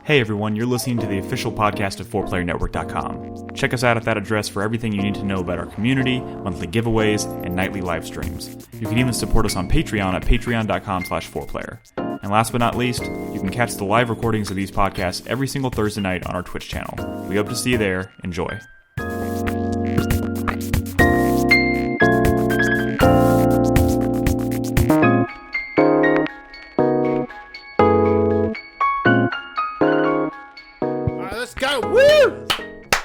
Hey everyone, you're listening to the official podcast of 4PlayerNetwork.com. Check us out at that address for everything you need to know about our community, monthly giveaways, and nightly live streams. You can even support us on Patreon at patreon.com/4Player. And last but not least, you can catch the live recordings of these podcasts every single Thursday night on our Twitch channel. We hope to see you there. Enjoy. Woo!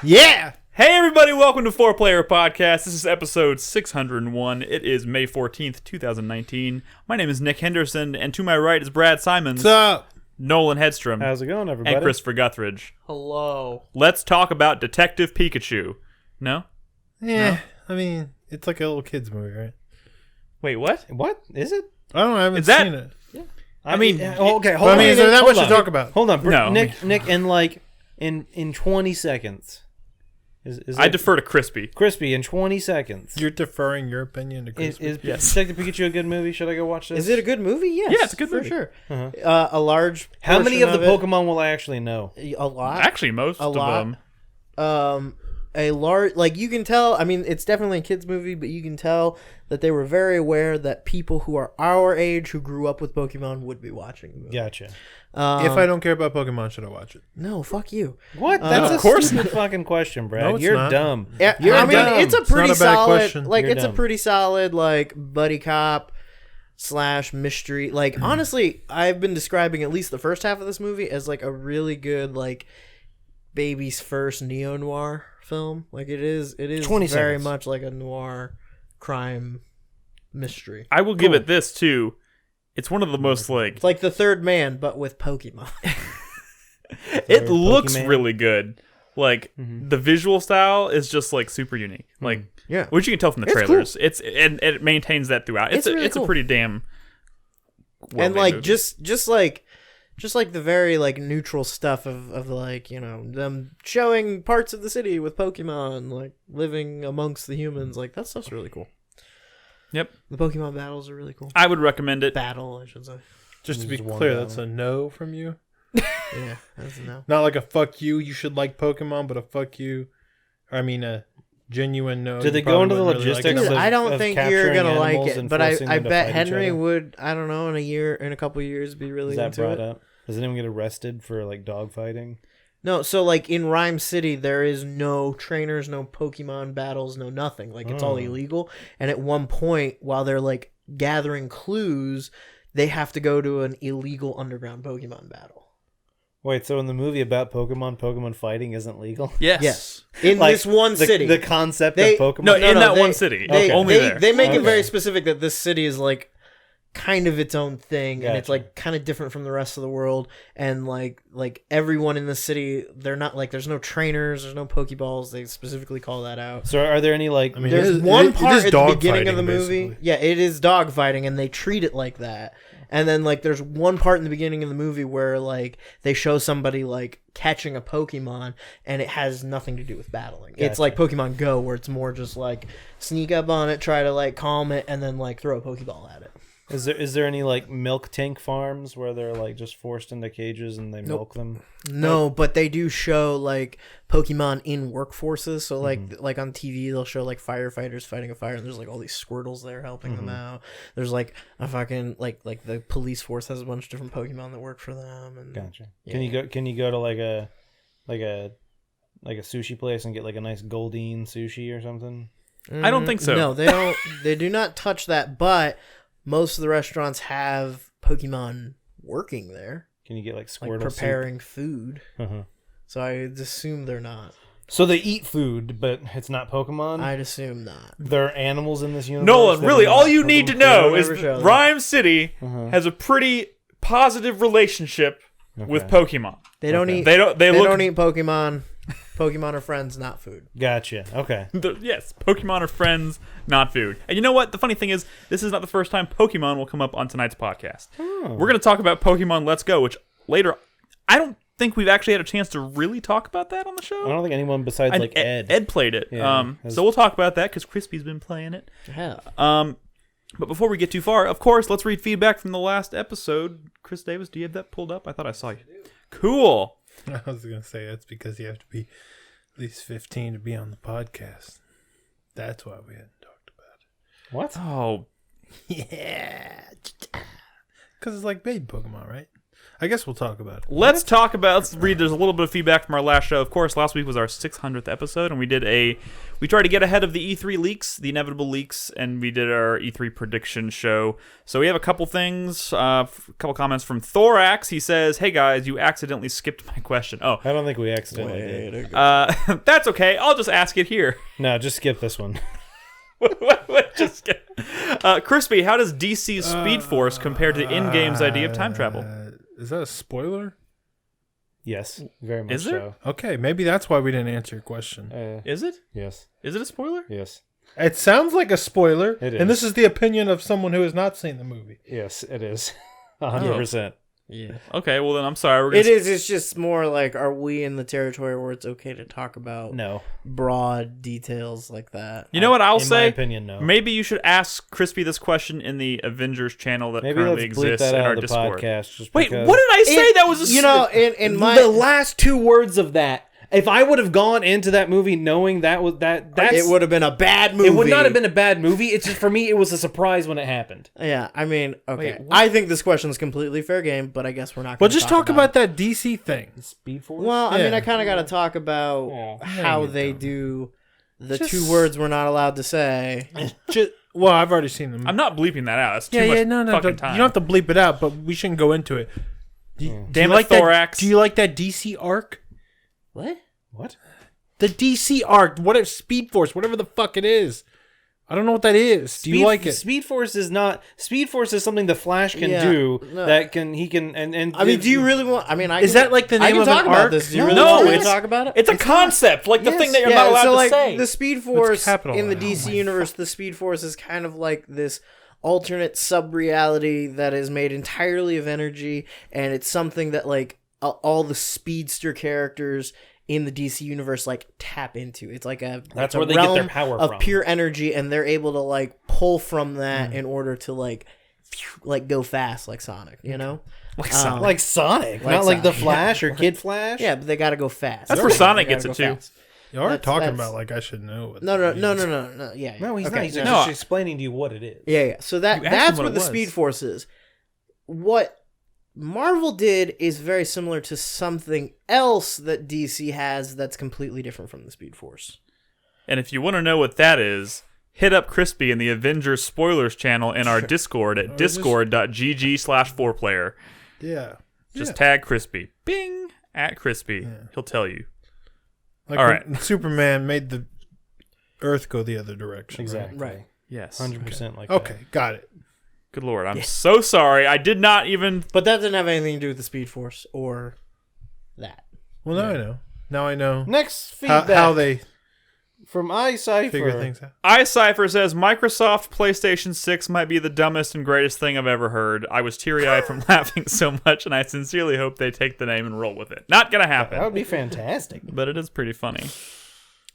Yeah! Hey everybody, welcome to 4Player Podcast. This is episode 601. It is May 14th, 2019. My name is Nick Henderson, and to my right is Brad Simons. What's up? Nolan Hedstrom. How's it going, everybody? And Christopher Guthridge. Hello. Let's talk about Detective Pikachu. No? Yeah, no? I mean, it's like a little kid's movie, right? Wait, what? What? Is it? I don't know, I haven't Is that- seen it. Yeah. I mean, okay, hold But, on. I mean, is there that Hold much on. to talk about? Hold on, No. Nick, in 20 seconds. Is I it- defer to Crispy. Crispy, in 20 seconds. You're deferring your opinion to Chris. Is Yes. Detective Pikachu a good movie? Should I go watch this? Is it a good movie? Yes. Yeah, it's a good movie. For sure. Uh-huh. A large How many of the portion Pokemon will I actually know? it- A lot. Actually, most A of lot. them. A large, like, you can tell, I mean, it's definitely a kid's movie, but you can tell that they were very aware that people who are our age, who grew up with Pokemon, would be watching the movie. Gotcha. If I don't care about Pokemon, should I watch it? No, fuck you. What? That's of a course stupid fucking question, Brad. No, it's You're not. dumb. Yeah, You're I mean, dumb. it's a It's not pretty a bad solid, question. like, You're it's a dumb. pretty solid, like, buddy cop / mystery. Like, honestly, I've been describing at least the first half of this movie as, like, a really good, like, baby's first neo-noir film. Like, it is 20 very seconds. much like a noir crime mystery. I will give it this, too. It's one of the most, like... It's like The Third Man, but with Pokemon. It looks Pokemon. really good. Like, the visual style is just, like, super unique. Like, Yeah. which you can tell from the It's trailers. And it maintains that throughout. It's really a cool. pretty damn And, well-made like, movie. just like the very, like, neutral stuff of like, you know, them showing parts of the city with Pokemon, like, living amongst the humans. Like, that stuff's really cool. Yep. The Pokemon battles are really cool. I would recommend it. Battle, I should say. Just to be Just one clear, down. that's a no from you. Yeah, that's a no. Not like a fuck you should like Pokemon, but a fuck you. I mean, a genuine no. Do they you go probably into the wouldn't really like logistics it. of- I don't think you're capturing gonna like animals it, and but I forcing them to bet fight each Henry other? would. I don't know, in a couple years, be really Is that into brought it. up? Does anyone get arrested for, like, dog fighting? No, so like in Rhyme City, there is no trainers, no Pokemon battles, no nothing. Like it's all illegal. And at one point, while they're like gathering clues, they have to go to an illegal underground Pokemon battle. Wait, so in the movie about Pokemon fighting isn't legal? Yes. Yes, in Like, this one city. The concept They- of Pokemon? No, in that they- one city. They, Only they, there. They make it Okay. very specific that this city is like kind of its own thing, and it's Gotcha. like kind of different from the rest of the world. And like everyone in the city, they're not like there's no trainers, there's no Pokeballs. They specifically call that out. So are there any, like... I mean, There's it is- one it part is at the dog beginning of the fighting, movie. basically. Yeah, it is dog fighting, and they treat it like that. And then like there's one part in the beginning of the movie where like they show somebody like catching a Pokemon, and it has nothing to do with battling. It's Gotcha. like Pokemon Go, where it's more just like sneak up on it, try to like calm it, and then like throw a Pokeball at it. Is there any, like, milk tank farms where they're, like, just forced into cages and they milk them? No, but they do show like Pokemon in workforces. So like on TV, they'll show like firefighters fighting a fire, and there's like all these Squirtles there helping them out. There's like a fucking like the police force has a bunch of different Pokemon that work for them. And Gotcha. Yeah. Can you go to, like a sushi place and get, like, a nice Goldine sushi or something? I don't think so. No, they don't. They do not touch that. But most of the restaurants have Pokemon working there, Can you get, like, like Squirtle preparing food. soup? Uh-huh. So I'd assume they're not. So they eat food, but it's not Pokemon? I'd assume not. There are animals in this universe? Nolan, that really, are all not you need to Pokemon? know They is never show that them. Rhyme City Uh-huh. has a pretty positive relationship with Okay. Pokemon. They don't Okay. eat. They look don't eat Pokemon. Pokemon are friends, not food. Gotcha. Okay. Yes, Pokemon are friends, not food. And you know what? The funny thing is, this is not the first time Pokemon will come up on tonight's podcast. We're going to talk about Pokemon Let's Go, which later, I don't think we've actually had a chance to really talk about that on the show. I don't think anyone besides, And like, Ed. Ed played it. Yeah, So we'll talk about that because Crispy's been playing it. Yeah. But before we get too far, of course, let's read feedback from the last episode. Chris Davis, do you have that pulled up? I thought I saw you. Cool. I was gonna say that's because you have to be at least 15 to be on the podcast. That's why we hadn't talked about it. What? Oh, Yeah, because it's like baby Pokemon, right? I guess we'll talk about it. let's read. There's a little bit of feedback from our last show. Of course, last week was our 600th episode, and we tried to get ahead of the E3 leaks, the inevitable leaks, and we did our E3 prediction show. So we have a couple things, a couple comments from Thorax. He says, "Hey guys, you accidentally skipped my question." Oh, I don't think we accidentally did. that's okay. I'll just ask it here. No, just skip this one. Just skip. Crispy, how does DC's Speed Force compare to in-game's idea of time travel? Is that a spoiler? Yes, very much Is there? so. Okay, maybe that's why we didn't answer your question. Is it? Yes. Is it a spoiler? Yes. It sounds like a spoiler, It and this is. is the opinion of someone who has not seen the movie. Yes, it is. 100%. Yeah. Okay, well then I'm sorry. We're gonna It is. It's just more like, are we in the territory where it's okay to talk about No. broad details like that? You know what I'll In say? my opinion, no. Maybe you should ask Crispy this question in the Avengers channel that Maybe currently let's bleep exists that in out our of the Discord. podcast. Just Wait, because what did I say? That was a You know, in my the last two words of that. If I would have gone into that movie knowing that's it would have been a bad movie. It would not have been a bad movie. It's just for me, it was a surprise when it happened. Yeah, I mean, okay. Wait, I think this question is completely fair game, but I guess we're not. Well, Gonna just talk about about that DC thing. Speed Force. Well, I mean, Yeah. I kind of got to talk about Yeah. how you they don't. do the Just- 2 words we're not allowed to say. Well, I've already seen them. I'm not bleeping that out. It's too yeah, much no, fucking don't, time. you don't have to bleep it out, but we shouldn't go into it. Damn it, Thorax. Do you like that DC arc? What? What? The DC arc, whatever, Speed Force, whatever the fuck it is. I don't know what that is. Do you like it? Speed Force is not. Speed Force is something the Flash can Yeah, do. no. That can he can and. I mean, do you really want? I mean, I Is can- that like the I name can of talk an about arc? this. Do you No, really no, want me to it's- talk about it? It's a concept, like the thing that you're not allowed so to like say. the Speed Force capitalized. in the DC universe, the Speed Force is kind of like this alternate sub-reality that is made entirely of energy, and it's something that like all the speedster characters in the DC universe like tap into. It's like That's a where they get their realm power of from. pure energy, and they're able to like pull from that in order to like go fast like Sonic, you know? Like Sonic. like Sonic, Like not like the Sonic, Flash or Kid Flash. Yeah, but they got to go fast. That's where They Sonic gotta gets go it, too. fast. You are That's- talking that's- about like I should know. What No, that no, means. no. Yeah, No, he's okay. not. He's No. just explaining to you what it is. Yeah. So You asked that's him what what it the was. Speed Force is. What Marvel did is very similar to something else that DC has that's completely different from the Speed Force. And if you want to know what that is, hit up Crispy in the Avengers Spoilers channel in our Discord at discord.gg/4player. Yeah. Just tag Crispy. Bing! At Crispy. He'll tell you. Like All when Superman made the Earth go the other direction. Exactly. Right. Yes. 100% like Right? Okay, got it. Good Lord. I'm so sorry. I did not even... But that didn't have anything to do with the Speed Force or that. Well, now I know. Now I know that. Next how, feedback how they from iCypher. figure things out. iCypher says, Microsoft PlayStation 6 might be the dumbest and greatest thing I've ever heard. I was teary-eyed from laughing so much, and I sincerely hope they take the name and roll with it. Not gonna happen. That would be fantastic. But it is pretty funny.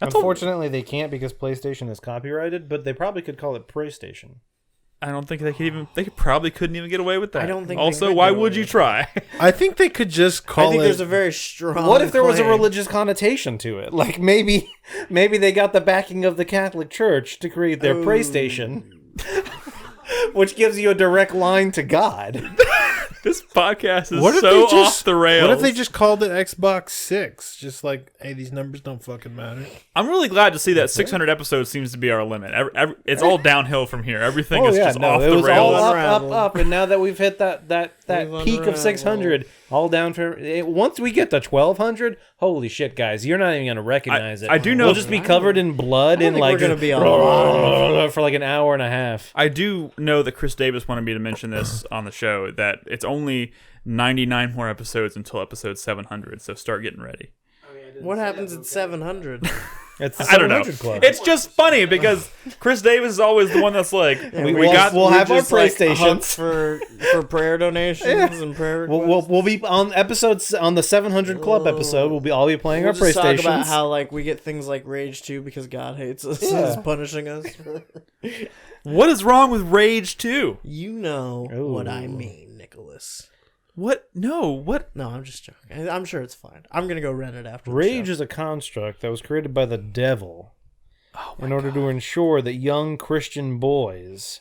Unfortunately, they can't because PlayStation is copyrighted, but they probably could call it PlayStation. I don't think they could even... They probably couldn't even get away with that. I don't think they Also, could why get away would you with try? I think they could just call I think it. there's a very strong. What if there was a claim. religious connotation to it? Like maybe they got the backing of the Catholic Church to create their PlayStation, which gives you a direct line to God. This podcast is What if so they just off the rails. What if they just called it Xbox 6? Just like, hey, these numbers don't fucking matter. I'm really glad to see that 600 episodes seems to be our limit. It's all downhill from here. Everything is just off it the was rails. all up, Unraveled. up, and now that we've hit that We've peak of unraveled. 600, all down for once we get to 1200, holy shit, guys, you're not even gonna recognize it. I do know- we'll just be covered in blood I and think like we're gonna be alive. for like an hour and a half. I do know that Chris Davis wanted me to mention this on the show, that it's only 99 more episodes until episode 700, so start getting ready. What happens at 700? It's the I don't know. 700 Club. It's just funny because Chris Davis is always the one that's like, we'll have our Just, like, PlayStations. hunts for prayer donations and prayer requests. We'll be on episodes on the 700 Club episode. We'll be all be playing We'll our just PlayStations. talk about how like we get things like Rage 2 because God hates us Yeah. and is punishing us. what is wrong with Rage 2? You know Ooh. what I mean, Nicholas. What? No. What? No, I'm just joking. I'm sure it's fine. I'm gonna go rent it after. Rage the show. is a construct that was created by the devil in order to ensure that young Christian boys.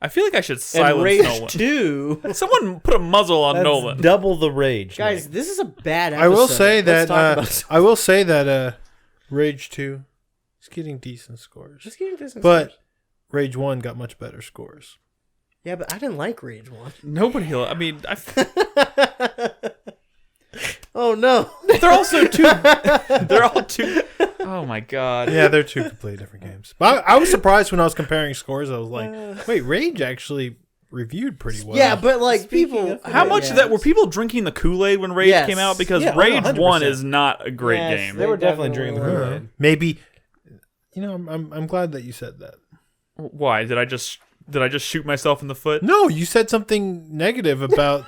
I feel like I should And silence Rage Nolan. 2. Someone put a muzzle on That's Nolan. double the rage, Guys, Nick. this is a bad episode. I will say Let's talk about that something. I will say that Rage 2 is getting decent scores, Just kidding, this is- but Rage 1 got much better scores. yeah, but I didn't like Rage 1. Nobody. I mean, Oh no. they're also two. They're all two. Oh my god. Yeah, they're two completely different games. But I was surprised when I was comparing scores. I was like, wait, Rage actually reviewed pretty well. Yeah, but like Speaking people. of- How much of that were people drinking the Kool-Aid when Rage Yes. came out? Because Yeah, Rage 100%. 1 is not a great Yes, game. They were definitely definitely drinking the were. Kool-Aid. Maybe, I'm glad that you said that. Why did I just shoot myself in the foot? No, you said something negative about.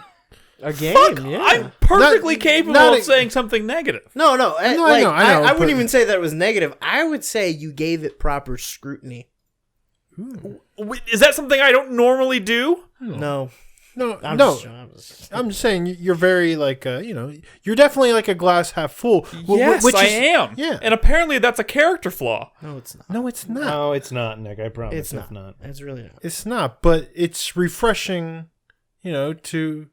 A game, yeah. I'm perfecly Not- capable not of a- saying something negative. No, No, I like, know, I but- wouldn't even say that it was negative. I would say you gave it proper scrutiny. Is that something I don't normally do? No. No, I'm no. just I'm just saying you're very like you're definitely like a glass half full. Yes, which I is, am. Yeah. And apparently that's a character flaw. No, it's not. No, it's not. No, it's not, Nick. I promise. It's not. not. It's really not. It's not. But it's refreshing, to,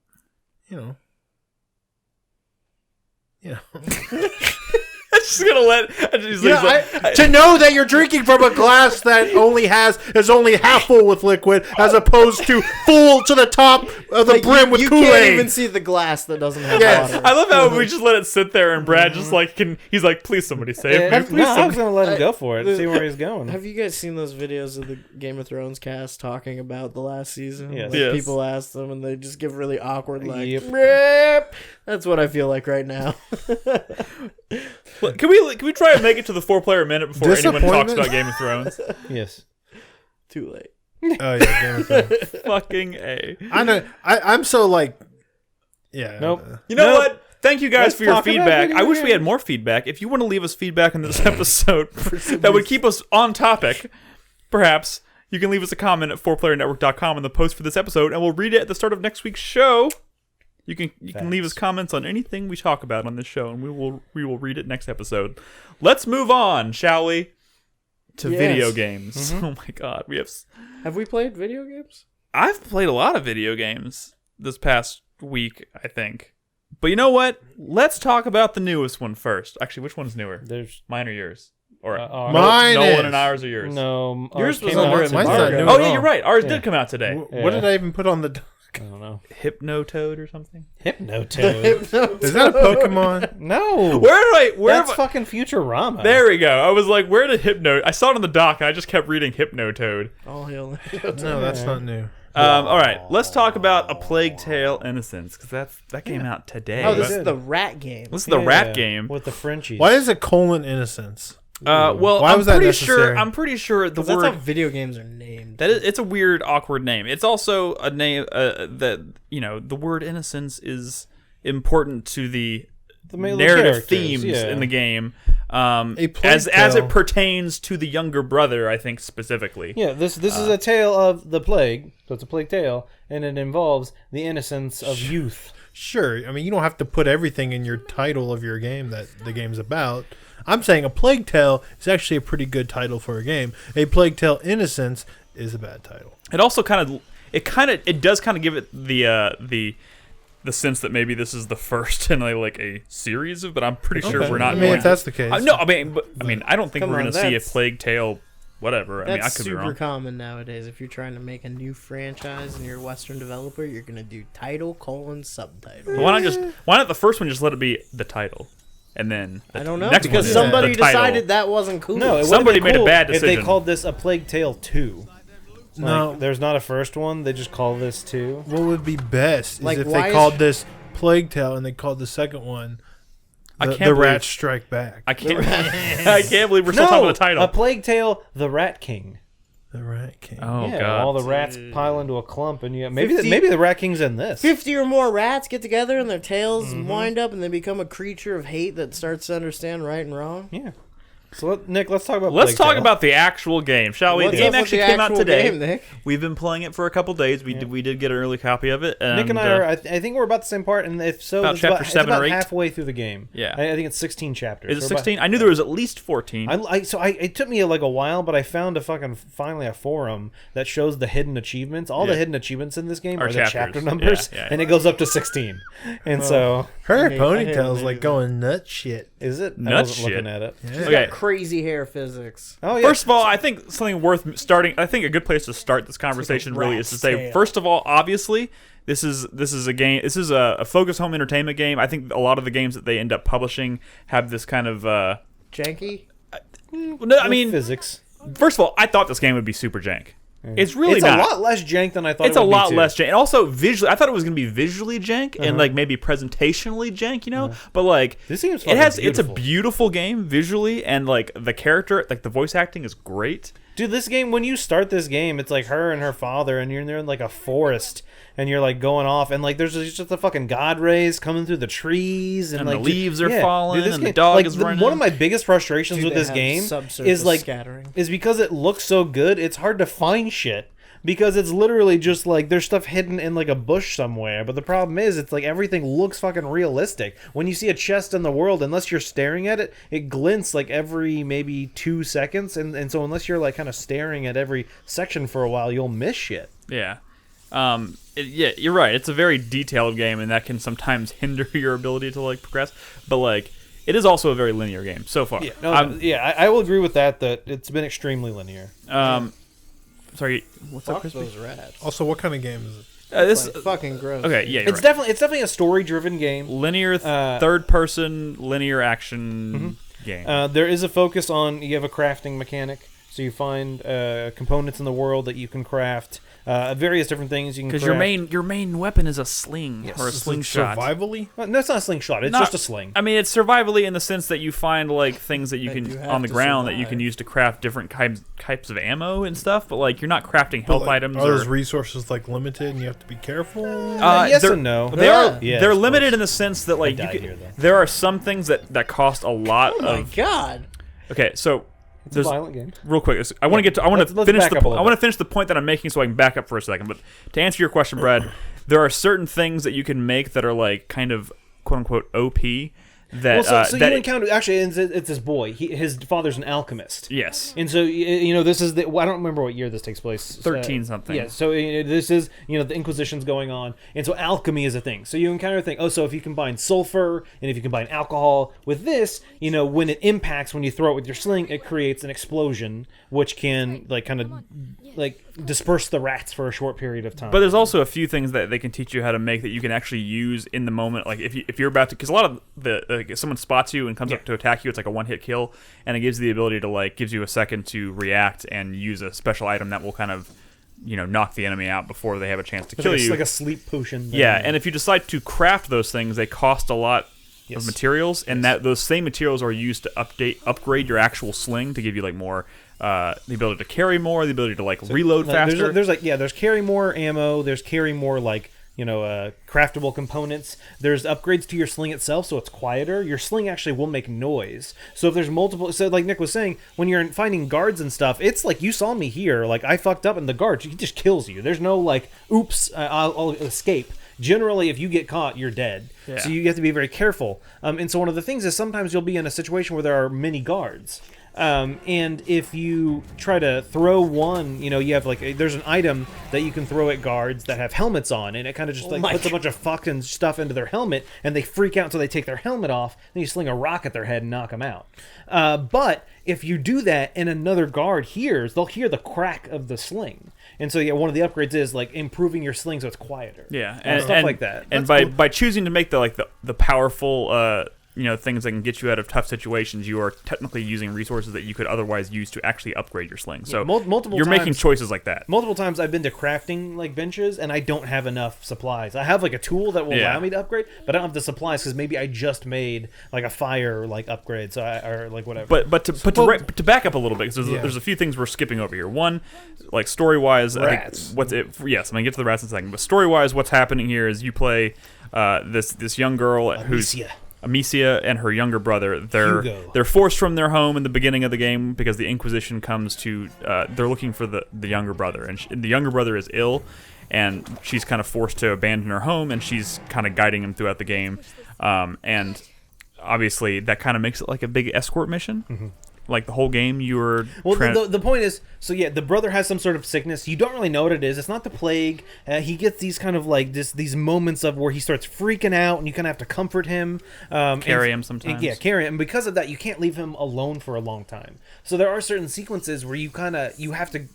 I'm just gonna let. to know that you're drinking from a glass that is only half full with liquid, as opposed to full to the top of the Like, brim with you Kool-Aid. can't even see the glass that doesn't have Yes. water. I love how we just let it sit there, and Brad just like he's like, please somebody save me, please No, I was somebody. going to let him go for it, see where he's going. Have you guys seen those videos of the Game of Thrones cast talking about the last season? Yes. Like, Yes. people ask them and they just give really awkward like, Yep. "Rip." That's what I feel like right now. Can we try and make it to the 4-player minute before anyone talks Disappointment? about Game of Thrones? Yes. Too late. Oh yeah, Game of Thrones. Fucking A. I know. I'm so like, yeah. Nope. You know Nope. what? Thank you guys Let's for your talk about feedback. video I wish we had games. more feedback. If you want to leave us feedback in this episode that would keep us on topic, perhaps you can leave us a comment at 4playernetwork.com in the post for this episode, and we'll read it at the start of next week's show. You can leave us comments on anything we talk about on this show, and we will read it next episode. Let's move on, shall we? To Yes. video games. Oh my god, Have we played video games? I've played a lot of video games this past week, I think. But you know what? Let's talk about the newest one first. Actually, which one's newer? There's Mine or yours? Or Mine Nolan is. and ours are yours? no. Yours ours was came under out Mine's tomorrow. not new Oh at yeah, all. you're right. Ours Yeah. did come out today. What did I even put on the? I don't know. Hypnotoad or something? Hypnotoad. Is that a Pokemon? No. Where That's fucking Futurama. There we go. I was like, where did I saw it on the dock, and I just kept reading Hypnotoad. All hail. No, that's not new. All right, let's talk about A Plague Tale: Innocence, because that came out today. Oh, this Good. is the rat game. This is the rat game. with the Frenchies. Why is it Innocence? Well, Why was that I'm necessary? pretty sure the 'Cause that's how word video games are named. it's a weird, awkward name. It's also a name that the word innocence is important to the main narrative characters, themes yeah. in the game. Plague As Tale. it pertains to the younger brother, I think specifically. Yeah, this is a tale of the plague. So it's a plague tale, and it involves the innocence of youth. Sure. I mean, you don't have to put everything in your title of your game that the game's about. I'm saying A Plague Tale is actually a pretty good title for a game. A Plague Tale Innocence is a bad title. It also it does kind of give it the sense that maybe this is the first in a series of, but I'm pretty sure Okay. we're not. I mean, going if that's the case. I don't think Come we're on, going to see a that's- Plague Tale, whatever. I mean, I That's could be super wrong. common nowadays. If you're trying to make a new franchise and you're a Western developer, you're gonna do title : subtitle. Why not the first one just let it be the title, and then the I don't know, next because one is somebody the title. decided that wasn't cool. No, it would've Somebody been made a cool bad if they decision. called this A Plague Tale 2. No. There's not a first one. They just call this 2. What would be best is Like, if why they is- called this Plague Tale and they called the second one I The, can't the believe- Rats Strike Back. I can't. I can't believe we're still talking about the title. A Plague Tale: The Rat King. The Rat King. Oh yeah, god! all the rats pile into a clump, and maybe 50 maybe the Rat King's in this. 50 or more rats get together and their tails wind up and they become a creature of hate that starts to understand right and wrong. Yeah. So, Nick, let's talk about Let's Plague talk Tale. about the actual game, shall we? What's The game up with actually the came out actual today. game, Nick? We've been playing it for a couple days. We did get an early copy of it. Nick and I are. I think we're about the same part, and if so, About it's chapter 7 or 8? halfway through the game. Yeah. I think it's 16 chapters. Is it We're about- 16? I knew there was at least 14. It took me like a while, but I found finally a forum that shows the hidden achievements. All the hidden achievements in this game are the chapters. chapter numbers, Yeah. and it goes up to 16. And so, Her I ponytail's hate like it. going nut shit. is it? I Nut wasn't shit. looking at it. Yeah. Okay. Crazy hair physics. Oh yeah. First of all, I think something worth starting. I think a good place to start this conversation really is to rat's say, tail. first of all, obviously, this is a game. This is a focus home entertainment game. I think a lot of the games that they end up publishing have this kind of. Janky. No, I mean, physics. first of all, I thought this game would be super jank. It's really It's not. a lot less jank than I thought. It's it a would lot be too. less jank, and also visually. I thought it was going to be visually jank and like maybe presentationally jank, you know. But like, This seems it has. fucking It's a beautiful. beautiful game visually, and like the character, like the voice acting is great. Dude, this game, when you start this game, it's like her and her father, and you're in like a forest, and you're like going off, and like there's just the fucking god rays coming through the trees, and And like the leaves are falling, this and the game- dog like, is running. One of my biggest frustrations Do with they this have game subsurface is like scattering? is because it looks so good, it's hard to find shit. Because it's literally just like there's stuff hidden in like a bush somewhere. But the problem is it's like everything looks fucking realistic. When you see a chest in the world, unless you're staring at it, it glints like every maybe 2 seconds. And so unless you're like kind of staring at every section for a while, you'll miss shit. Yeah. Yeah, you're right. It's a very detailed game, and that can sometimes hinder your ability to like progress. But like, it is also a very linear game so far. Yeah, I will agree with that it's been extremely linear. Sorry, what's up, Fuck Crispy? those rats. Also, what kind of game is it? This Like, fucking gross. okay. Yeah, you're It's right. definitely a story-driven game. Linear third-person linear action game. There is a focus on you have a crafting mechanic, so you find components in the world that you can craft, various different things you can. Because Craft. your main weapon is a sling or a Is it slingshot. survivally? No, it's not a slingshot. It's Not- just a sling. I mean, it's survivally in the sense that you find like things that you That can you have on the to ground that you survive. can use to craft different types of ammo and stuff. But like, you're not crafting health Like, items. Are or, those resources like limited and you have to be careful? Yes they're- and no. They are Yeah, they're of limited course. in the sense that like died you here, can, though. there are some things that cost a lot Oh my of. god. Okay, so It's a there's violent game. real quick. I want to get to. I want let's to finish back the. up a little I want to finish the point that I'm making, so I can back up for a second. But to answer your question, Brad, there are certain things that you can make that are like kind of quote unquote OP. That Well, so that you encounter actually it's this boy. His father's an alchemist. yes. And so this is I don't remember what year this takes place. 13 something. Yeah. So this is the Inquisition's going on, and so alchemy is a thing. So you encounter a thing. Oh, so if you combine sulfur and if you combine alcohol with this, when it impacts when you throw it with your sling, it creates an explosion which can like kind of like disperse the rats for a short period of time. But there's also a few things that they can teach you how to make that you can actually use in the moment. Like if you're about to, because a lot of if someone spots you and comes up to attack you, it's like a one-hit kill, and it gives you the ability to like gives you a second to react and use a special item that will kind of knock the enemy out before they have a chance to kill it's you. like a sleep potion thing. Yeah, and if you decide to craft those things, they cost a lot Yes. of materials, and that those same materials are used to upgrade your actual sling to give you like more the ability to carry more, the ability to like reload faster. There's carry more ammo. There's carry more like craftable components. There's upgrades to your sling itself, so it's quieter. Your sling actually will make noise. So if there's multiple, so like Nick was saying, when you're finding guards and stuff, it's like you saw me here. Like I fucked up, and the guard he just kills you. There's no like, oops, I'll escape. Generally, if you get caught, you're dead. Yeah. So you have to be very careful. And so one of the things is sometimes you'll be in a situation where there are many guards. And if you try to throw one, you have like there's an item that you can throw at guards that have helmets on, and it kind of just like puts a bunch of fucking stuff into their helmet, and they freak out until they take their helmet off. Then you sling a rock at their head and knock them out. But if you do that and another guard hears, they'll hear the crack of the sling. And so one of the upgrades is like improving your sling so it's quieter. Yeah, and stuff like that. And That's by choosing to make the powerful things that can get you out of tough situations, you are technically using resources that you could otherwise use to actually upgrade your sling. So multiple you're making times- choices like that. Multiple times I've been to crafting like benches and I don't have enough supplies. I have like a tool that will allow me to upgrade, but I don't have the supplies because maybe I just made like a fire like upgrade, or like whatever. But to back up a little bit, because there's a few things we're skipping over here. One, like story wise, Rats. Yes, I'm gonna get to the rats in a second. But story wise, what's happening here is you play this young girl who's Amicia and her younger brother, Hugo. they're forced from their home in the beginning of the game because the Inquisition comes to. They're looking for the younger brother, and the younger brother is ill, and she's kind of forced to abandon her home, and she's kind of guiding him throughout the game, and obviously that kind of makes it like a big escort mission. Mm-hmm. Like the whole game, you were... the point is, so yeah, the brother has some sort of sickness. You don't really know what it is. It's not the plague. He gets these kind of like these moments of where he starts freaking out, and you kind of have to comfort him. Carry him sometimes. Yeah, carry him. And because of that, you can't leave him alone for a long time. So there are certain sequences where you have to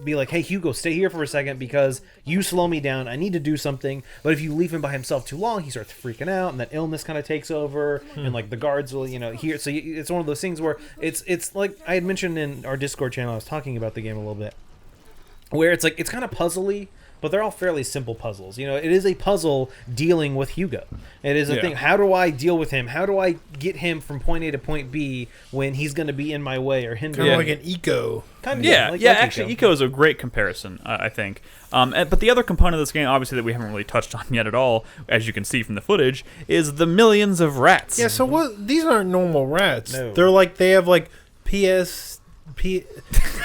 be like, hey, Hugo, stay here for a second because you slow me down. I need to do something. But if you leave him by himself too long, he starts freaking out, and that illness kind of takes over, and like the guards will, hear. So it's one of those things where it's like I had mentioned in our Discord channel. I was talking about the game a little bit, where it's like it's kind of puzzly. But they're all fairly simple puzzles. It is a puzzle dealing with Hugo. It is a thing. How do I deal with him? How do I get him from point A to point B when he's going to be in my way or hinder? Kind of like an eco. Kind of, like actually, eco is a great comparison, I think. But the other component of this game, obviously, that we haven't really touched on yet at all, as you can see from the footage, is the millions of rats. Yeah. So these aren't normal rats. No. They're like they have like PTSD.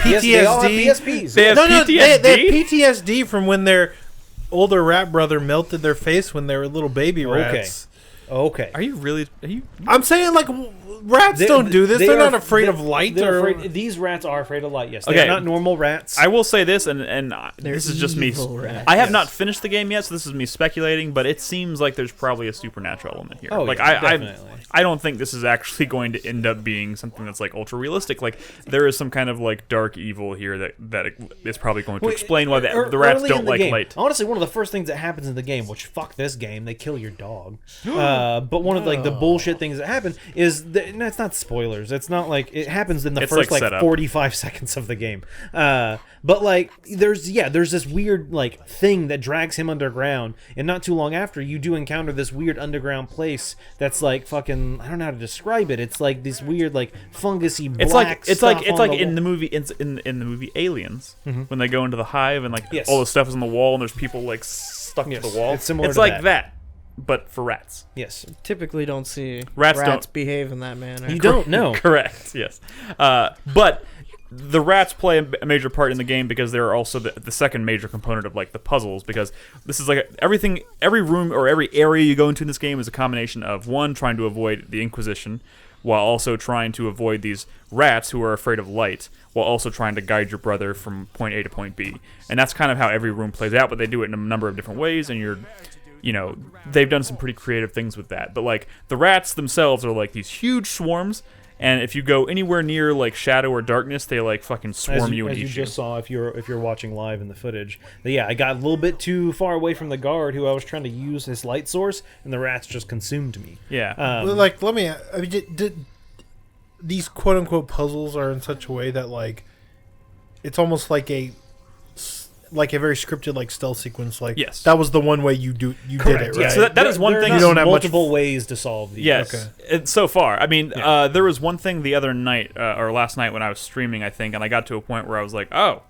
They all have PSPs. They have PTSD? They have PTSD from when their older rat brother melted their face when they were little baby rats. Okay. Are you really... I'm saying, like, rats don't do this. They're not afraid of light. These rats are afraid of light, yes. Okay. They're not normal rats. I will say this, and this is just me. Rats. I have not finished the game yet, so this is me speculating, but it seems like there's probably a supernatural element here. Oh, like, yeah, definitely. I don't think this is actually going to end up being something that's, like, ultra-realistic. Like, there is some kind of, like, dark evil here that is probably going to explain why the rats don't like light. Honestly, one of the first things that happens in the game, which, fuck this game, they kill your dog. But one of, like, the bullshit things that happen is... it's not spoilers. It's not like... It happens in the first, like 45 seconds of the game. But, like, there's this weird, like, thing that drags him underground, and not too long after, you do encounter this weird underground place that's, like, fucking... I don't know how to describe it. It's like this weird, like, fungusy black It's stuff like in the movie in the movie Aliens, when they go into the hive and, like, all the stuff is on the wall and there's people, like, stuck to the wall. It's similar It's to like that, but for rats. Yes. Typically don't see Rats rats behave in that manner. You don't know. Correct, yes. But the rats play a major part in the game because they're also the second major component of, like, the puzzles, because this is like every room or every area you go into in this game is a combination of, one, trying to avoid the Inquisition, while also trying to avoid these rats who are afraid of light, while also trying to guide your brother from point A to point B. And that's kind of how every room plays out, but they do it in a number of different ways, and they've done some pretty creative things with that. But, like, the rats themselves are, like, these huge swarms, and if you go anywhere near, like, shadow or darkness, they, like, fucking swarm you and eat you. As you just saw, if you're watching live in the footage. But yeah, I got a little bit too far away from the guard who I was trying to use his light source, and the rats just consumed me. Yeah. Like, did these quote-unquote puzzles are in such a way that, like, it's almost like a very scripted, like, stealth sequence. Like, yes, that was the one way you did it, right? Yeah, so that is one thing. You don't have multiple ways to solve these. Yes, okay. So far. I mean, there was one thing the other night, or last night when I was streaming, I think, and I got to a point where I was like, oh,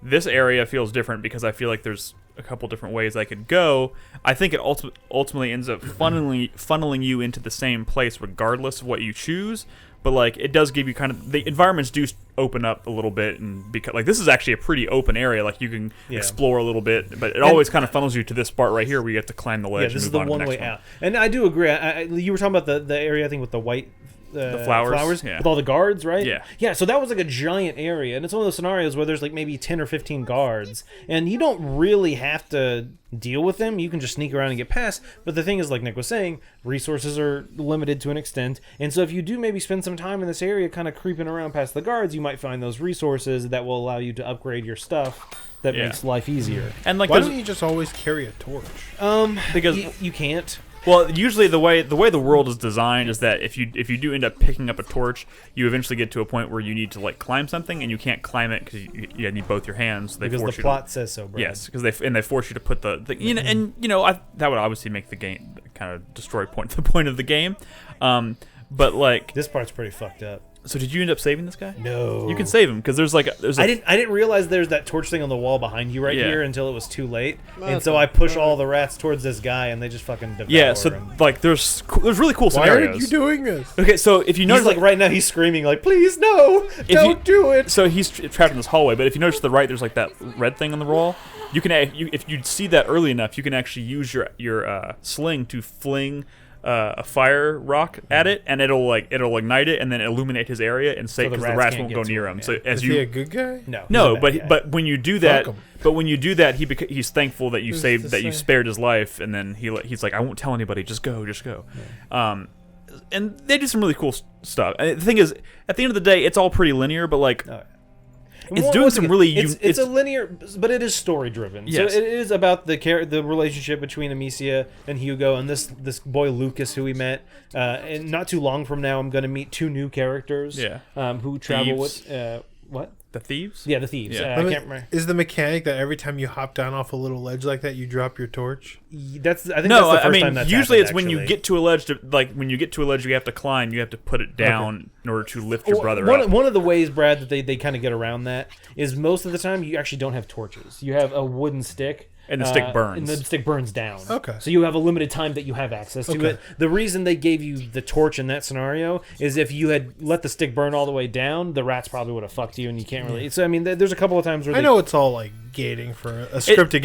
this area feels different because I feel like there's a couple different ways I could go. I think it ultimately ends up funneling you into the same place regardless of what you choose. But, like, it does give you kind of... The environments do open up a little bit, and because, like, this is actually a pretty open area. Like, you can explore a little bit, but it always kind of funnels you to this part right here where you have to climb the ledge. Yeah, this is the one way out. And I do agree. You were talking about the area, I think, with the white... the flowers with all the guards, right? Yeah. So that was like a giant area, and it's one of those scenarios where there's like maybe 10 or 15 guards, and you don't really have to deal with them. You can just sneak around and get past. But the thing is, like Nick was saying, resources are limited to an extent, and so if you do maybe spend some time in this area kind of creeping around past the guards, you might find those resources that will allow you to upgrade your stuff. That makes life easier. And, like, why don't you just always carry a torch? Because you can't. Well, usually the way the world is designed is that if you do end up picking up a torch, you eventually get to a point where you need to, like, climb something, and you can't climb it because you need both your hands. Because the plot says so, bro. Yes, because they force you to put that would obviously make the game kind of destroy the point of the game. But, like, this part's pretty fucked up. So did you end up saving this guy? No. You can save him because there's a I didn't realize there's that torch thing on the wall behind you right Yeah. here until it was too late, and That's so I push all the rats towards this guy, and they just fucking devour yeah. So him. like there's really cool Why scenarios. are you doing this? Okay, so if you He's notice like right now he's screaming like, please no, don't do it. So he's trapped in this hallway, but if you notice to the right, there's like that red thing on the wall. You can if you see that early enough, you can actually use your sling to fling a fire rock at it, and it'll ignite it and then illuminate his area and save because the rats can't won't get go to near him, him. So yeah. as Is you he a good guy? no, he's a bad guy. but when you do that, him. he's thankful that you Who's saved to that you say? spared his life, and then he's like, I won't tell anybody, just go. And they do some really cool stuff. And the thing is, at the end of the day, it's all pretty linear, but like. It's doing some really. It's a linear, but it is story driven. Yes. So it is about the relationship between Amicia and Hugo and this boy Lucas who we met. And not too long from now, I'm going to meet 2 new characters. Yeah. Who travel Thieves. with what? The thieves? Yeah, the thieves. Yeah. I can't remember. Is the mechanic that every time you hop down off a little ledge like that, you drop your torch? I think that's the first I mean, time that's usually happened, it's when you actually. get to a ledge. When you get to a ledge, you have to climb. You have to put it down in order to lift your brother up. One of the ways, Brad, that they kind of get around that is most of the time you actually don't have torches. You have a wooden stick. And the stick burns. And the stick burns down. Okay. So you have a limited time that you have access to it. The reason they gave you the torch in that scenario is if you had let the stick burn all the way down, the rats probably would have fucked you, and you can't really. So I mean, there's a couple of times where I know it's all like gating for a scripted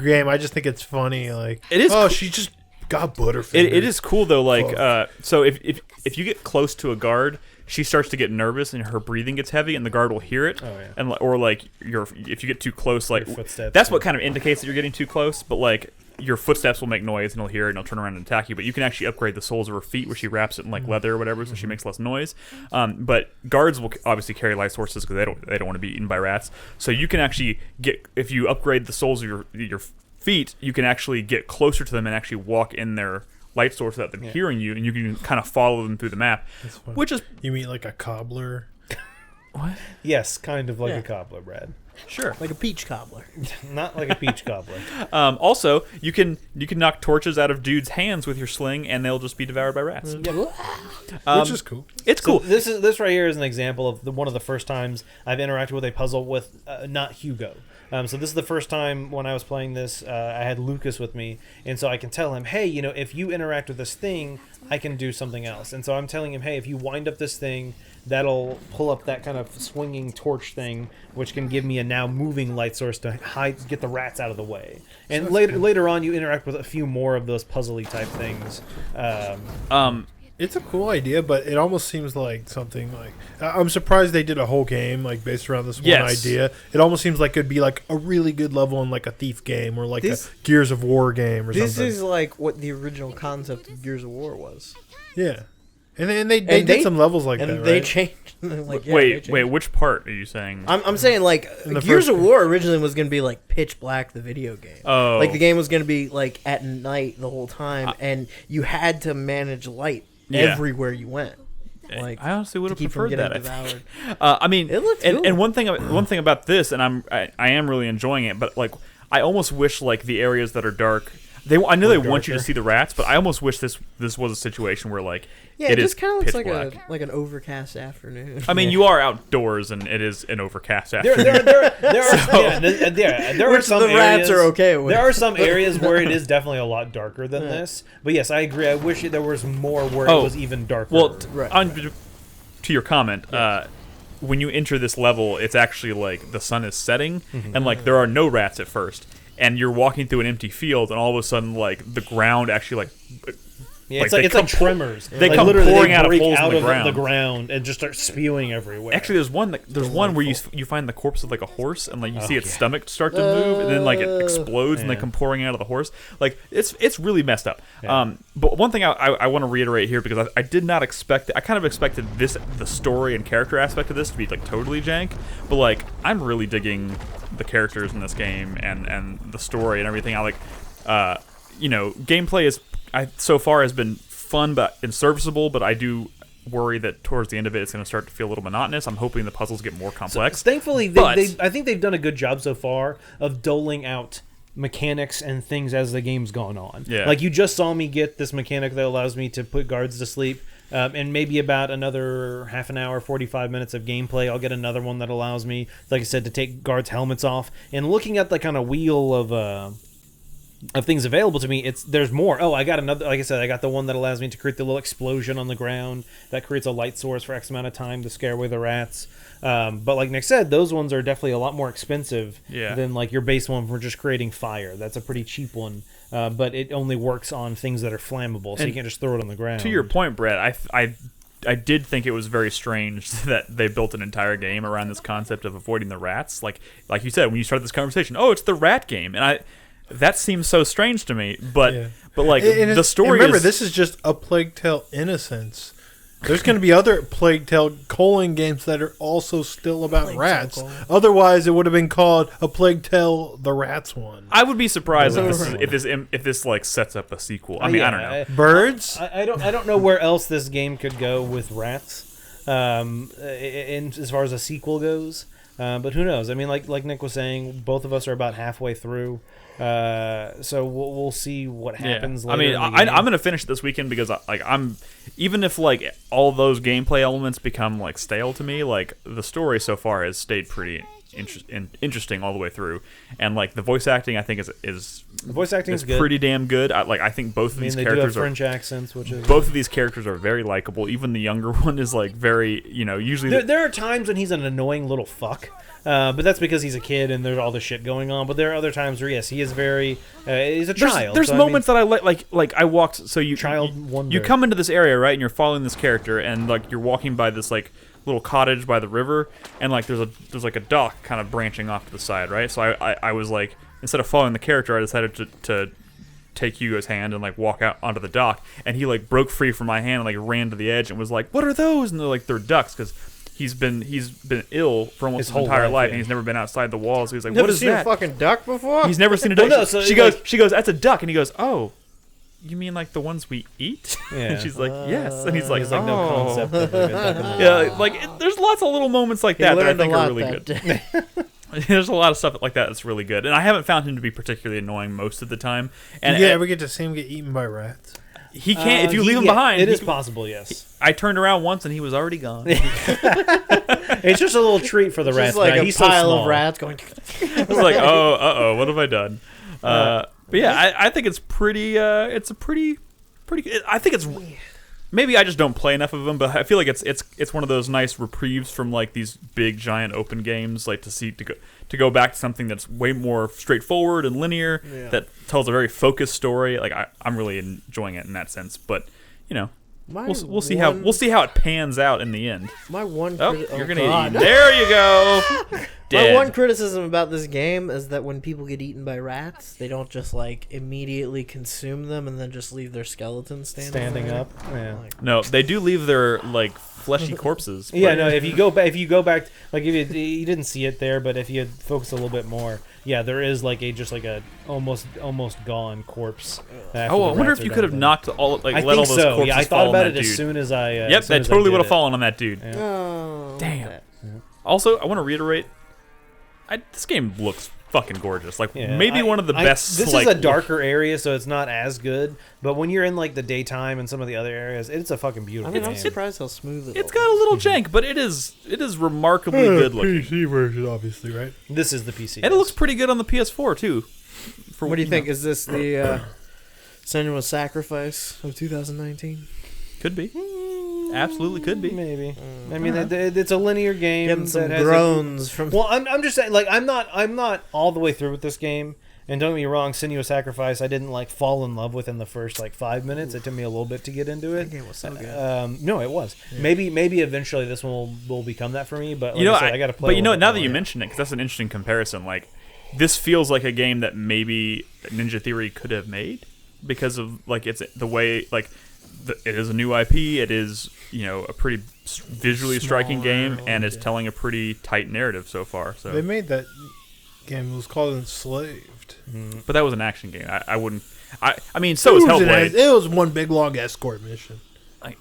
game. I just think it's funny. Like It is. Oh, she just got butterfingers. It is cool though. Like, so if you get close to a guard, she starts to get nervous and her breathing gets heavy, and the guard will hear it. Oh, yeah. And or like if you get too close, like Your footsteps, that's what kind of indicates that you're getting too close. But like your footsteps will make noise, and he'll hear it, and he'll turn around and attack you. But you can actually upgrade the soles of her feet, where she wraps it in like leather or whatever, so she makes less noise. But guards will obviously carry light sources because they don't want to be eaten by rats. So you can actually get, if you upgrade the soles of your feet, you can actually get closer to them and actually walk in their light source without them hearing you, and you can kind of follow them through the map, which is You mean like a cobbler? what? Yes, kind of like a cobbler, Brad. Sure. Like a peach cobbler. Not like a peach cobbler. Also, you can knock torches out of dudes' hands with your sling, and they'll just be devoured by rats. Which is cool. It's So cool. this right here is an example of one of the first times I've interacted with a puzzle with not Hugo. So this is the first time when I was playing this, I had Lucas with me, and so I can tell him, hey, if you interact with this thing, I can do something else. And so I'm telling him, hey, if you wind up this thing, that'll pull up that kind of swinging torch thing, which can give me a now moving light source to get the rats out of the way. And later on, you interact with a few more of those puzzly type things. It's a cool idea, but it almost seems like something like I'm surprised they did a whole game like based around this one idea. It almost seems like it'd be like a really good level in like a Thief game or like a Gears of War game or This something. is like what the original concept of Gears of War was. Yeah, and they did some levels like And that, they right? changed. Like, yeah, they Wait, changed. which part are you saying? I'm saying like the Gears first of one. War originally was going to be like Pitch Black, the video game. Oh. Like the game was going to be like at night the whole time, and you had to manage light everywhere you went. Like I honestly would to have keep from preferred that. getting I think. devoured. I mean, It looks and cool. one thing about this, and I am really enjoying it, but like I almost wish like the areas that are dark. I know they want you to darker. see the rats, but I almost wish this was a situation where like Yeah, it it is just kind of looks pitch like black. like an overcast afternoon. I mean, you are outdoors, and it is an overcast There afternoon. are Which some the rats areas, are okay with. There are some areas where it is definitely a lot darker than this. But yes, I agree. I wish there was more where it was even darker. Well, Right. To your comment, when you enter this level, it's actually like the sun is setting, and like there are no rats at first, and you're walking through an empty field, and all of a sudden, like the ground actually yeah, like, it's like tremors. they like, come literally pouring they out of break holes in out the of ground. the ground and just start spewing everywhere. Actually, there's one where you find the corpse of like a horse, and like you see its stomach start to move, and then like it explodes, and they come pouring out of the horse. Like it's really messed up. Yeah. But one thing I want to reiterate here, because I did not expect it. I kind of expected the story and character aspect of this to be like totally jank, but like I'm really digging the characters in this game and the story and everything. I like gameplay so far has been fun and serviceable, but I do worry that towards the end of it, it's going to start to feel a little monotonous. I'm hoping the puzzles get more complex. Thankfully, But- I think they've done a good job so far of doling out mechanics and things as the game's gone on. Yeah. Like, you just saw me get this mechanic that allows me to put guards to sleep. And maybe about another half an hour, 45 minutes of gameplay, I'll get another one that allows me, like I said, to take guards' helmets off. And looking at the kind of wheel of things available to me, there's more. Oh, I got another. Like I said, I got the one that allows me to create the little explosion on the ground that creates a light source for X amount of time to scare away the rats. But like Nick said, those ones are definitely a lot more expensive than like your base one for just creating fire. That's a pretty cheap one, but it only works on things that are flammable, so you can't just throw it on the ground. To your point, Brett, I did think it was very strange that they built an entire game around this concept of avoiding the rats. Like you said, when you started this conversation, it's the rat game, and that seems so strange to me. But like the story. Remember, this is just a Plague Tale Innocence. There's going to be other Plague Tale : games that are also still about rats. Otherwise, it would have been called a Plague Tale: The Rats one. I would be surprised if this like sets up a sequel. I mean, I don't know. Birds. I don't know where else this game could go with rats. In as far as a sequel goes, but who knows? I mean, like Nick was saying, both of us are about halfway through. So we'll see what happens. I mean, I'm gonna finish this weekend because I'm even if like all those gameplay elements become like stale to me, like the story so far has stayed pretty interesting all the way through, and like the voice acting I think is the voice acting is good. Pretty damn good. I think both of these characters do have French accents, which is both of these characters are very likable. Even the younger one is like very usually there are times when he's an annoying little fuck. But that's because he's a kid and there's all this shit going on. But there are other times where yes, he is very. He's a child. There's moments that I like I walked. So you wonder. You come into this area, right, and you're following this character, and like you're walking by this like little cottage by the river, and like there's like a dock kind of branching off to the side, right? So I was like, instead of following the character, I decided to take Hugo's hand and like walk out onto the dock, and he like broke free from my hand and like ran to the edge and was like, "What are those?" And they're ducks because. He's been ill for almost his entire life, and he's never been outside the walls. So he's like, "What is that?" Never seen a fucking duck before? He's never seen a duck. She goes, "That's a duck," and he goes, "Oh, you mean like the ones we eat?" Yeah. And she's like, "Yes," and he's like, "No concept of like a duck in the yeah, like there's lots of little moments like that I think are really good. There's a lot of stuff like that that's really good, and I haven't found him to be particularly annoying most of the time. And did you ever get to see him get eaten by rats? He can't if you leave him behind. It is possible, yes. I turned around once and he was already gone. It's just a little treat for the rats. Like a he's pile so of rats going. I was like, oh, what have I done? But yeah, I think it's pretty. It's a pretty. I think it's. Maybe I just don't play enough of them, but I feel like it's one of those nice reprieves from like these big giant open games, like to go back to something that's way more straightforward and linear, that tells a very focused story. Like I'm really enjoying it in that sense, but we'll see how it pans out in the end. My one you're gonna get eaten. There you go. My one criticism about this game is that when people get eaten by rats, they don't just like immediately consume them and then just leave their skeletons standing up. Yeah. No, they do leave their like fleshy corpses. Yeah, no. If you go back, like if you didn't see it there, but if you focus a little bit more, yeah, there is like a almost gone corpse. I wonder if you could have knocked let all those corpses fall. Yeah, I thought about it as soon as I. Yep, that totally would have fallen on that dude. Yeah. Oh, damn. Also, I want to reiterate. This game looks fucking gorgeous. Like maybe one of the best. This is a darker area, so it's not as good. But when you're in like the daytime and some of the other areas, it's a fucking beautiful. I'm surprised how smooth it's got a little jank, but it is remarkably good looking. PC version, obviously, right? This is the PC, and it looks pretty good on the PS4 too. What do you think? Is this the Senua's Sacrifice of 2019? Could be. Absolutely could be. Maybe. I mean, it's a linear game. Getting some groans from. Well, I'm just saying, like, I'm not all the way through with this game. And don't get me wrong, Senua's Sacrifice, I didn't like fall in love with in the first like 5 minutes. It took me a little bit to get into it. That game was so good. No, it was. Yeah. Maybe eventually this one will become that for me. But like I got to play. But now that you mention it, because that's an interesting comparison. Like, this feels like a game that maybe Ninja Theory could have made because of like it's the way like. It is a new IP. It is, a pretty visually striking game, and it's telling a pretty tight narrative so far. So they made that game. It was called Enslaved, but that was an action game. I wouldn't. I mean, so was Hellblade. It was one big long escort mission.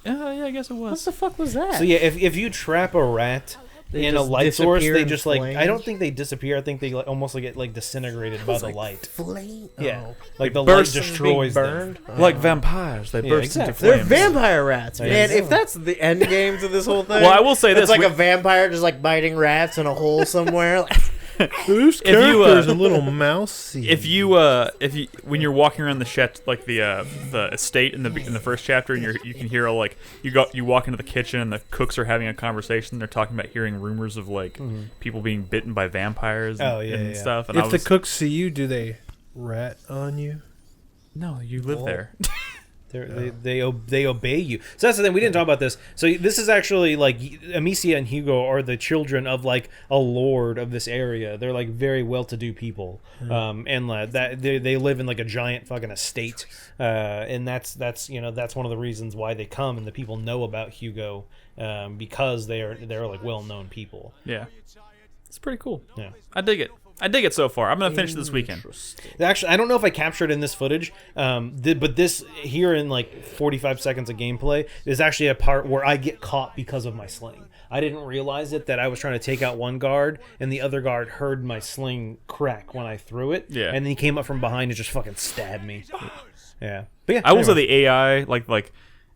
Yeah, I guess it was. What the fuck was that? So yeah, if you trap a rat in a light source, they just like flames? I don't think they disappear. I think they like almost like get like disintegrated by the light. Flame. Yeah, Oh. like the light burst and destroys being them. burned. Like vampires, they burst exactly. into They're flames. vampire rats, man. Yeah. If that's the end game to this whole thing, Well, I will say it's this, like we- a vampire just like biting rats in a hole somewhere. Like, This If you, character's a little mousy. If you when you're walking around the estate in the first chapter, and you can hear like you walk into the kitchen and the cooks are having a conversation. They're talking about hearing rumors of like people being bitten by vampires and stuff. And if the cooks see you, do they rat on you? no, you live there. They obey you. So that's the thing. We didn't talk about this. So this is actually like Amicia and Hugo are the children of like a lord of this area. They're like very well-to-do people, and that they live in like a giant fucking estate. And that's one of the reasons why they come, and the people know about Hugo because they're like well-known people. Yeah, it's pretty cool. Yeah. I dig it so far. I'm gonna finish it this weekend. Actually, I don't know if I captured in this footage, but this here in like 45 seconds of gameplay is actually a part where I get caught because of my sling. I didn't realize that I was trying to take out one guard, and the other guard heard my sling crack when I threw it. Yeah. And then he came up from behind and just fucking stabbed me. Yeah. But yeah, I will say anyway. the AI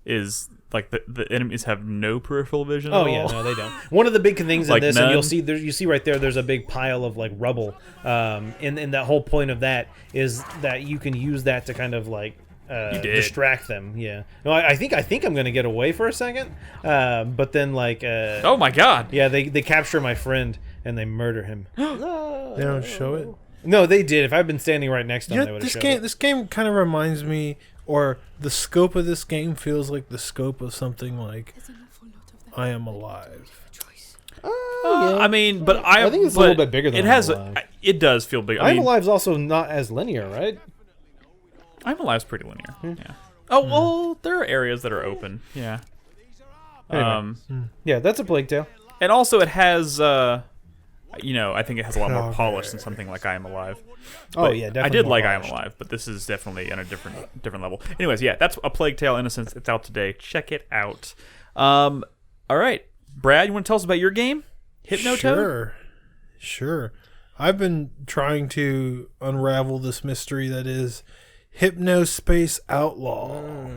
is like the enemies have no peripheral vision. Oh at yeah, all. no, they don't. One of the big things in Like this, and none? you see right there, there's a big pile of like rubble. And that whole point of that is that you can use that to kind of like did. distract them. Yeah. No, I think I'm gonna get away for a second, but then like Oh my god. yeah, they capture my friend and they murder him. They don't show it. No, they did. If I'd been standing right next to them, You they know, would have this showed game. it. This game kind of reminds me, or the scope of this game feels like the scope of something like I Am Alive. I mean, but I think it's a little bit bigger than it I'm has. Alive. It does feel big. I'm Alive's also not as linear, right? I'm Alive's pretty linear. Yeah. Oh well, there are areas that are open. Yeah. Anyway. Yeah, that's a Plague Tale. And also it has. I think it has a lot more polish than something like I Am Alive. Oh But yeah, I definitely. did more like I Am polished. Alive, but this is definitely on a different level. Anyways, yeah, that's a Plague Tale Innocence. It's out today. Check it out. All right, Brad, you want to tell us about your game, Hypnotoad? Sure. I've been trying to unravel this mystery that is Hypnospace Outlaw.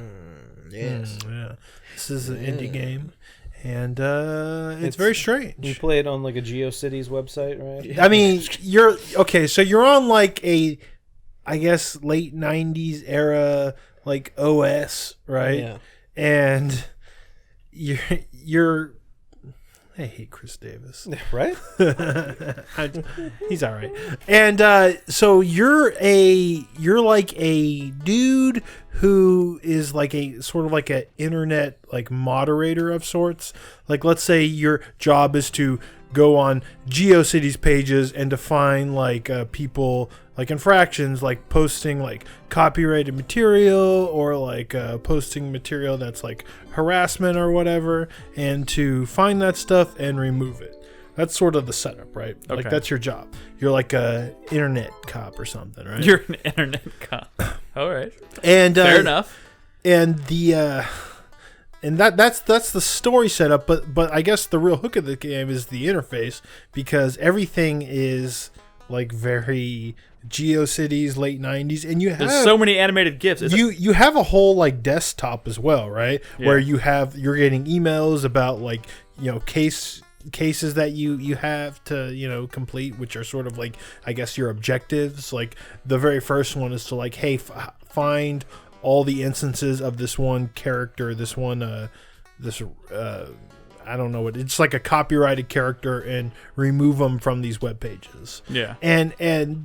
yes. Yeah, this is an indie game, and it's very strange. You play it on like a GeoCities website, right? I mean, you're okay. So you're on like I guess late '90s era like OS, right? Yeah. And you're. I hate Chris Davis. Right? He's all right. And so you're like a dude who is like a sort of like an internet like moderator of sorts. Like let's say your job is to go on GeoCities pages and to find like people like infractions, like posting like copyrighted material or like posting material that's like harassment or whatever, and to find that stuff and remove it. That's sort of the setup, right? Okay. Like that's your job. You're like a internet cop or something, right? You're an internet cop. All right, and fair enough. And the and that's the story setup, but I guess the real hook of the game is the interface, because everything is like very GeoCities late 90s, and you have There's so many animated GIFs. you have a whole like desktop as well, right? Yeah. Where you're getting emails about like cases that you have to complete, which are sort of like I guess your objectives. Like the very first one is to like, hey, find all the instances of this one character, this one I don't know what it's like, a copyrighted character, and remove them from these web pages. Yeah. And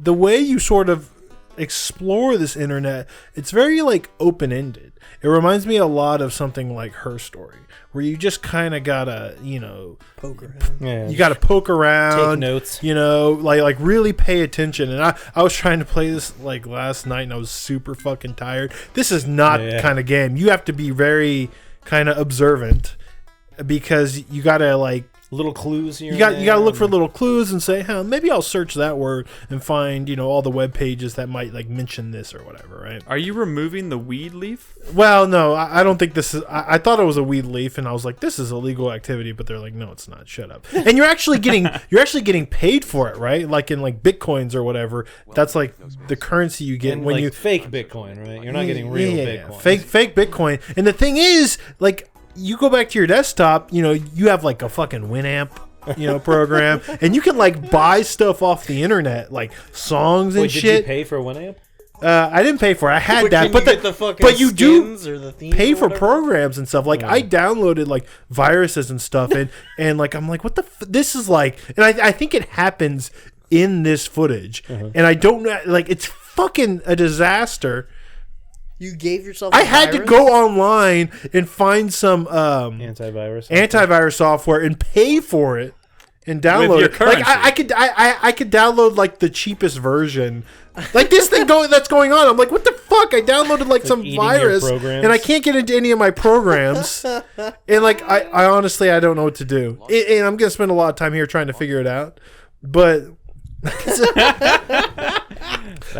the way you sort of explore this internet, it's very like open-ended. It reminds me a lot of something like Her Story, where you just kind of gotta Poke around. Yeah. you gotta poke around, Take notes. like really pay attention. And I was trying to play this like last night, and I was super fucking tired. This is not the kind of game. You have to be very kind of observant, because you gotta like little clues here. You got to look for little clues and say, maybe I'll search that word and find all the web pages that might like mention this or whatever, right? Are you removing the weed leaf? Well, no, I don't think this is. I thought it was a weed leaf, and I was like, this is illegal activity, but they're like, no, it's not. Shut up. And you're actually getting paid for it, right? Like in like bitcoins or whatever. That's like the currency you get when like you fake Bitcoin, right? You're not getting real Bitcoin. Fake Bitcoin. And the thing is, like, you go back to your desktop, you have like a fucking Winamp, program, and you can like buy stuff off the internet, like songs and shit. Did you pay for Winamp? I didn't pay for it. I had that, but you do or the pay for programs and stuff. Like I downloaded like viruses and stuff, and like I'm like, what the? This is like, and I think it happens in this footage, and I don't know, like it's fucking a disaster. You gave yourself. I had to go online and find some antivirus software and pay for it and download your it. Like currency. I could download like the cheapest version. Like this thing that's going on. I'm like, what the fuck? I downloaded like some virus and I can't get into any of my programs. And like I honestly I don't know what to do. And I'm gonna spend a lot of time here trying to figure it out. But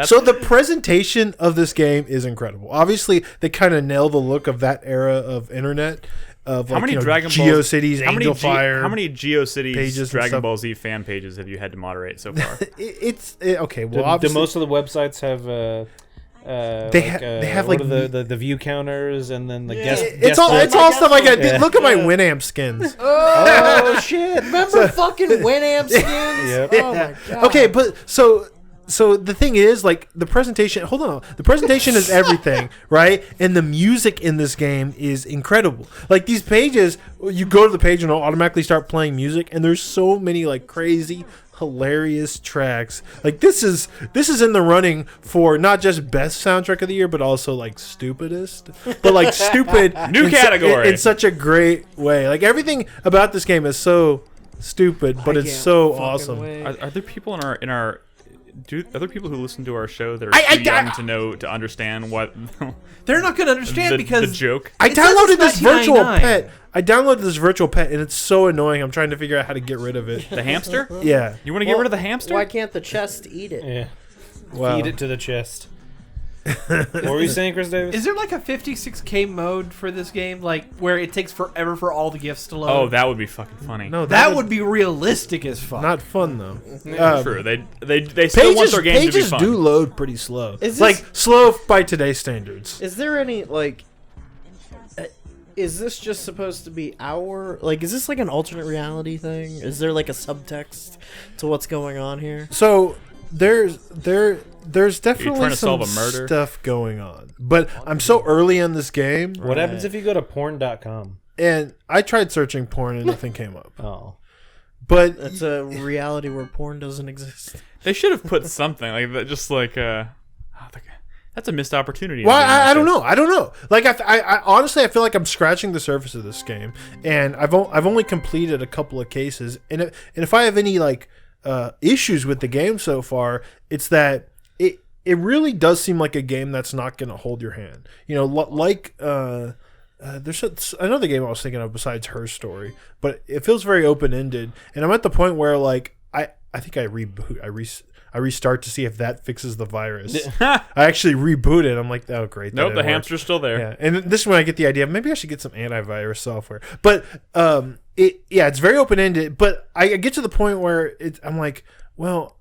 so the presentation of this game is incredible. Obviously, they kind of nail the look of that era of internet. Of how many Dragon Ball GeoCities, Angel Fire? How many GeoCities pages Dragon Ball Z fan pages have you had to moderate so far? Okay. Well, do most of the websites have they have what like are the view counters and then the guest. It's all stuff like that. Look at my Winamp skins. Oh shit! Remember fucking Winamp skins? Yep. Oh my god. Okay, but so the thing is, like, the presentation. Hold on, the presentation is everything, right? And the music in this game is incredible. Like these pages, you go to the page and it'll automatically start playing music, and there's so many like crazy, hilarious tracks. Like this is in the running for not just best soundtrack of the year, but also like stupidest. But like stupid new category in such a great way. Like everything about this game is so stupid, but it's so awesome. Are there people in our other people who listen to our show that are too young to understand what they're not going to understand because the joke? I downloaded this virtual pet. And it's so annoying. I'm trying to figure out how to get rid of it. The hamster? Yeah. You want to get rid of the hamster? Why can't the chest eat it? Yeah. Wow. Feed it to the chest. What were you saying, Chris Davis? Is there like a 56K mode for this game, like where it takes forever for all the gifts to load? Oh, that would be fucking funny. No, that would be realistic as fuck. Not fun though. True. They still want their game to be fun. Pages do load pretty slow. Is like slow by today's standards. Is there any like? Is this just supposed to be is this like an alternate reality thing? Is there like a subtext to what's going on here? So there's definitely trying to some solve a murder? stuff going on, but I'm so early in this game. What happens if you go to porn.com? And I tried searching porn and nothing came up. Oh, but that's a reality where porn doesn't exist. They should have put something like that, just like that's a missed opportunity. Well, I don't know. Like I honestly, I feel like I'm scratching the surface of this game, and I've only completed a couple of cases, and if I have any like issues with the game so far, it's that it really does seem like a game that's not going to hold your hand. There's another game I was thinking of besides Her Story, but it feels very open ended, and I'm at the point where like I think I restart to see if that fixes the virus. I actually reboot it. I'm like, oh great. Nope, the hamster's still there. Yeah, and this is when I get the idea. Maybe I should get some antivirus software. But it's very open ended. But I get to the point where I'm like, well,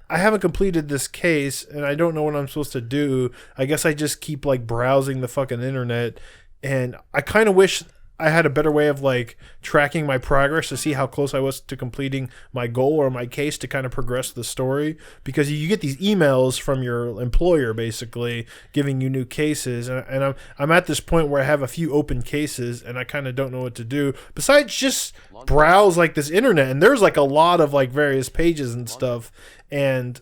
I haven't completed this case, and I don't know what I'm supposed to do. I guess I just keep like browsing the fucking internet, and I kind of wish I had a better way of like tracking my progress to see how close I was to completing my goal or my case to kind of progress the story, because you get these emails from your employer basically giving you new cases, and I'm at this point where I have a few open cases and I kind of don't know what to do besides just browse like this internet, and there's like a lot of like various pages and stuff, and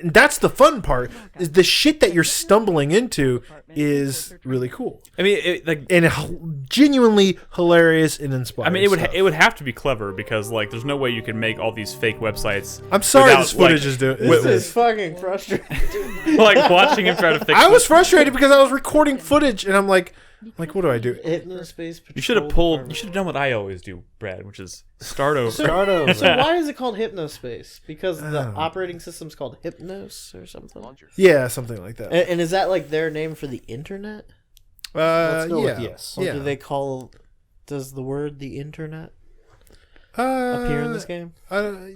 that's the fun part, is the shit that you're stumbling into is really cool. I mean, and genuinely hilarious and inspiring. I mean, it would have to be clever, because like there's no way you can make all these fake websites. I'm sorry, without, this footage is doing. This is fucking frustrating. Like watching him try to fix. I was frustrated because I was recording footage and I'm like, Like, what do I do? Hypnospace Patrol. You should have pulled. You should have done what I always do, Brad, which is start over. Start over. So why is it called Hypnospace? Because the operating system's called Hypnos or something? Yeah, something like that. And is that like their name for the internet? Let's go yeah. with yes. Or Yeah. do they call... Does the word the internet appear appear in this game?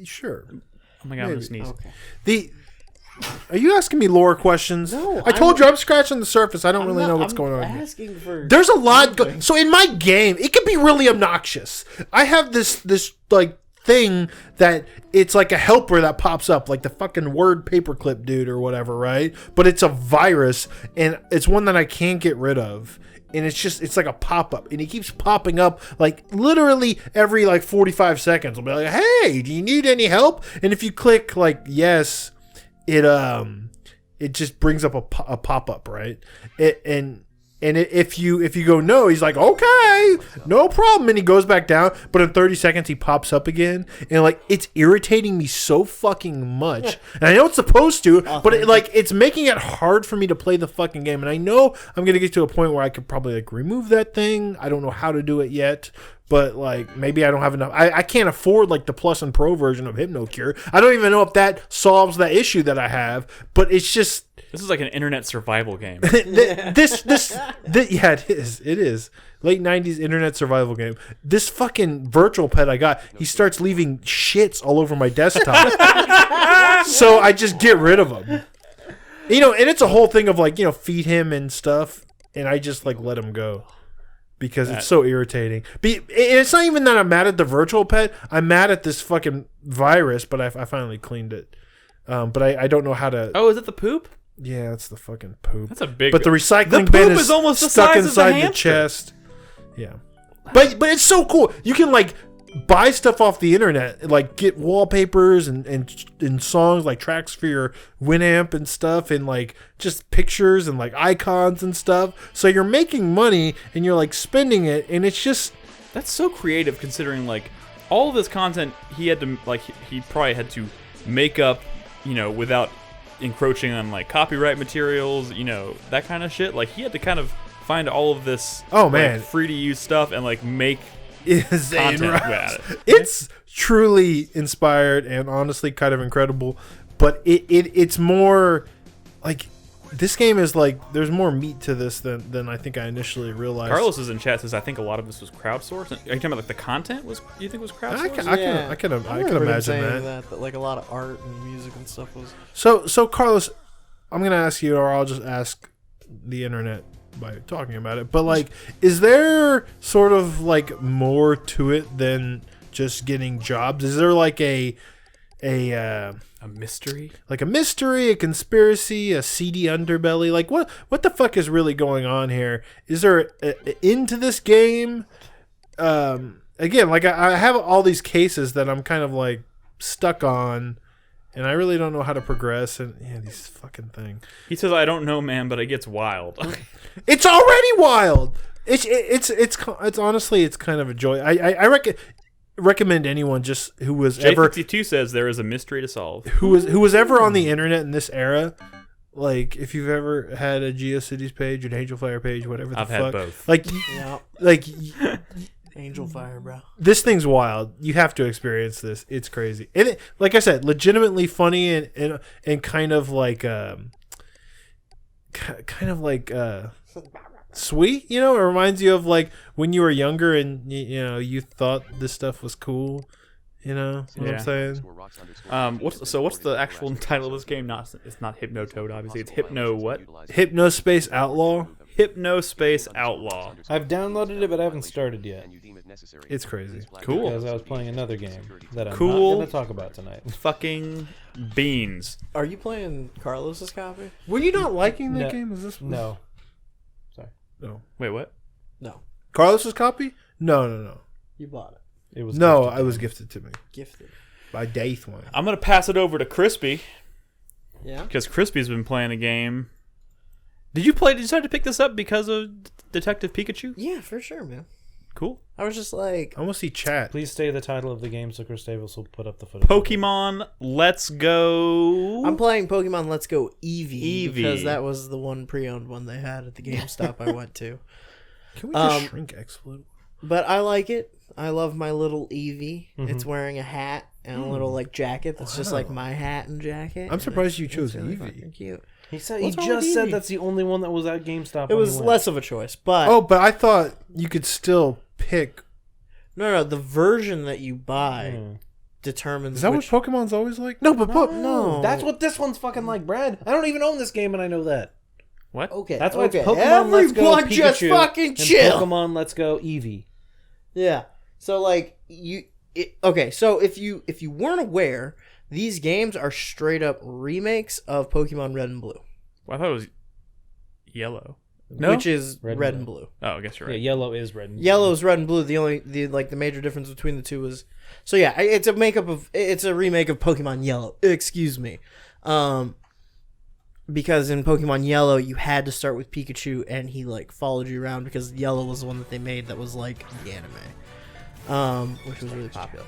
Sure. Oh my god, I'm gonna sneeze. Okay. Are you asking me lore questions? No, I told you I'm scratching the surface. I don't really know what's I'm going on here. asking for... There's a lot. So in my game, it can be really obnoxious. I have this like thing that it's like a helper that pops up, like the fucking word paperclip dude or whatever, right? But it's a virus, and it's one that I can't get rid of. And it's like a pop-up, and it keeps popping up like literally every like 45 seconds. I'll be like, hey, do you need any help? And if you click like yes, it just brings up a pop-up, right? If you go no, he's like, okay, no problem, and he goes back down. But in 30 seconds, he pops up again, and like it's irritating me so fucking much. And I know it's supposed to, but it's making it hard for me to play the fucking game. And I know I'm gonna get to a point where I could probably like remove that thing. I don't know how to do it yet, but like maybe I don't have enough. I can't afford like the Plus and Pro version of HypnoCure. I don't even know if that solves that issue that I have. But it's just. This is like an internet survival game. This yeah, it is late 90s internet survival game. This fucking virtual pet I got, he starts leaving shits all over my desktop. So I just get rid of him. And it's a whole thing of like, feed him and stuff, and I just like let him go because it's so irritating. But it's not even that I'm mad at the virtual pet. I'm mad at this fucking virus, but I finally cleaned it. But I don't know how to. Oh, is it the poop? Yeah, it's the fucking poop. That's a big. But the recycling the bin poop is almost the stuck size of inside the the hamster. chest. Yeah, but it's so cool. You can like buy stuff off the internet, like get wallpapers and songs, like tracks for your Winamp and stuff, and like just pictures and like icons and stuff. So you're making money and you're like spending it, and it's just That's so creative, considering like all of this content he had to like he probably had to make up, without encroaching on like copyright materials, that kind of shit. Like he had to kind of find all of this free to use stuff and like make insane, content right? about it. It's truly inspired and honestly kind of incredible, but it's more like this game is like there's more meat to this than I think I initially realized. Carlos is in chat, says I think a lot of this was crowdsourced. Are you talking about like the content you think was crowdsourced? I can imagine that like a lot of art and music and stuff was. So Carlos, I'm gonna ask you, or I'll just ask the internet by talking about it. But like, is there sort of like more to it than just getting jobs? Is there like a mystery? Like a mystery, a conspiracy, a seedy underbelly? Like what the fuck is really going on here? Is there into this game? Again, like I have all these cases that I'm kind of like stuck on, and I really don't know how to progress. And yeah, these fucking thing. He says, "I don't know, man, but it gets wild." It's already wild. It's honestly, it's kind of a joy. I recommend anyone just who was ever J52 says there is a mystery to solve. Who was ever on the internet in this era. Like if you've ever had a GeoCities page, an Angel Fire page, whatever the I've fuck. had both. Like, Yeah. like Angel Fire, bro. this thing's wild. You have to experience this. It's crazy. And it, like I said, legitimately funny and kind of like sweet. It reminds you of like when you were younger and you thought this stuff was cool. What I'm saying? What's the actual title of this game? It's not Hypnotoad, obviously. It's Hypno what? Hypnospace Outlaw. Hypnospace Outlaw. I've downloaded it, but I haven't started yet. It's crazy. Cool. Because I was playing another game that I'm not Cool. going to talk about tonight. Fucking beans. Are you playing Carlos's copy? Were you not liking that No. game? Is this No. No. Wait, what? No. Carlos's copy? No. You bought it. It was No, gifted I to was me. gifted to me Gifted. by Daith one. I'm gonna pass it over to Crispy Yeah? because Crispy's been playing a game. Did you decide to pick this up because of Detective Pikachu? Yeah, for sure, man. Cool. I was just like... I want to see chat. Please say the title of the game so Chris Davis will put up the footage. Pokemon Let's Go. I'm playing Pokemon Let's Go Eevee, Eevee. because that was the one pre-owned one they had at the GameStop I went to. Can we just shrink Explode? But I like it. I love my little Eevee. It's wearing a hat and a little like jacket that's just like my hat and jacket. I'm surprised you chose really Eevee. fucking cute. He said What's he wrong with just said Eevee? that's the only one that was at GameStop. It when was he went. less of a choice, but Oh, but I thought you could still pick. no, the version that you buy determines. Is that which... what Pokemon's always like? No, but No, That's what this one's fucking like, Brad. I don't even own this game, and I know that. What? Okay, That's why okay. it's Pokemon Let's Go Everyone just Pikachu fucking and chill. Pokemon Let's Go Eevee. Yeah. So like so if you weren't aware, these games are straight up remakes of Pokemon Red and Blue, Well, I thought it was yellow. No? which is Red Red and and Blue. Oh, I guess you're Yeah, right. yellow is red. And Yellow's Red and Blue. The major difference between the two is so yeah, it's a remake of Pokemon Yellow. Excuse me. Because in Pokemon Yellow you had to start with Pikachu and he like followed you around because Yellow was the one that they made that was like the anime. Which was really popular.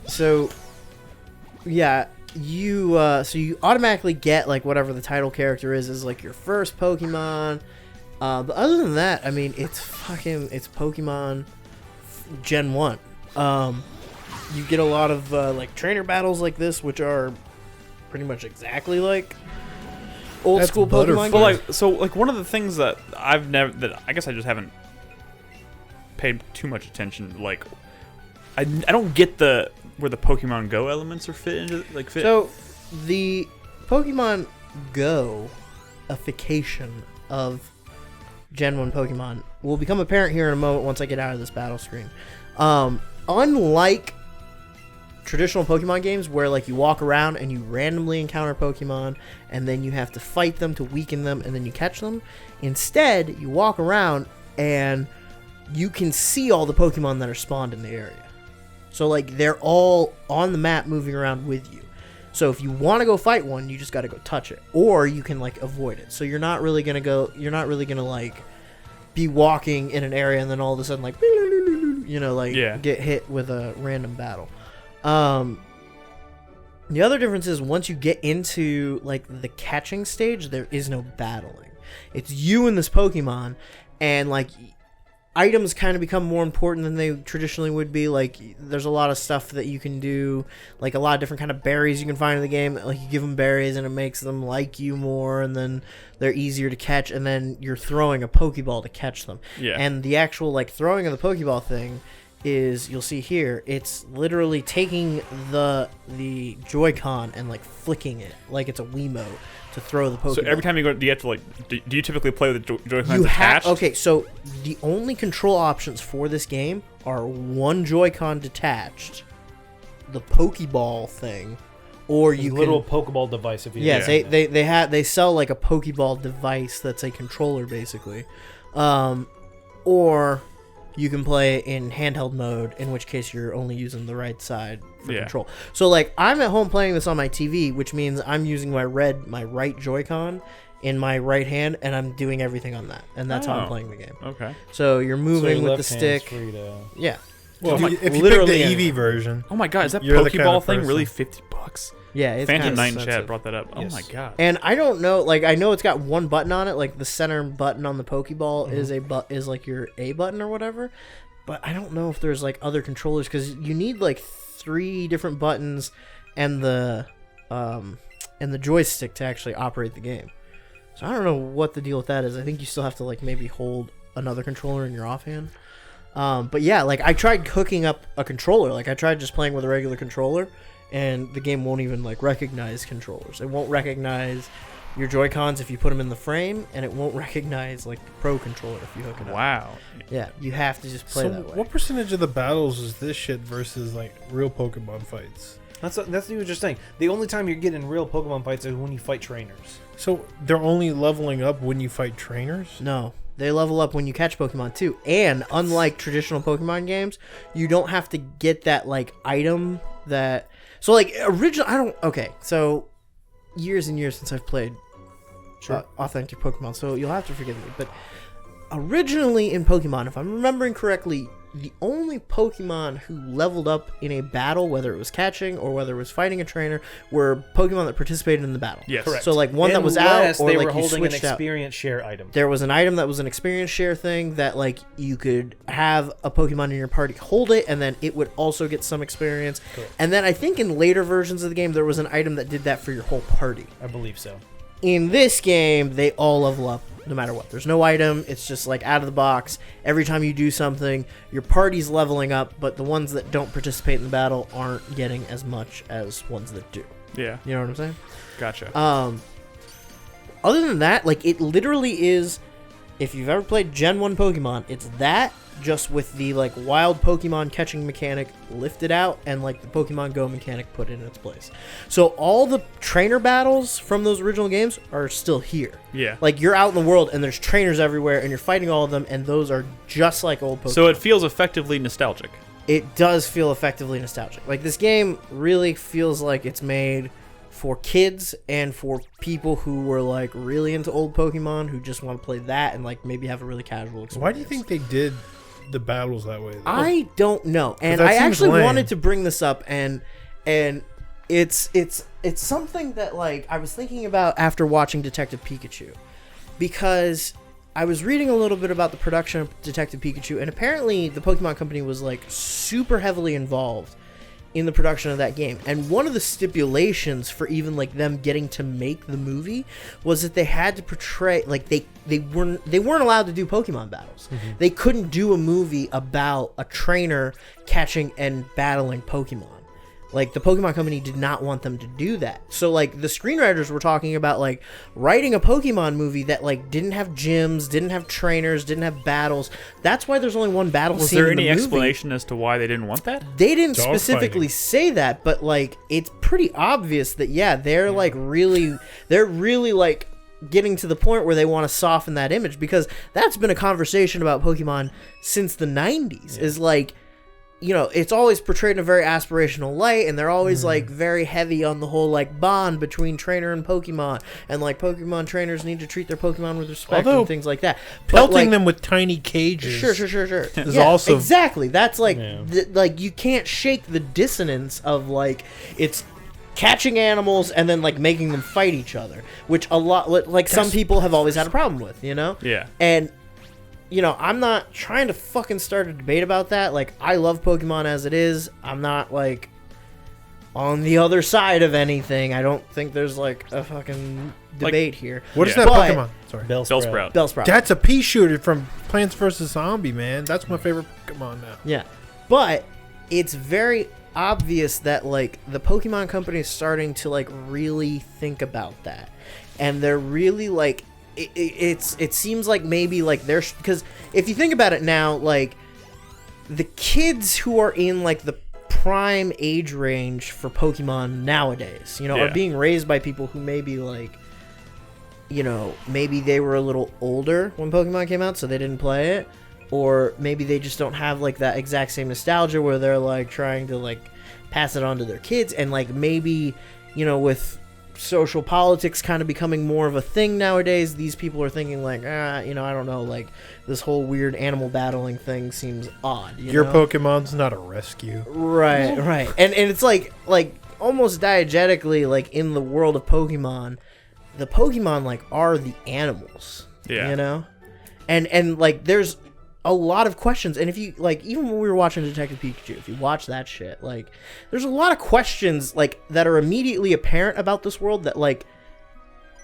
So yeah, you automatically get like whatever the title character is like your first Pokemon. But other than that, I mean, it's Pokemon Gen 1. You get a lot of like trainer battles like this, which are pretty much exactly like old That's school Butterfly. Pokemon But games. like one of the things that I guess I just haven't paid too much attention. Like, I don't get where the Pokemon Go elements are fit. So the Pokemon Go-ification of Gen 1 Pokemon will become apparent here in a moment once I get out of this battle screen. Unlike traditional Pokemon games where like you walk around and you randomly encounter Pokemon and then you have to fight them to weaken them and then you catch them, instead you walk around and you can see all the Pokemon that are spawned in the area. So like they're all on the map moving around with you. So if you want to go fight one, you just got to go touch it, or you can like avoid it. So you're not really gonna like be walking in an area and then all of a sudden like get hit with a random battle. The other difference is once you get into like the catching stage, there is no battling. It's you and this Pokemon, and like items kind of become more important than they traditionally would be. Like there's a lot of stuff that you can do, like a lot of different kind of berries you can find in the game. Like you give them berries and it makes them like you more, and then they're easier to catch, and then you're throwing a Pokeball to catch them. Yeah. And the actual like throwing of the Pokeball thing is, you'll see here, it's literally taking the Joy-Con and like flicking it like it's a Wiimote to throw the Pokeball. So every time you go, do you have to like? Do you typically play with the Joy-Cons you attached? Okay, so the only control options for this game are one Joy-Con detached, the Pokeball thing, or you can little Pokeball device. If you yes, they sell like a Pokeball device that's a controller basically, or you can play in handheld mode, in which case you're only using the right side for control. So like I'm at home playing this on my TV, which means I'm using my right Joy-Con in my right hand, and I'm doing everything on that, and that's how I'm playing the game. Okay. So you're moving with the stick. Yeah. Well, if you pick the literally Eevee version, Oh my god, is that You're the kind Pokeball of thing person. really $50? Yeah, it's Phantom kinda Knight in chat expensive. brought that up. Yes. Oh my god. And I don't know, like I know it's got one button on it, like the center button on the Pokeball is like your A button or whatever. But I don't know if there's like other controllers, because you need like 3 different buttons and the joystick to actually operate the game. So I don't know what the deal with that is. I think you still have to like maybe hold another controller in your offhand. But yeah, like I tried hooking up a controller. Like I tried just playing with a regular controller, and the game won't even like recognize controllers. It won't recognize your Joy-Cons if you put them in the frame, and it won't recognize like the Pro controller if you hook it up. Wow. Yeah, you have to just play so that way. what percentage of the battles is this shit versus like real Pokemon fights? That's what you were just saying. The only time you're getting real Pokemon fights is when you fight trainers. So they're only leveling up when you fight trainers? No, they level up when you catch Pokemon too. And unlike traditional Pokemon games, you don't have to get that like item that. So like so years and years since I've played authentic Pokemon, so you'll have to forgive me. But originally in Pokemon, if I'm remembering correctly, the only Pokemon who leveled up in a battle, whether it was catching or whether it was fighting a trainer, were Pokemon that participated in the battle. Yes. Correct. So like one that was out, Unless or they like were you holding an switched out. experience share item. There was an item that was an experience share thing that like you could have a Pokemon in your party hold it, and then it would also get some experience. Correct. And then I think in later versions of the game there was an item that did that for your whole party. I believe so. In this game, they all level up no matter what. There's no item. It's just like out of the box. Every time you do something, your party's leveling up, but the ones that don't participate in the battle aren't getting as much as ones that do. Yeah. You know what I'm saying? Gotcha. Other than that, like, it literally is, if you've ever played Gen 1 Pokemon, it's that just with the like wild Pokemon catching mechanic lifted out and like the Pokemon Go mechanic put in its place. So all the trainer battles from those original games are still here. Yeah. Like, you're out in the world and there's trainers everywhere and you're fighting all of them, and those are just like old Pokemon. So it feels effectively nostalgic. It does feel effectively nostalgic. Like, this game really feels like it's made for kids and for people who were like really into old Pokemon who just want to play that and like maybe have a really casual experience. Why do you think they did the battles that way, though? I don't know. And that I seems actually lame. wanted to bring this up, and it's something that like I was thinking about after watching Detective Pikachu, because I was reading a little bit about the production of Detective Pikachu, and apparently the Pokemon Company was like super heavily involved in the production of that game. And one of the stipulations for even like them getting to make the movie was that they had to portray like they weren't allowed to do Pokemon battles. They couldn't do a movie about a trainer catching and battling Pokemon. Like, the Pokemon Company did not want them to do that. So, like, the screenwriters were talking about, like, writing a Pokemon movie that, like, didn't have gyms, didn't have trainers, didn't have battles. That's why there's only one battle Was scene there in the any movie. explanation as to why they didn't want that? They didn't Dog specifically fighting. say that, but, like, it's pretty obvious that, yeah, they're really, like, getting to the point where they want to soften that image, because that's been a conversation about Pokemon since the 90s, is, like, you know, it's always portrayed in a very aspirational light, and they're always like very heavy on the whole like bond between trainer and Pokemon, and like Pokemon trainers need to treat their Pokemon with respect Although and things like that. But, Pelting like, them with tiny cages. Sure. Is Yeah, also- exactly. That's like, Yeah. like you can't shake the dissonance of like it's catching animals and then like making them fight each other, which a lot like some people have always had a problem with, you know. Yeah. And you know, I'm not trying to fucking start a debate about that. Like, I love Pokemon as it is. I'm not, like, on the other side of anything. I don't think there's, like, a fucking debate here. What is Yeah. that But- Pokemon? Sorry. Bellsprout. Bellsprout. That's a pea shooter from Plants vs. Zombie, man. That's my favorite Pokemon now. Yeah. But it's very obvious that, like, the Pokemon Company is starting to, like, really think about that. And they're really, like... It seems like maybe like there's, because if you think about it now, like the kids who are in like the prime age range for Pokemon nowadays, you know, Yeah. are being raised by people who maybe like, you know, maybe they were a little older when Pokemon came out, so they didn't play it, or maybe they just don't have like that exact same nostalgia where they're like trying to like pass it on to their kids, and like maybe, you know, with social politics kind of becoming more of a thing nowadays, these people are thinking like, you know, I don't know, like this whole weird animal battling thing seems odd. Your know? Pokemon's not a rescue. Right. And it's like almost diegetically, like in the world of Pokemon, the Pokemon like are the animals. Yeah. You know? And like there's a lot of questions, and if you like, even when we were watching Detective Pikachu, if you watch that shit, like there's a lot of questions like that are immediately apparent about this world that like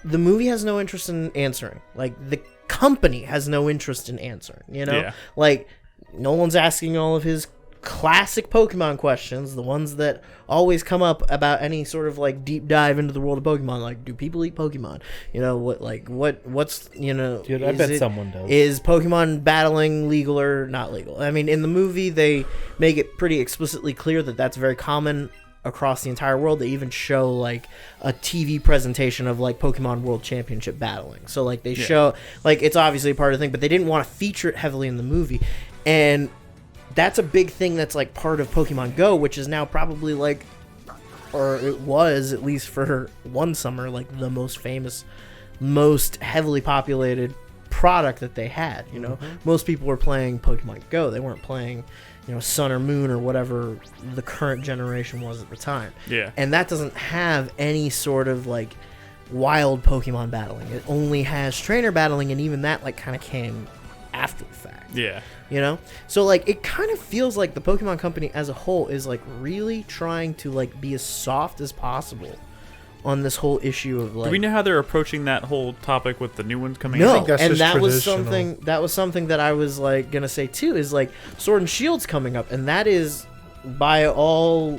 the movie has no interest in answering, like the company has no interest in answering, you know. Yeah. Like no one's asking all of his classic Pokemon questions, the ones that always come up about any sort of like deep dive into the world of Pokemon, like do people eat Pokemon, you know, what's you know, Dude, I bet someone does. Is Pokemon battling legal or not legal? I mean, in the movie they make it pretty explicitly clear that that's very common across the entire world. They even show like a TV presentation of like Pokemon World Championship battling, so like they show like it's obviously a part of the thing, but they didn't want to feature it heavily in the movie. And that's a big thing that's like part of Pokemon Go, which is now probably like, or it was at least for one summer, like the most famous, most heavily populated product that they had. You know, most people were playing Pokemon Go. They weren't playing, you know, Sun or Moon or whatever the current generation was at the time. Yeah. And that doesn't have any sort of like wild Pokemon battling. It only has trainer battling, and even that like kind of came after the fact. Yeah. You know? So like it kind of feels like the Pokemon Company as a whole is like really trying to like be as soft as possible on this whole issue of like, Do we know how they're approaching that whole topic with the new ones coming no, out? that's and just that was traditional. something that I was like gonna say too, is like Sword and Shield's coming up, and that is by all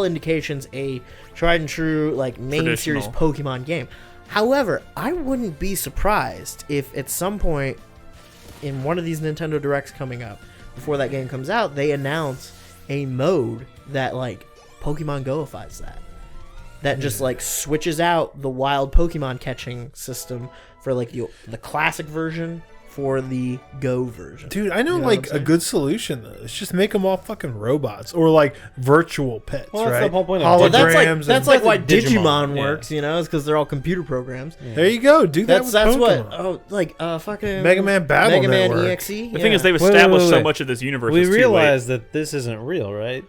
indications a tried and true like main series Pokemon game. However, I wouldn't be surprised if at some point in one of these Nintendo Directs coming up, before that game comes out, they announce a mode that like Pokemon Goifies that just like switches out the wild Pokemon catching system for like the classic version for the Go version. Dude, I know, You know like what I'm a saying? good solution though. It's just make them all fucking robots or like virtual pets, Well, that's right? the whole point of Well, Holograms. that's like why Digimon, Digimon yeah. works, you know, is because they're all computer programs. there you go. Do that. That's with what Pokemon. fucking Mega Man Battle Mega Man Network. EXE. The thing is, they've Wait, established so wait. much of this universe. We is too late. realize that this isn't real, right?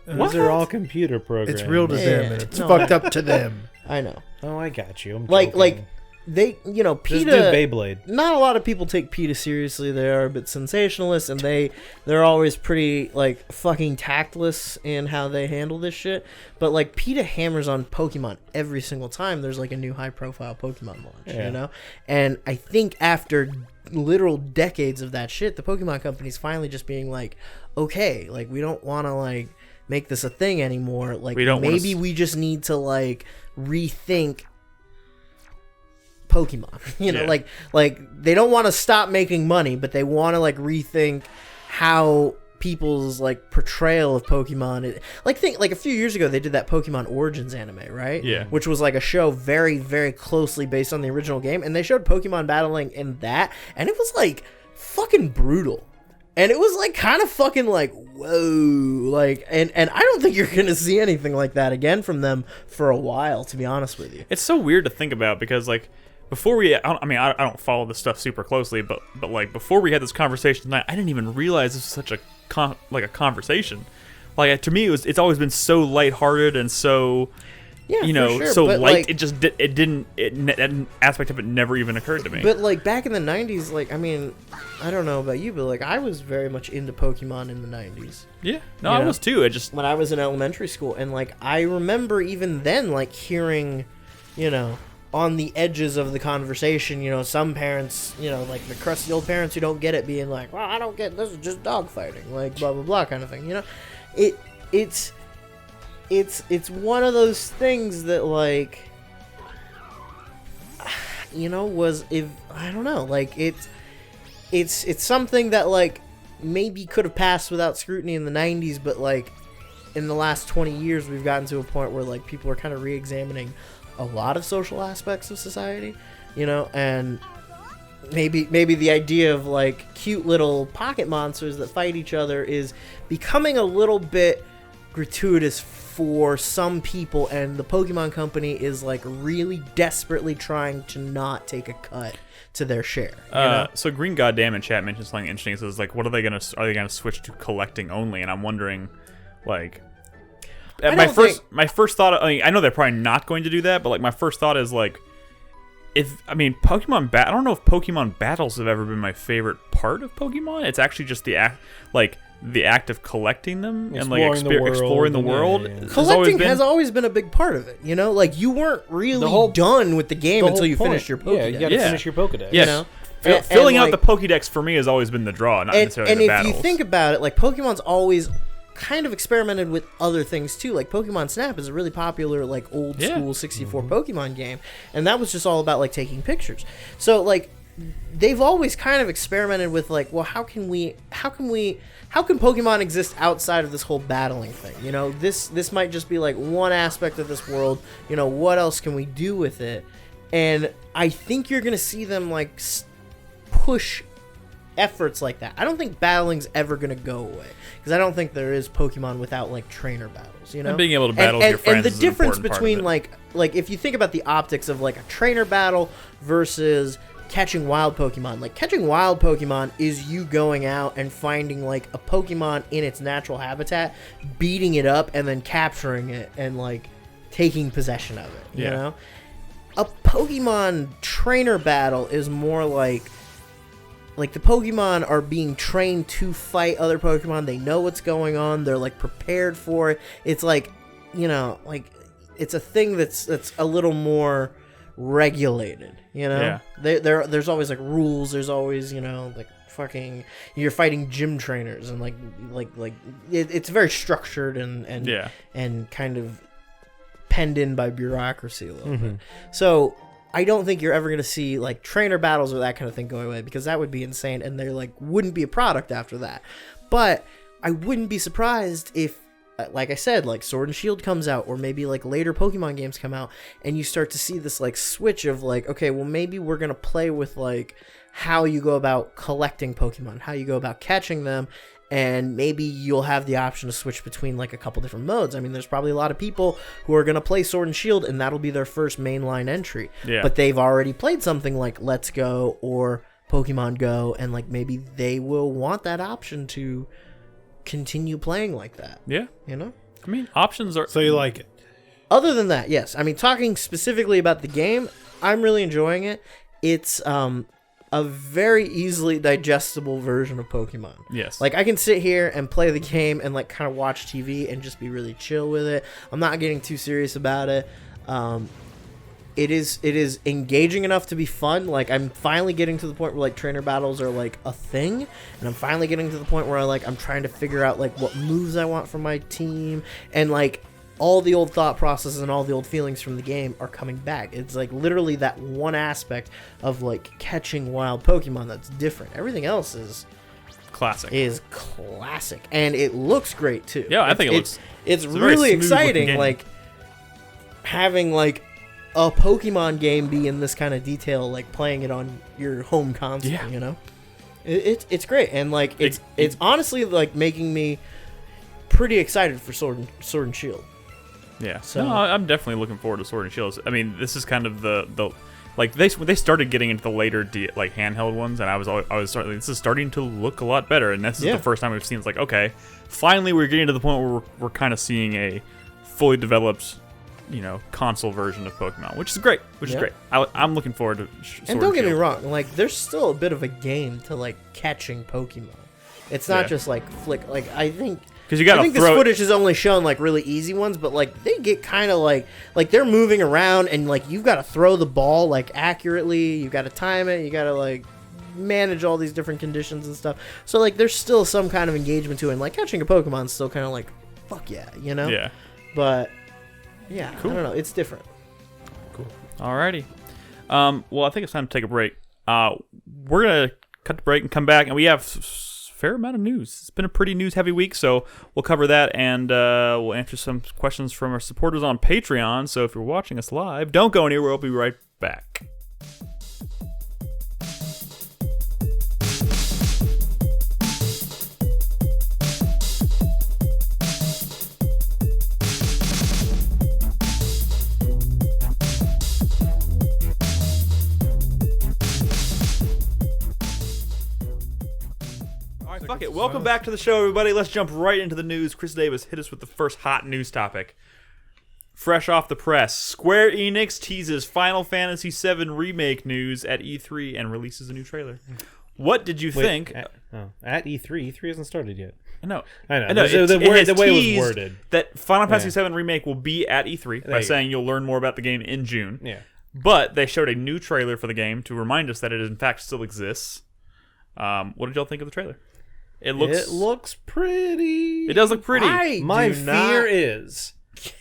These are all computer programs. It's real to Yeah. them, and it's No. fucked up to them. I know. Oh, I got you. I'm Like joking. they, you know, Just do PETA. Beyblade. Not a lot of people take PETA seriously. They are a bit sensationalist, and they're always pretty like fucking tactless in how they handle this shit. But like PETA hammers on Pokemon every single time there's like a new high profile Pokemon launch, Yeah. you know. And I think after literal decades of that shit, the Pokemon Company's finally just being like, okay, like we don't want to like make this a thing anymore. Like We don't wanna maybe we just need to like rethink Pokemon. You know, Yeah. like they don't want to stop making money, but they want to like rethink how people's like portrayal of Pokemon. Think like a few years ago they did that Pokemon Origins anime, right? Yeah. Which was like a show very, very closely based on the original game, and they showed Pokemon battling in that, and it was like fucking brutal. And it was like kind of fucking like whoa, like and I don't think you're gonna see anything like that again from them for a while, to be honest with you. It's so weird to think about because like before we, I don't follow this stuff super closely, but like before we had this conversation tonight, I didn't even realize this was such a conversation. Like to me, it's always been so lighthearted and so. Yeah, You know, for sure, so but, light. like, That aspect of it never even occurred to me. But like back in the 90s, like I mean, I don't know about you, but like I was very much into Pokemon in the 90s. Yeah, no, You I know? was too. I just When I was in elementary school, and like I remember even then like hearing, you know, on the edges of the conversation, you know, some parents, you know, like the crusty old parents who don't get it being like, well, I don't get this, is just dog fighting, like blah blah blah kind of thing, you know. It's one of those things that like, you know, was, if I don't know, like it's something that like maybe could have passed without scrutiny in the 90s, but like in the last 20 years we've gotten to a point where like people are kind of re-examining a lot of social aspects of society, you know, and maybe the idea of like cute little pocket monsters that fight each other is becoming a little bit gratuitous for some people, and the Pokemon Company is like really desperately trying to not take a cut to their share. You know? So Green Goddamn in chat mentioned something interesting. It says like, what are they gonna switch to collecting only? And I'm wondering, like, my first thought. I mean, I know they're probably not going to do that, but like my first thought is like, Pokemon I don't know if Pokemon battles have ever been my favorite part of Pokemon. It's actually just the act of collecting them and like exploring the world. Yeah. Collecting has always been a big part of it, you know? Like, you weren't really done with the game until you finished your Pokédex. Yeah, you gotta finish your Pokédex. Yes. You know? Filling out like, the Pokédex for me has always been the draw, not necessarily and the if battles. you think about it, like, Pokemon's always kind of experimented with other things too. Like Pokemon Snap is a really popular like old school 64 Pokemon game, and that was just all about like taking pictures. So like they've always kind of experimented with like, well, how can Pokemon exist outside of this whole battling thing? You know, this might just be like one aspect of this world. You know, what else can we do with it? And I think you're gonna see them like push efforts like that. I don't think battling's ever gonna go away, because I don't think there is Pokemon without like trainer battles, you know, and being able to battle with your friends. And the difference is an important part between of it. like if you think about the optics of like a trainer battle versus catching wild Pokemon. Like, catching wild Pokemon is you going out and finding, like, a Pokemon in its natural habitat, beating it up, and then capturing it and, like, taking possession of it, you know? A Pokemon trainer battle is more like the Pokemon are being trained to fight other Pokemon. They know what's going on. They're, like, prepared for it. It's like, you know, like, it's a thing that's a little more regulated, you know? There's always, like, rules. There's always, you know, like, fucking, you're fighting gym trainers, and, like it's very structured and kind of penned in by bureaucracy a little bit. So I don't think you're ever going to see, like, trainer battles or that kind of thing going away, because that would be insane, and there, like, wouldn't be a product after that. But I wouldn't be surprised if, like I said, like, Sword and Shield comes out, or maybe, like, later Pokemon games come out, and you start to see this, like, switch of, like, okay, well, maybe we're going to play with, like, how you go about collecting Pokemon, how you go about catching them, and maybe you'll have the option to switch between, like, a couple different modes. I mean, there's probably a lot of people who are going to play Sword and Shield, and that'll be their first mainline entry. Yeah. But they've already played something like Let's Go or Pokemon Go, and, like, maybe they will want that option to continue playing like that. Yeah. You know? I mean, options are... So you like it? Other than that, yes. I mean, talking specifically about the game, I'm really enjoying it. It's a very easily digestible version of Pokemon. Yes. Like, I can sit here and play the game and, like, kind of watch TV and just be really chill with it. I'm not getting too serious about it. It is engaging enough to be fun. Like, I'm finally getting to the point where, like, trainer battles are, like, a thing, and I'm finally getting to the point where I'm trying to figure out, like, what moves I want from my team, and, like, all the old thought processes and all the old feelings from the game are coming back. It's, like, literally that one aspect of, like, catching wild Pokemon that's different. Everything else is classic, and it looks great too. Yeah, I think it's really exciting, like, having, like, a Pokemon game be in this kind of detail, like playing it on your home console. Yeah. You know, it's great, and, like, it's honestly, like, making me pretty excited for Sword and Shield. Yeah, so no, I'm definitely looking forward to Sword and Shield. I mean, this is kind of the like, when they started getting into the later like handheld ones, and I was starting, this is starting to look a lot better, and this is the first time we've seen, it's like, okay, finally we're getting to the point where we're kind of seeing a fully developed, you know, console version of Pokemon, which is great. I'm looking forward to Sword and don't get me wrong, like, there's still a bit of a game to, like, catching Pokemon. It's not just, like, flick. Like, I think this footage is only shown, like, really easy ones, but, like, they get kind of like they're moving around, and, like, you've got to throw the ball, like, accurately. You've got to time it. You got to, like, manage all these different conditions and stuff. So, like, there's still some kind of engagement to it. And, like, catching a Pokemon's still kind of like, fuck yeah, you know? Yeah. But yeah, cool. I don't know. It's different. Cool. Alrighty. Well, I think it's time to take a break. We're gonna cut the break and come back, and we have fair amount of news. It's been a pretty news-heavy week, so we'll cover that, and we'll answer some questions from our supporters on Patreon. So if you're watching us live, don't go anywhere. We'll be right back. Fuck it. Welcome back to the show, everybody. Let's jump right into the news. Chris Davis, hit us with the first hot news topic. Fresh off the press, Square Enix teases Final Fantasy VII Remake news at E3 and releases a new trailer. What did you think? At E3? E3 hasn't started yet. I know. The way it was worded. That Final Fantasy VII Remake will be at E3 by saying you'll learn more about the game in June. Yeah. But they showed a new trailer for the game to remind us that it in fact still exists. What did y'all think of the trailer? It looks pretty. It does look pretty. My fear is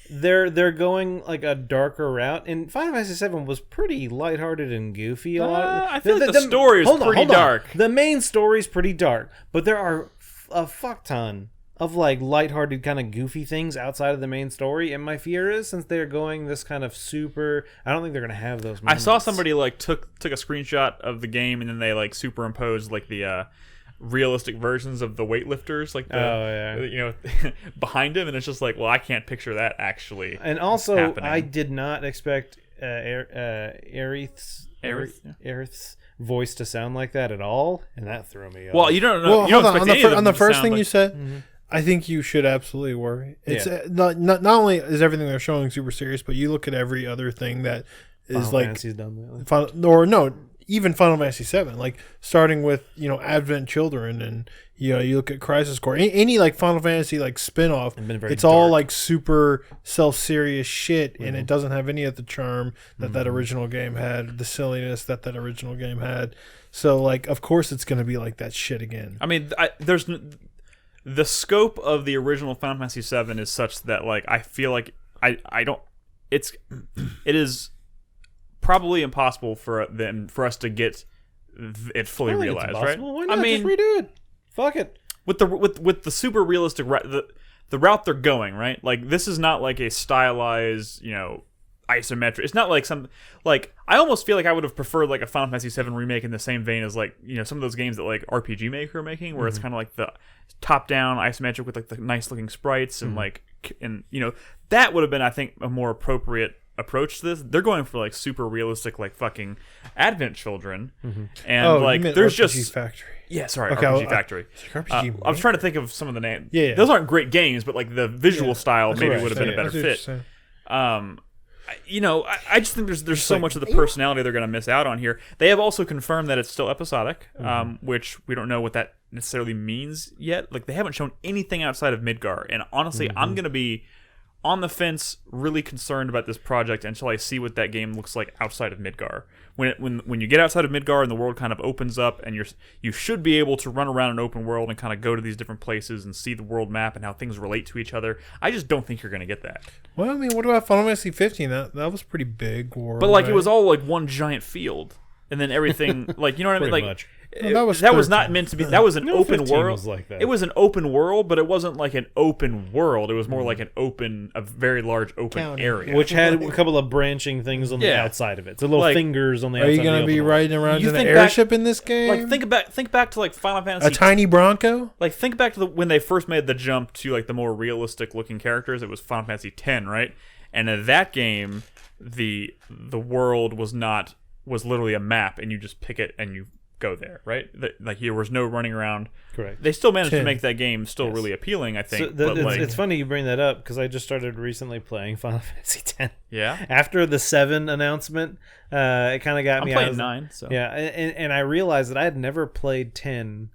they're going, like, a darker route. And Final Fantasy VII was pretty lighthearted and goofy. I feel like the story is pretty dark. The main story's pretty dark, but there are a fuck ton of, like, lighthearted kind of goofy things outside of the main story. And my fear is, since they're going this kind of super, I don't think they're gonna have those moments. I saw somebody, like, took a screenshot of the game, and then they, like, superimposed, like, the realistic versions of the weightlifters, like behind him, and it's just like, well, I can't picture that actually. And also, happening. I did not expect Aerith's voice to sound like that at all, and that threw me off. Well, you don't know. Well, you don't hold on. expect any of them On the to first sound thing like- you said, Mm-hmm. I think you should absolutely worry. It's not only is everything they're showing super serious, but you look at every other thing that is Final like Fantasy's done lately. even Final Fantasy VII, like starting with Advent Children, and you look at Crisis Core, any like Final Fantasy like spinoff, And been very it's all dark. like super self-serious shit, and Mm-hmm. it doesn't have any of the charm that original game had, the silliness that original game had. So like, of course, it's gonna be like that shit again. I mean, the scope of the original Final Fantasy VII is such that like I feel like I don't. It is probably impossible for us to get it fully I think it's realized, right? impossible. Why not? I mean, just redo it. Fuck it. with the super realistic the route they're going, right? Like this is not like a stylized, isometric. It's not like I almost feel like I would have preferred like a Final Fantasy VII remake in the same vein as like some of those games that like RPG Maker are making, where it's kind of like the top down isometric with like the nice looking sprites and that would have been, I think, a more appropriate approach to this. They're going for like super realistic, like fucking Advent Children, and You like meant there's RPG just Factory. yeah, sorry, Okay, RPG Factory. RPG I was trying to think of some of the names. Yeah. Those aren't great games, but like the visual style maybe Correct. would have been a Yeah, better I see what you're fit. saying. I just think there's so much of the personality they're going to miss out on here. They have also confirmed that it's still episodic, which we don't know what that necessarily means yet. Like they haven't shown anything outside of Midgar, and honestly, I'm going to be on the fence, really concerned about this project until I see what that game looks like outside of Midgar. When you get outside of Midgar and the world kind of opens up, and you should be able to run around an open world and kind of go to these different places and see the world map and how things relate to each other. I just don't think you're going to get that. Well, I mean, what about Final Fantasy 15? That was pretty big world. But like it right? was all like one giant field, and then everything like what I mean. Pretty Like much. No, that that was was not 13. meant to be. That was an No, open 15 world. was like that. It was an open world, but it wasn't like an open world. It was more like a very large open County. area. Which had a couple of branching things on the Yeah. outside of it. So little Like, fingers on the Are outside. you going of to the be open world. riding around You in an think back- airship in this game? like think back to like Final Fantasy. a tiny Bronco? Like think back to when they first made the jump to like the more realistic looking characters. It was Final Fantasy X, right? And in that game, the world was literally a map, and you just pick it and you go there, right? Like there was no running around. Correct. They still managed to 10. make that game still really appealing, I think. So but like, it's funny you bring that up because I just started recently playing Final Fantasy X. yeah, After the 7 announcement, it kind of got I'm me. playing 9. So Yeah, and I realized that I had never played 10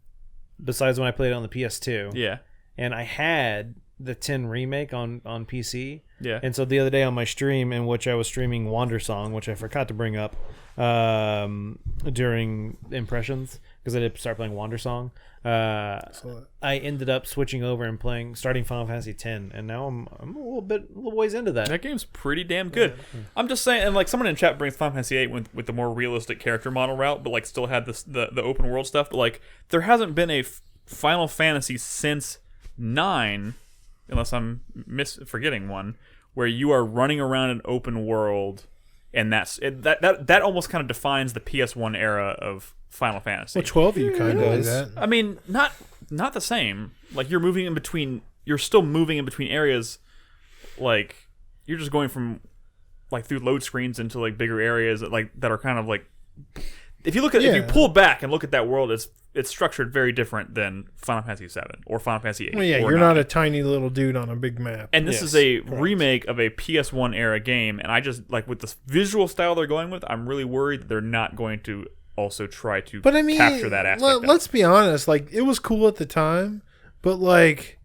besides when I played it on the PS2. yeah, And I had the 10 remake on PC. yeah. And so the other day on my stream, in which I was streaming Wander Song, which I forgot to bring up during impressions because I did start playing Wander Song. I ended up switching over and starting Final Fantasy X, and now I'm a little ways into that. That game's pretty damn good. I'm just saying, and like someone in chat brings Final Fantasy VIII with the more realistic character model route, but like still had the open world stuff. But like there hasn't been a Final Fantasy since 9, unless I'm forgetting one, where you are running around an open world, and that almost kind of defines the PS1 era of Final Fantasy. Well, 12 you kind of do that. I mean, not the same. Like you're moving in between. You're still moving in between areas. Like you're just going from like through load screens into like bigger areas that are kind of like. If you pull back and look at that world, it's structured very different than Final Fantasy VII or Final Fantasy VIII. Well, yeah, or you're 9. not a tiny little dude on a big map. And this is a remake of a PS1 era game, and I just like with the visual style they're going with, I'm really worried that they're not going to also try to But I mean, capture that aspect. of it. let's be honest. Like, it was cool at the time, but like,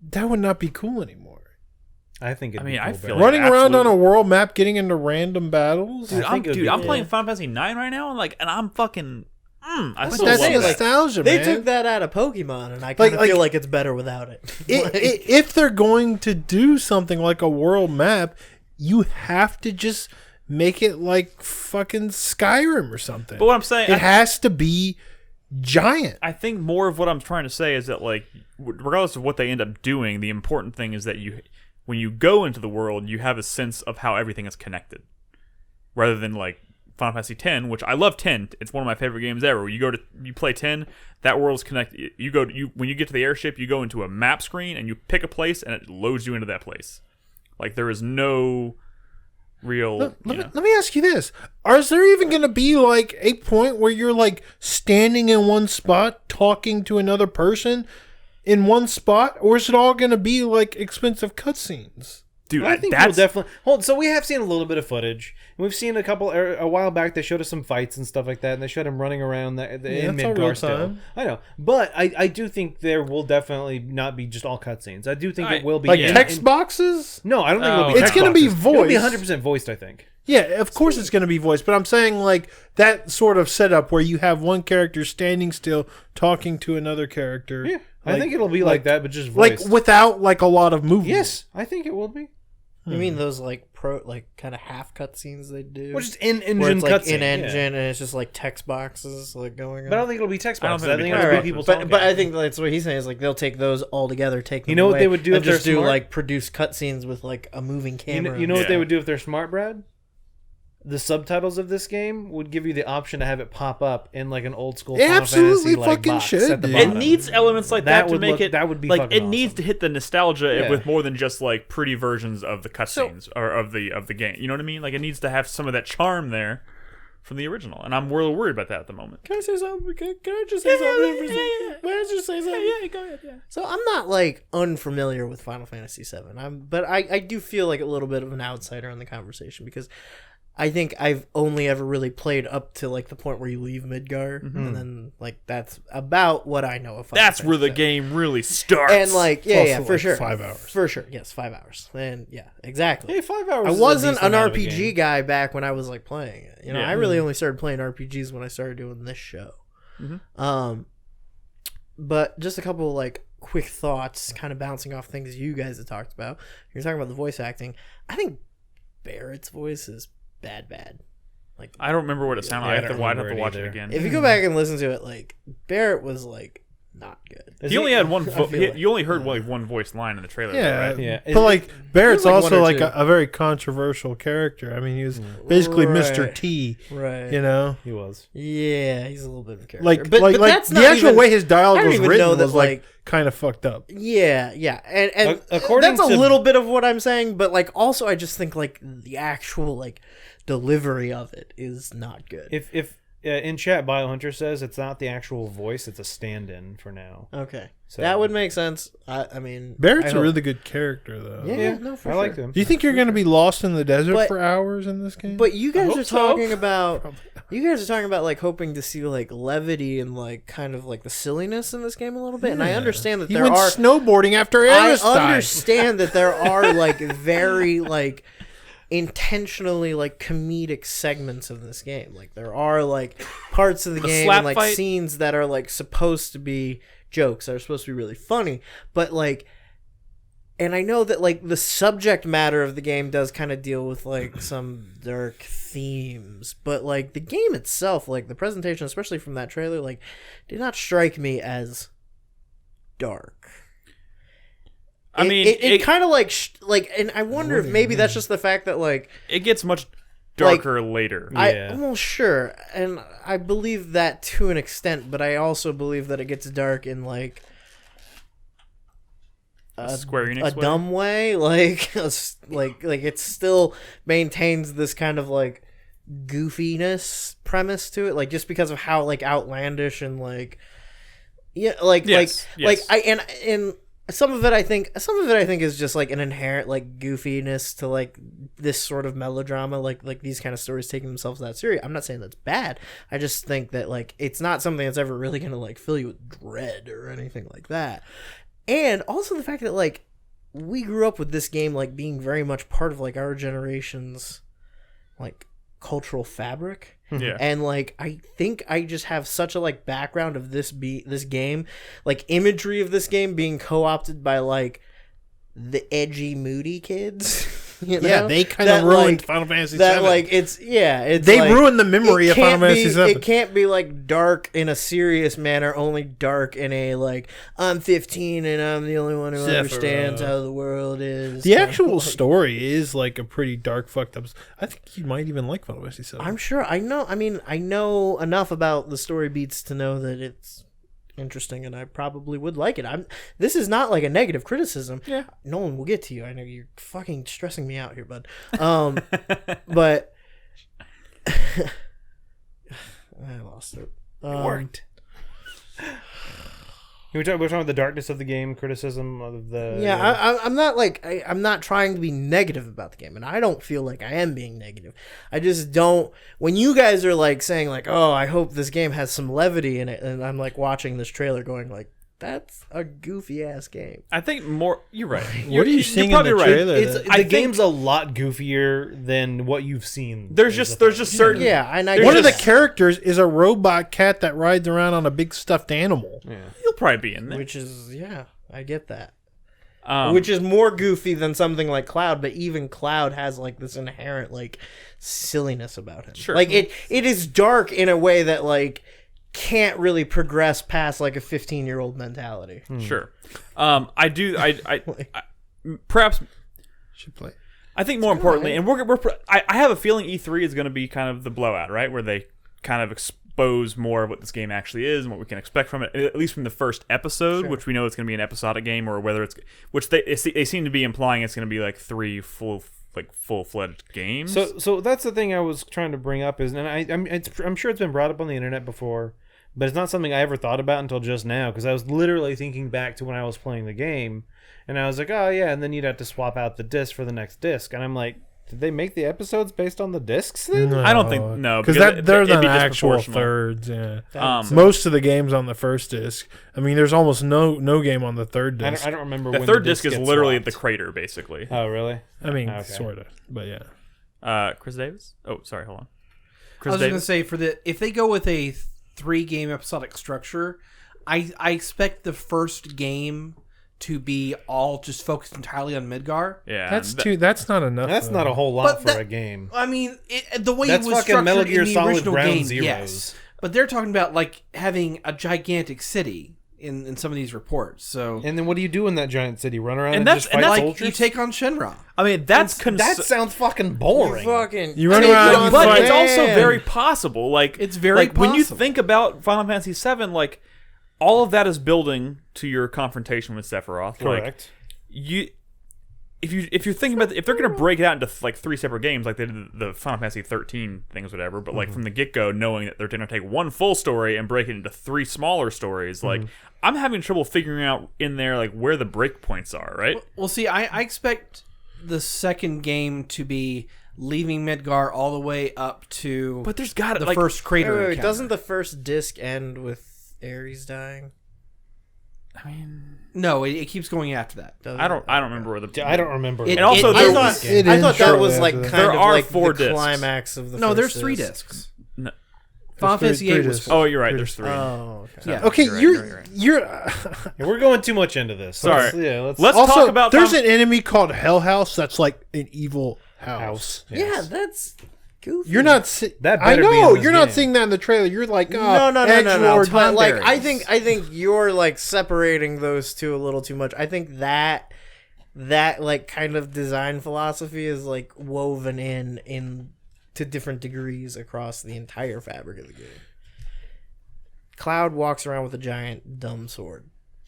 that would not be cool anymore. I think. I mean, I feel Running around on absolutely- a world map, getting into random battles. Dude, I think it would be I'm cool. playing Final Fantasy 9 right now, and I'm fucking. I But still that's love that. nostalgia, They man. took that out of Pokemon, and I kind of Like- feel like it's better without it. If they're going to do something like a world map, you have to just make it like fucking Skyrim or something. But what I'm saying, it has to be giant. I think more of what I'm trying to say is that, like, regardless of what they end up doing, the important thing is that when you go into the world, you have a sense of how everything is connected, rather than like Final Fantasy X, which I love 10. It's one of my favorite games ever. You play 10, that world's connected. When you get to the airship, you go into a map screen and you pick a place and it loads you into that place. Like there is no real. Let me ask you this: is there even going to be like a point where you're like standing in one spot talking to another person in one spot, or is it all going to be like expensive cutscenes? Dude, I think we'll definitely hold. So we have seen a little bit of footage. We've seen a while back. They showed us some fights and stuff like that, and they showed him running around in Midgar still. I know, but I do think there will definitely not be just all cutscenes. I do think it will be like text boxes. No, I don't think it'll be. It's going to be voiced. It'll be 100% voiced, I think. Yeah, of course it's going to be voiced, but I'm saying like that sort of setup where you have one character standing still talking to another character. Yeah, I think it'll be like that, but just voiced. Like without like a lot of movement. Yes, I think it will be. You mean those like kind of half cutscenes they do? Which is in-engine where it's like cutscene, in-engine and it's just like text boxes like going on. But I don't think it'll be text boxes. I don't think it'll it'll be be people but talking. I think that's what he's saying is like they'll take those all together, take them You know what away, they would do and if they're just do smart? like produce cutscenes with like a moving camera. You know what they Yeah. would do if they're smart, Brad? The subtitles of this game would give you the option to have it pop up in like an old school It Final absolutely Fantasy like fucking box should, at the dude. It bottom. needs elements like that, to would make look- it. that would be like fucking it needs awesome. to hit the nostalgia Yeah. with more than just like pretty versions of the cutscenes or of the game. You know what I mean? Like it needs to have some of that charm there from the original, and I'm really worried about that at the moment. Can I say something? Can I just say something? May I just say something? Yeah, go ahead. Yeah. So I'm not like unfamiliar with Final Fantasy VII. But I do feel like a little bit of an outsider in the conversation because I think I've only ever really played up to like the point where you leave Midgar, and then like that's about what I know of. Final That's where Fantasy the VII. game really starts. And like Also, for like, sure, 5 hours. for sure, yes, 5 hours, and yeah, exactly. Hey, 5 hours. I is a wasn't decent an amount of a RPG game. guy back when I was like playing it. You know, Yeah. I really only started playing RPGs when I started doing this show. But just a couple like quick thoughts, kind of bouncing off things you guys have talked about. You're talking about the voice acting. I think Barrett's voice is bad. Like I don't remember what it sounded like. I I'd have don't to remember watch it it either. again. if you go back and listen to it, like Barrett was like not good. He only had one. I feel like- You only heard like one voice line in the trailer. Yeah, though, right? Yeah. but like Barrett's like one also or like two. a very controversial character. I mean, he was basically Mr. Right. T. Right. You know, He was. Yeah, he's a little bit of a character. like but that's not the actual even- way his I dialogue don't was even written know that, was like like- kind of fucked up. Yeah, and According that's a to- little bit of what I'm saying, but like also I just think like the actual like delivery of it is not good. If in chat, Biohunter says it's not the actual voice; it's a stand-in for now. Okay, So- that would make sense. I mean, Barrett's I a hope- really good character, though. yeah, no, for I sure. liked him. Do you think you're going to be lost in the desert But- for hours in this game? But you guys hope are so. talking about like hoping to see like levity and like kind of like the silliness in this game a little bit, and I understand that he there went are. snowboarding after I Annis died. understand that there are like very like intentionally like comedic segments of this game. Like there are like parts of the game slap and like fight? scenes that are like supposed to be jokes that are supposed to be really funny, but like, and I know that like the subject matter of the game does kind of deal with like some dark themes, but like the game itself, like the presentation, especially from that trailer, like did not strike me as dark. I mean, it kind of like and I wonder if maybe that's just the fact that like it gets much darker later. Yeah. well, sure, and I believe that to an extent, but I also believe that it gets dark in like Square Enix a way? dumb way, like like it still maintains this kind of like goofiness premise to it, like just because of how like outlandish and like Yes, like yes. I and some of it I think is just like an inherent like goofiness to like this sort of melodrama, like these kind of stories taking themselves that serious. I'm not saying that's bad. I just think that like it's not something that's ever really gonna like fill you with dread or anything like that. And also the fact that like we grew up with this game like being very much part of like our generation's like cultural fabric. Yeah. And like I think I just have such a like background of this game, like imagery of this game being co-opted by like the edgy moody kids. You know? Yeah, they kind That, of ruined like, Final Fantasy that VII. like it's They like, ruined the memory it of Final can't Fantasy be- VII. It can't be like dark in a serious manner, only dark in a like I'm 15 and I'm the only one who Sephiroth. understands how the world is. The actual story is like a pretty dark, fucked up. I think you might even like Final Fantasy VII. I'm sure. I know. I mean, I know enough about the story beats to know that it's interesting, and I probably would like it. This is not like a negative criticism. Yeah. Nolan, we'll get to you. I know you're fucking stressing me out here, bud. But I lost it. It worked. We're talking about the darkness of the game, criticism of the... Yeah, I'm not like... I'm not trying to be negative about the game, and I don't feel like I am being negative. I just don't... When you guys are like saying like, oh, I hope this game has some levity in it, and I'm like watching this trailer going like, that's a goofy-ass game. I think more... You're right. What are you seeing in probably the right. trailer? The game's a lot goofier than what you've seen. There's just certain... Yeah, and one of the characters is a robot cat that rides around on a big stuffed animal. Yeah. You'll probably be in there. Which is, yeah, I get that. Um, Which is more goofy than something like Cloud, but even Cloud has like this inherent like silliness about him. Sure. Like it is dark in a way that like can't really progress past like a 15-year-old mentality. Sure. I do... I perhaps... Should play. I think more importantly, and I have a feeling E3 is going to be kind of the blowout, right? Where they kind of expose more of what this game actually is and what we can expect from it, at least from the first episode, which we know it's going to be an episodic game, or whether it's... Which they seem to be implying it's going to be like 3 full-fledged games. So that's the thing I was trying to bring up is, and I'm sure it's been brought up on the internet before, but it's not something I ever thought about until just now, because I was literally thinking back to when I was playing the game, and I was like, oh yeah, and then you'd have to swap out the disc for the next disc, and I'm like, did they make the episodes based on the discs then? No. I don't think... No, because they're it'd the be actual disproportional. thirds. Yeah, Um, most of the games on the first disc. I mean, there's almost no game on the third disc. I don't remember the when third the disc is gets literally swapped. the crater, basically. Oh, really? I mean, Okay. sort of, but yeah. Chris Davis? Oh, sorry, hold on. I Chris was going to Davis? say if they go with a 3-game episodic structure, I expect the first game to be all just focused entirely on Midgar. Yeah. That's not enough. That's though. not a whole lot But for that- a game. I mean, the way That's it was fucking structured Metal Gear in the Solid original Ground game, Zeroes. yes. But they're talking about like having a gigantic city in some of these reports. So And then what do you do in that giant city? Run around And and, that's- just and fight that's- like soldiers? you take on Shinra. I mean, that's... That sounds fucking boring. You run around. You But fight. it's also very possible. Like It's very like, when you possible. think about Final Fantasy VII, like all of that is building to your confrontation with Sephiroth. Correct. Like, if you're thinking about if they're going to break it out into like 3 separate games, like they did the Final Fantasy 13 things, whatever. But like from the get go, knowing that they're going to take one full story and break it into 3 smaller stories, like I'm having trouble figuring out in there like where the break points are. Right. Well, see, I expect the second game to be leaving Midgar all the way up to But there's got the like, first crater. Wait, encounter. doesn't the first disc end with Ares dying? I mean, No, it keeps going after that. Doesn't I it? don't remember where the I don't remember. It- And also it- there I was- thought, It I ends thought that shortly was like after that. kind There of are like 4 the discs. climax of the No, first there's 3 disc. discs. No. Final There's Fantasy three 8 was discs. 4. Oh, you're right. There's 3. Oh, okay. Yeah. Okay, You're right. you're Yeah, we're going too much into this. Sorry. Let's Let's also talk about there's Final- an enemy called Hell House that's like an evil house. Yeah, that's goofy. You're not. That I better be know in this you're not game. seeing that in the trailer. You're like, oh, no. edgelord But like, I Thunberries. think you're like separating those two a little too much. I think that like kind of design philosophy is like woven in to different degrees across the entire fabric of the game. Cloud walks around with a giant dumb sword.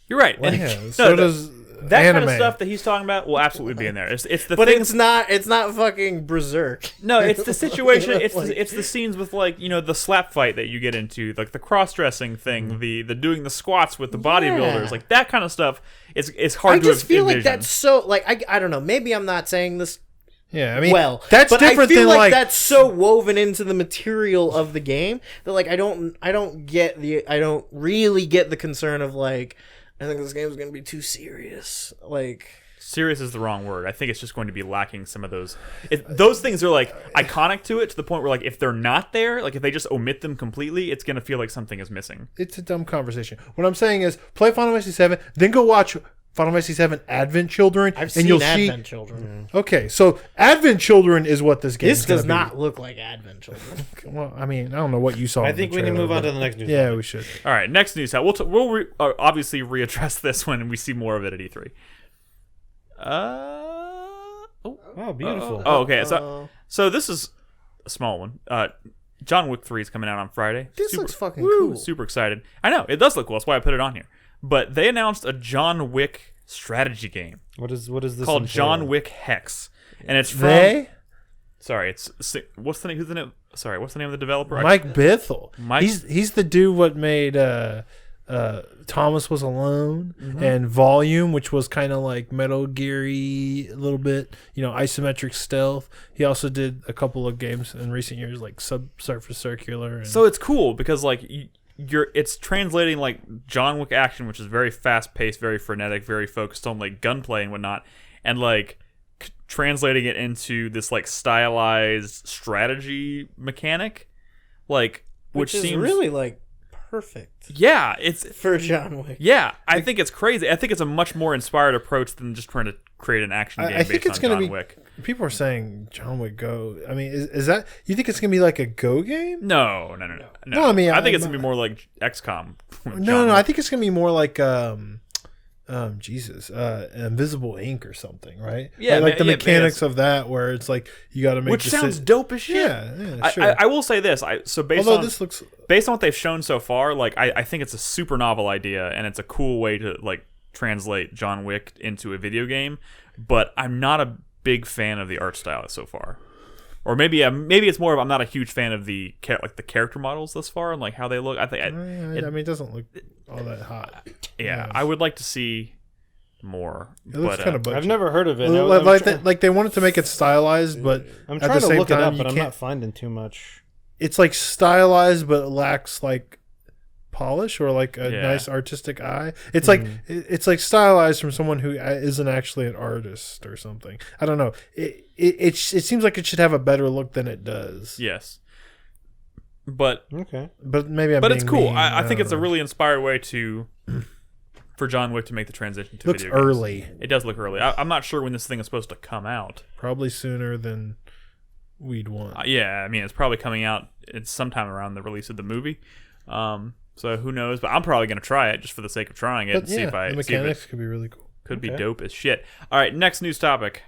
You're right. And Yeah, so does that anime. kind of stuff that he's talking about will absolutely be in there. It's the But things. it's not fucking Berserk. No, it's the situation. It's Like- it's the scenes with like the slap fight that you get into, like the cross dressing thing, the doing the squats with the bodybuilders, like that kind of stuff. It's hard I to just feel like envision. that's so like I don't know. Maybe I'm not saying this Yeah, I mean, well. that's but different I feel than like that's so woven into the material of the game that like I don't really get the concern of like I think this game's gonna be too serious. Like Serious is the wrong word. I think it's just going to be lacking some of those. Those things are like iconic to it, to the point where like if they're not there, like if they just omit them completely, it's going to feel like something is missing. It's a dumb conversation. What I'm saying is, play Final Fantasy 7, then go watch Final Fantasy 7 Advent Children, I've and seen you'll Advent see. Children. Okay, so Advent Children is what this game. This does not look like Advent Children. Well, I mean, I don't know what you saw. I in the think we need to trailer, move on but- to the next news. Yeah, we should. All right, next news. We'll obviously readdress this when we see more of it at E3. Oh, beautiful. Oh, okay. So this is a small one. John Wick 3 is coming out on Friday. This looks fucking cool. Super excited. I know, it does look cool. That's why I put it on here. But they announced a John Wick strategy game. What is this called entail? John Wick Hex. And it's from... They? Sorry, what's the name? Who's the name? Sorry, what's the name of the developer? Mike Bithell. Mike- He's the dude what made Thomas Was Alone and Volume, which was kind of like Metal Gear-y a little bit, isometric stealth. He also did a couple of games in recent years like Subsurface Circular. And So it's cool because like it's translating like John Wick action, which is very fast paced, very frenetic, very focused on like gunplay and whatnot, and like translating it into this like stylized strategy mechanic, like which is seems really like perfect. Yeah, it's for John Wick. Yeah, I think it's crazy. I think it's a much more inspired approach than just trying to create an action game I think based it's on going John to be. Wick. People are saying John Wick Go. I mean, is that you think it's going to be like a Go game? No. No, I mean, I think it's gonna be more like XCOM. No. I think it's going to be more like Invisible Ink or something, right? Yeah, like the yeah, mechanics of that, where it's like you got to make. Which sounds dope as shit. Yeah, sure. I will say this. Based on what they've shown so far, like I think it's a super novel idea, and it's a cool way to like translate John Wick into a video game. But I'm not a big fan of the art style so far. Or maybe it's more of I'm not a huge fan of the character models thus far and like how they look. I think it doesn't look all that hot. Yeah, I would like to see more. It looks kind of butchy. I've never heard of it. Like they wanted to make it stylized, but I'm at trying the to same look it time, up, you but I'm can't. not finding too much. It's like stylized, but it lacks like polish or like a Yeah. nice artistic eye. It's like it's like stylized from someone who isn't actually an artist or something. I don't know. It seems like it should have a better look than it does. Yes, but Okay. But maybe it's cool. mean. I think it's a don't know. really inspired way for John Wick to make the transition to Looks video games. early. It does look early. I'm not sure when this thing is supposed to come out. Probably sooner than we'd want. Yeah, I mean it's probably coming out. It's sometime around the release of the movie. So who knows? But I'm probably gonna try it just for the sake of trying it But and see if the see if mechanics it could be really cool. could be Okay. dope as shit. All right, next news topic.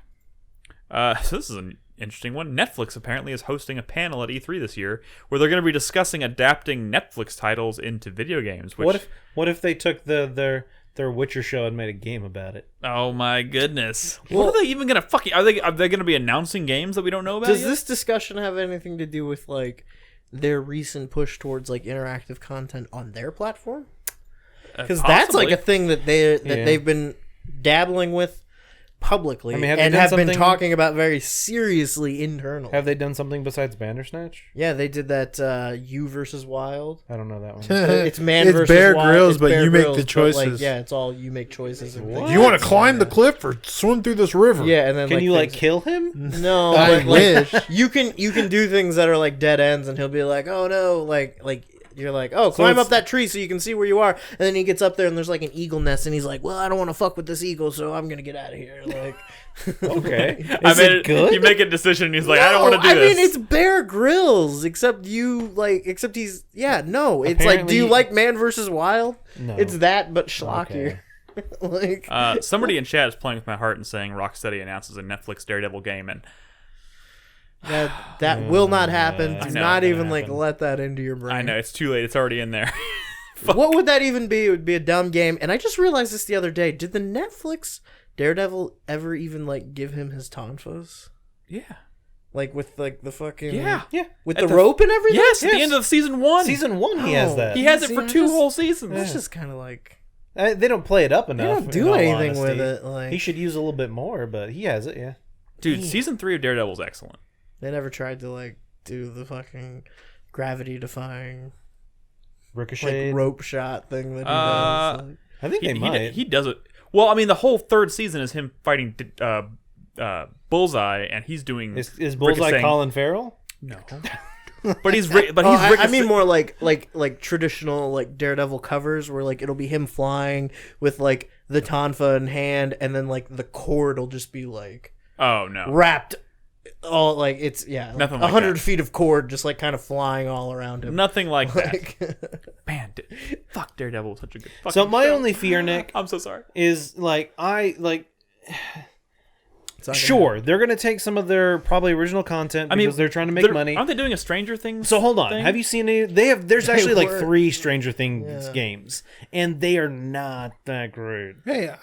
So this is an interesting one. Netflix apparently is hosting a panel at E3 this year where they're going to be discussing adapting Netflix titles into video games. Which, What if they took their Witcher show and made a game about it? Oh my goodness! What are they even going to fucking? Are they going to be announcing games that we don't know about? Does yet? this discussion have anything to do with like their recent push towards like interactive content on their platform? Because that's like a thing that they've been dabbling with publicly, I mean, have they and done have been something- talking about very seriously internally. Have they done something besides Bandersnatch? Yeah, they did that You versus Wild. I don't know that one. It's man It's versus Bear Wild. Grylls, It's but Bear you make Grylls, the but, choices. yeah, it's all you make choices. And things. Do you want to climb the cliff or swim through this river? Yeah, and then Can you like things- kill him? No, I but like wish. you can do things that are like dead ends, and he'll be like, "Oh no!" Like you're like, "Oh, climb it's- up that tree so you can see where you are." And then he gets up there, and there's like an eagle nest, and he's like, "Well, I don't want to fuck with this eagle, so I'm gonna get out of here." Like, Okay. I Is made it good? You make a decision. And he's like, I don't want to do I this. mean, it's Bear Grylls, except he's no. It's like, do you Apparently- like Man versus Wild? No. It's that, but schlockier. Like, Somebody in chat is playing with my heart and saying Rocksteady announces a Netflix Daredevil game, and that will not happen. I Do know, not it's even gonna like happen. let that into your brain. I know it's too late. It's already in there. What would that even be? It would be a dumb game. And I just realized this the other day. Did the Netflix Daredevil ever even like give him his tonfas? Yeah. Like with like the fucking Yeah. with At the rope and everything? Yes, at the end of season 1. Season 1, he has that. He has it See, for I 2 just- whole seasons. That's just kind of like They don't play it up enough. they don't in do all anything honesty. with it. Like He should use a little bit more, but he has it, yeah. Dude, season 3 of Daredevil is excellent. they never tried to like do the fucking gravity defying Ricochet. like rope shot thing that he Uh, does. Like, I think they might. He does it. Well, I mean, the whole 3rd season is him fighting Bullseye, and he's doing. Is Bullseye ricocheting- Colin Farrell? No. But he's I ricocheting- mean more like traditional like Daredevil covers where like it'll be him flying with like the tonfa in hand, and then like the cord will just be like Oh no. wrapped all like it's Nothing like 100 that. feet of cord just like kind of flying all around him. Nothing like that. Like, Man, fuck Daredevil was such a good fucking So my show. only fear, Nick, I'm so sorry. is like Sure, they're going to take some of their probably original content because they're trying to make money. Aren't they doing a Stranger Things? So hold on, thing? have you seen any? There's actually like were. 3 Stranger Things games, and they are not that great. Hey,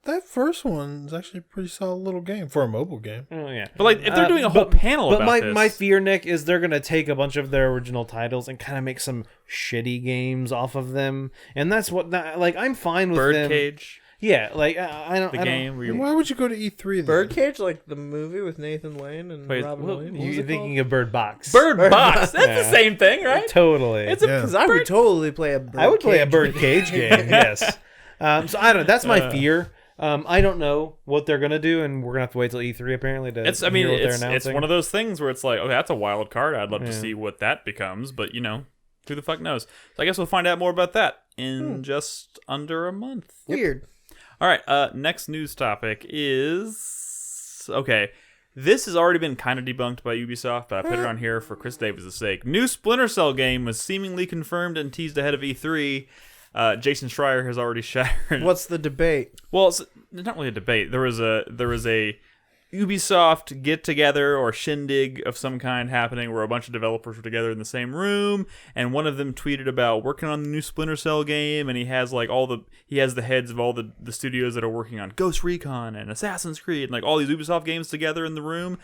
that first one's actually a pretty solid little game for a mobile game. Oh yeah, But like, if they're doing a whole panel about this, my fear, Nick, is they're gonna take a bunch of their original titles and kind of make some shitty games off of them, and that's what. Like, I'm fine with them. Birdcage, Yeah, like I don't. the game where And you why would you go to E3 then? Birdcage, like the movie with Nathan Lane and Wait, Robin what- Williams. What was You're it thinking of Bird Box. Bird Box. That's Yeah. the same thing, right? Totally. It's a Because I would totally play a bird I would play a cage bird with- cage game. Yes. So I don't know. That's my fear. I don't know what they're gonna do, and we're gonna have to wait till E3 apparently to. It's hear what they're it's announcing. one of those things where it's like, okay, that's a wild card. I'd love to see what that becomes, but who the fuck knows? So I guess we'll find out more about that in just under a month. Weird. All right. Next news topic is This has already been kind of debunked by Ubisoft, but I put it on here for Chris Davis' sake. New Splinter Cell game was seemingly confirmed and teased ahead of E3. Jason Schreier has already shattered. What's the debate? Well, it's not really a debate. There was a Ubisoft get together or shindig of some kind happening where a bunch of developers were together in the same room, and one of them tweeted about working on the new Splinter Cell game, and he has the heads of all the studios that are working on Ghost Recon and Assassin's Creed and like all these Ubisoft games together in the room,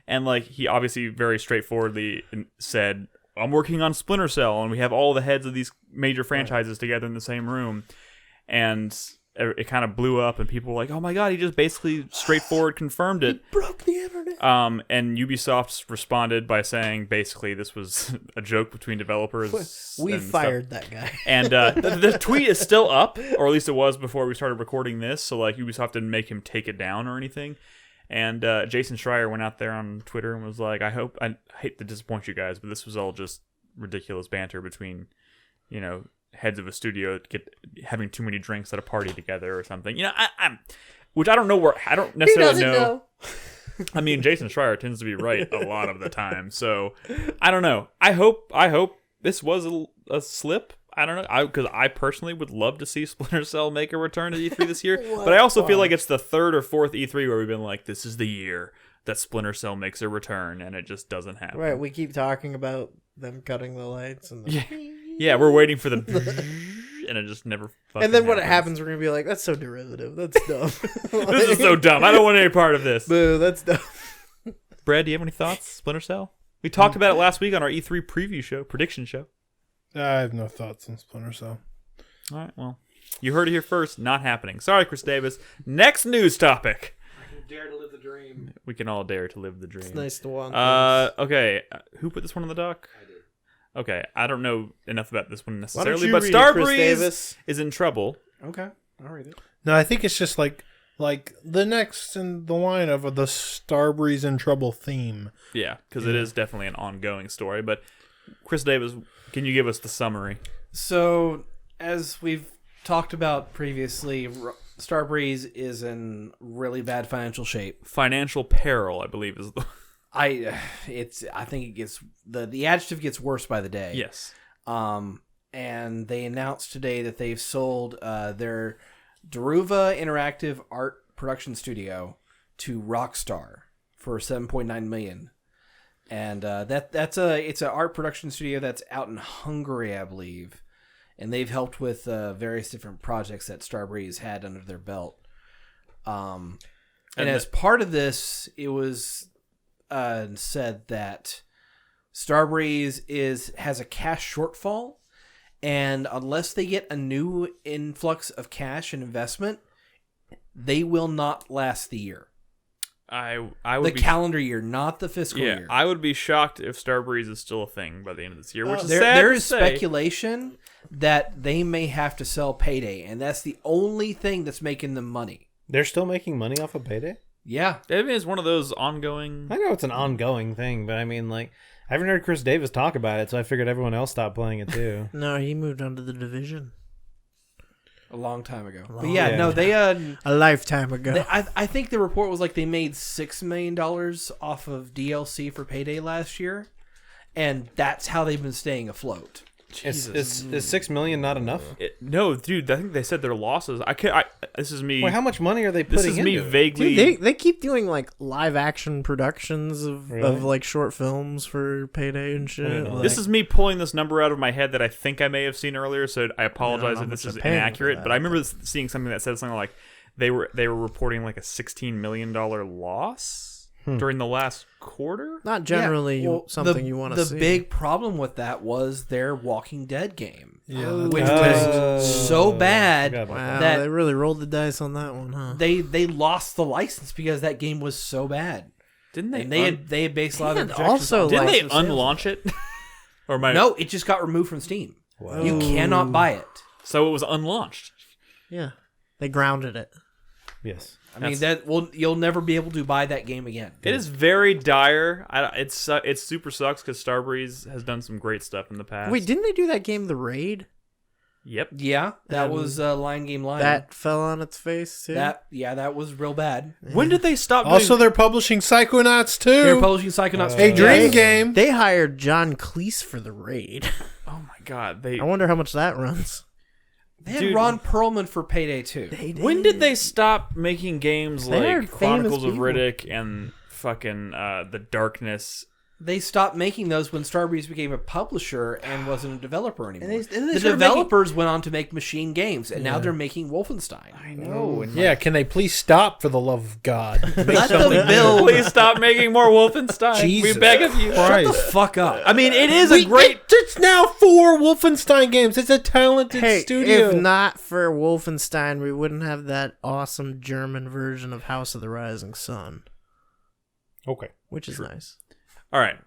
and like he obviously very straightforwardly said, I'm working on Splinter Cell, and we have all the heads of these major franchises together in the same room, and it kind of blew up, and people were like, "Oh my god, he just basically straightforward confirmed it." Broke the internet. And Ubisoft responded by saying, basically, this was a joke between developers. We and fired stuff. that guy. And the tweet is still up, or at least it was before we started recording this. So like, Ubisoft didn't make him take it down or anything. And Jason Schreier went out there on Twitter and was like, I hate to disappoint you guys, but this was all just ridiculous banter between, heads of a studio having too many drinks at a party together or something. Which I don't know where, I don't necessarily know. I mean, Jason Schreier tends to be right a lot of the time, so I don't know. I hope this was a slip. I don't know, because I personally would love to see Splinter Cell make a return to E3 this year, but I also feel like it's the 3rd or 4th E3 where we've been like, this is the year that Splinter Cell makes a return, and it just doesn't happen. Right, we keep talking about them cutting the lights and Yeah, we're waiting for the and it just never fucking and then when it happens. happens, we're gonna be like, "That's so derivative. That's dumb. This is so dumb. I don't want any part of this." Boo, that's dumb." Brad, do you have any thoughts? Splinter Cell? We talked about it last week on our E3 preview show, prediction show. I have no thoughts on Splinter Cell. All right, well, you heard it here first. Not happening. Sorry, Chris Davis. Next news topic. Dare to live the dream. We can all dare to live the dream. It's nice to want. Okay. Who put this one on the dock? I did. Okay, I don't know enough about this one Why don't necessarily, you but read it, Chris Starbreeze Davis? is in trouble. Okay, I'll read it. No, I think it's just like the next in the line of the Starbreeze in Trouble theme. Yeah, because it is definitely an ongoing story. But Chris Davis, can you give us the summary? So, as we've talked about previously, Starbreeze is in really bad financial shape. Financial peril, I believe, is the I think it gets the adjective gets worse by the day. yes. And they announced today that they've sold their Daruva Interactive Art Production Studio to Rockstar for $7.9 million. And it's an art production studio that's out in Hungary, I believe, and they've helped with various different projects that Starbreeze had under their belt. And as part of this, it was said that Starbreeze has a cash shortfall, and unless they get a new influx of cash and investment, they will not last the year. I would The calendar year, not the fiscal year. I would be shocked if Starbreeze is still a thing by the end of this year, which is sad There to is say. speculation that they may have to sell Payday, and that's the only thing that's making them money. They're still making money off of Payday? Yeah. I mean, it's one of those ongoing. I know it's an ongoing thing, but I mean, like, I haven't heard Chris Davis talk about it, so I figured everyone else stopped playing it too. No, he moved on to the Division A long time ago. But yeah. yeah, no, they a lifetime ago. I think the report was like they made $6 million off of DLC for Payday last year, and that's how they've been staying afloat. Is 6 million not enough? No, dude. I think they said their losses. This is me. Wait, how much money are they putting This is me into it? vaguely. Dude, they keep doing like live action productions of like short films for Payday and shit. Like, This is me pulling this number out of my head that I think I may have seen earlier, so I apologize if this is inaccurate. But I remember seeing something that said something like they were reporting like a $16 million loss during the last quarter. not generally something you want to see. The big problem with that was their Walking Dead game, which Oh. was so bad Wow, that they really rolled the dice on that one, huh? they lost the license because that game was so bad. Didn't they? And they had based a lot of their And projections also, on Didn't they like- unlaunch it? Or No, it just got removed from Steam. You cannot buy it. So it was unlaunched. Yeah, they grounded it. Yes. I mean you'll never be able to buy that game again. It is very dire. It super sucks because Starbreeze has done some great stuff in the past. Wait, didn't they do that game, The Raid? Yep. Yeah, that was Lion Game Lion. That fell on its face too. That was real bad. When did they stop? Also, they're publishing Psychonauts too. They're publishing Psychonauts. a dream game. They hired John Cleese for The Raid. Oh my god! I wonder how much that runs. They had Dude. Ron Perlman for Payday 2. When did they stop making games They hired like famous Chronicles of people. Riddick and fucking The Darkness? They stopped making those when Starbreeze became a publisher and wasn't a developer anymore. And they the started developers went on to make machine games, and now they're making Wolfenstein. I know. And Yeah, can they please stop for the love of God? Let them build. Please stop making more Wolfenstein. Jesus We beg of you. Shut the Christ. fuck up. I mean, it is a great. It's now 4 Wolfenstein games. It's a talented Hey, studio. if not for Wolfenstein, we wouldn't have that awesome German version of House of the Rising Sun, Okay. which is nice. All right.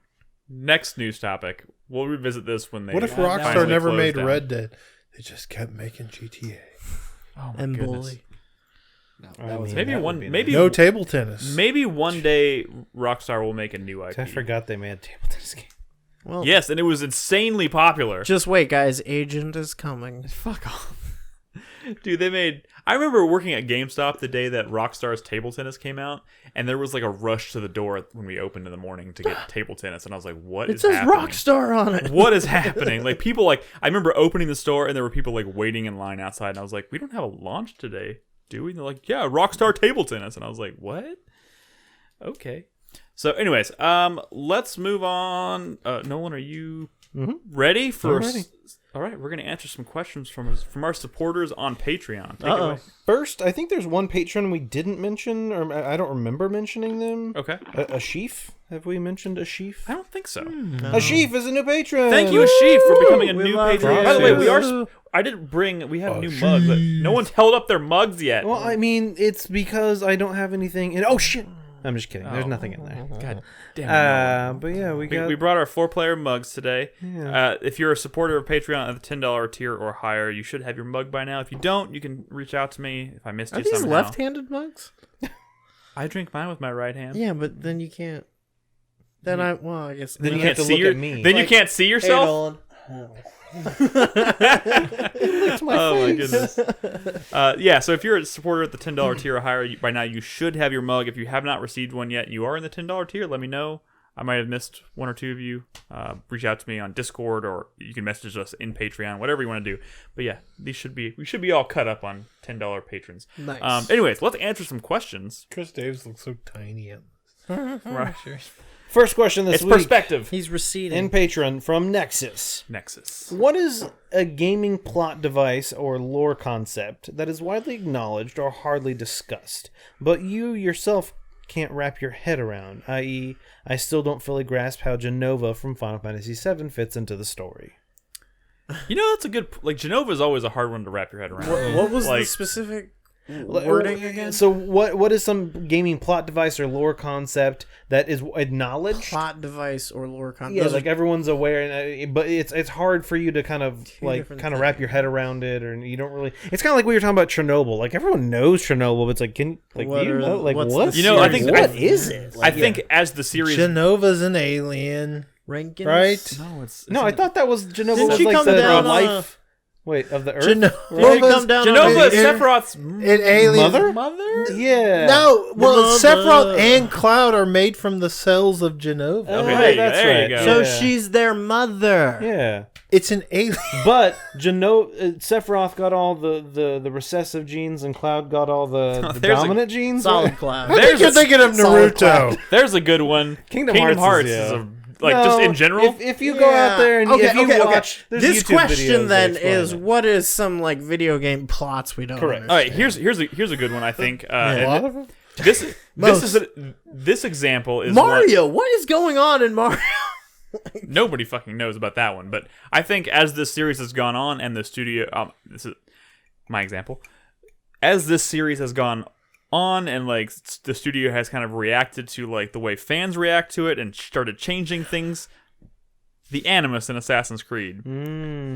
Next news topic. We'll revisit this when they. What if finally Rockstar never close made down. Red Dead? They just kept making GTA. Oh my And goodness. Bully. No, I that was mean, Maybe that would one. be Maybe No table tennis. Maybe one day Rockstar will make a new IP. I forgot they made a table tennis game. Well, Yes, and it was insanely popular. just wait, guys. Agent is coming. Fuck off. Dude, they made... I remember working at GameStop the day that Rockstar's Table Tennis came out, and there was like a rush to the door when we opened in the morning to get Table Tennis, and I was like, what It is says happening? Rockstar on it. What is happening? Like, people like... I remember opening the store, and there were people like waiting in line outside, and I was like, we don't have a launch today, do we? And they're like, yeah, Rockstar Table Tennis. And I was like, what? Okay. So, anyways, let's move on. Nolan, are you ready for... I'm ready. All right, we're going to answer some questions from our supporters on Patreon. Take it away. First, I think there's one patron we didn't mention, or I don't remember mentioning them. Okay. Ashif? Have we mentioned Ashif? I don't think so. Ashif is a new patron. Thank you, Ashif, for becoming a new love patron. you. By the way, we are... I didn't bring... We have new mugs, but no one's held up their mugs yet. Well, I mean, it's because I don't have anything in... Oh, shit! I'm just kidding. There's nothing in there. God damn it. But yeah, We brought our 4-player mugs today. If you're a supporter of Patreon at the $10 tier or higher, you should have your mug by now. If you don't, you can reach out to me if I missed Are you these somehow. left-handed mugs? I drink mine with my right hand. Yeah, but then you can't. Then I guess. Then you can't have to see look at me. Then you can't see yourself. Oh my goodness. Yeah, so if you're a supporter at the $10 tier or higher, by now you should have your mug. If you have not received one yet, you are in the $10 tier, let me know. I might have missed one or two of you. Reach out to me on Discord, or you can message us in Patreon, whatever you want to do. But yeah, we should be all cut up on $10 patrons. Nice. Anyways, let's answer some questions. Chris Davis looks so tiny. Right. First question this It's week perspective. He's receding. in Patreon from Nexus. Nexus. What is a gaming plot device or lore concept that is widely acknowledged or hardly discussed, but you yourself can't wrap your head around, i.e., I still don't fully grasp how Genova from Final Fantasy VII fits into the story? You know, that's a good... Like, Genova is always a hard one to wrap your head around. What was the Like- specific wording again? So what is some gaming plot device or lore concept that is acknowledged? Plot device or lore concept. Yeah, like everyone's aware, but it's hard for you to kind of different wrap your head around it, or you don't really. It's kind of like we were talking about Chernobyl. Like everyone knows Chernobyl, but it's like, do you know? Like what's what? the You know, I series? think- what is it? I think as the series... Genova's an alien, Rankins? right? No, it's No, I thought that was Chernobyl Didn't was she like come the down on life. Wait, of the Earth? Genova's Genova is Sephiroth's an alien mother. Yeah. No, well, Mother. Sephiroth and Cloud are made from the cells of Genova. Okay, that's there you right. go. So Yeah. she's their mother. Yeah. It's an alien. But Sephiroth got all the recessive genes, and Cloud got all the There's a dominant genes. Solid Cloud. I think you're thinking of Solid Naruto. There's a good one. Kingdom Hearts Hearts is is, just in general. If you go out there and if you watch, there's This YouTube question videos then that explain is, it. what is some like video game plots we don't Correct. All right, understand? here's a good one. I think. A And lot of them. this example is Mario. What is going on in Mario? nobody fucking knows about that one. But I think as this series has gone on, and the studio, this is my example. As this series has gone on, and like the studio has kind of reacted to like the way fans react to it, and started changing things. The animus in Assassin's Creed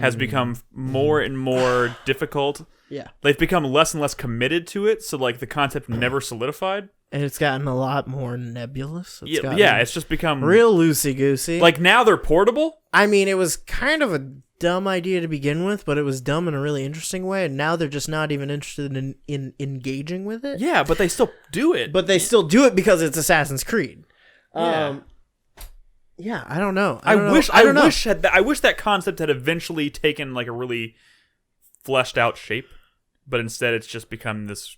has become more and more difficult. Yeah. They've become less and less committed to it, so like the concept never solidified. And it's gotten a lot more nebulous. It's just become real loosey-goosey. like now they're portable. I mean, it was kind of a dumb idea to begin with, but it was dumb in a really interesting way, and now they're just not even interested in engaging with it. Yeah, but they still do it. But they still do it because it's Assassin's Creed. Yeah. Yeah, I don't know. I don't wish know. I wish that concept had eventually taken like a really fleshed out shape, but instead it's just become this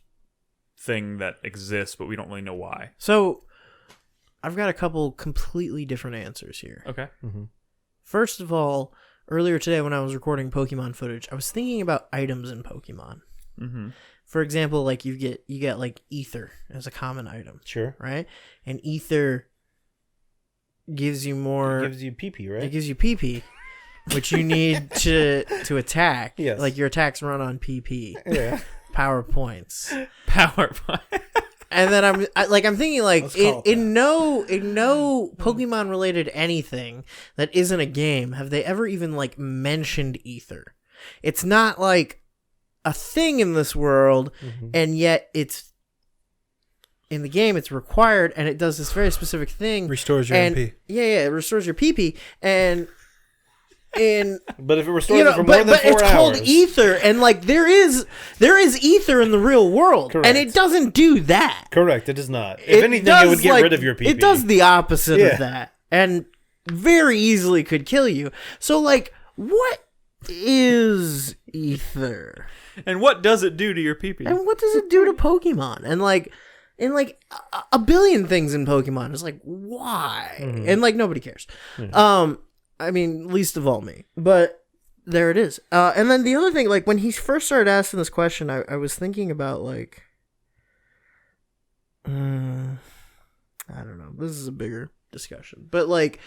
thing that exists, but we don't really know why. So, I've got a couple completely different answers here. Okay. First of all, earlier today when I was recording Pokemon footage, I was thinking about items in Pokemon. Mm-hmm. For example, like you get like ether as a common item, Sure. right? And ether gives you more. It gives you PP, right? It gives you PP, which you need to attack. Yes. Like your attacks run on PP, Yeah. power points. PowerPoint. And then I'm thinking like Let's call it in no Pokemon related anything that isn't a game have they ever even like mentioned ether. It's not like a thing in this world, and yet it's in the game. It's required, and it does this very specific thing. Restores your MP. Yeah, it restores your PP, and But if it restores you know, it for more than 4 it's hours, called ether, and like there is ether in the real world, Correct. and it doesn't do that. correct, it does not. If anything, it would get rid of your PP. It does the opposite Yeah. of that, and very easily could kill you. So, like, what is ether, And what does it do to your PP? and what does it do to Pokemon? And like a billion things in Pokemon is like, why? And like nobody cares. I mean, least of all me. But there it is. And then the other thing, like when he first started asking this question, I was thinking about like, I don't know. This is a bigger discussion, but like,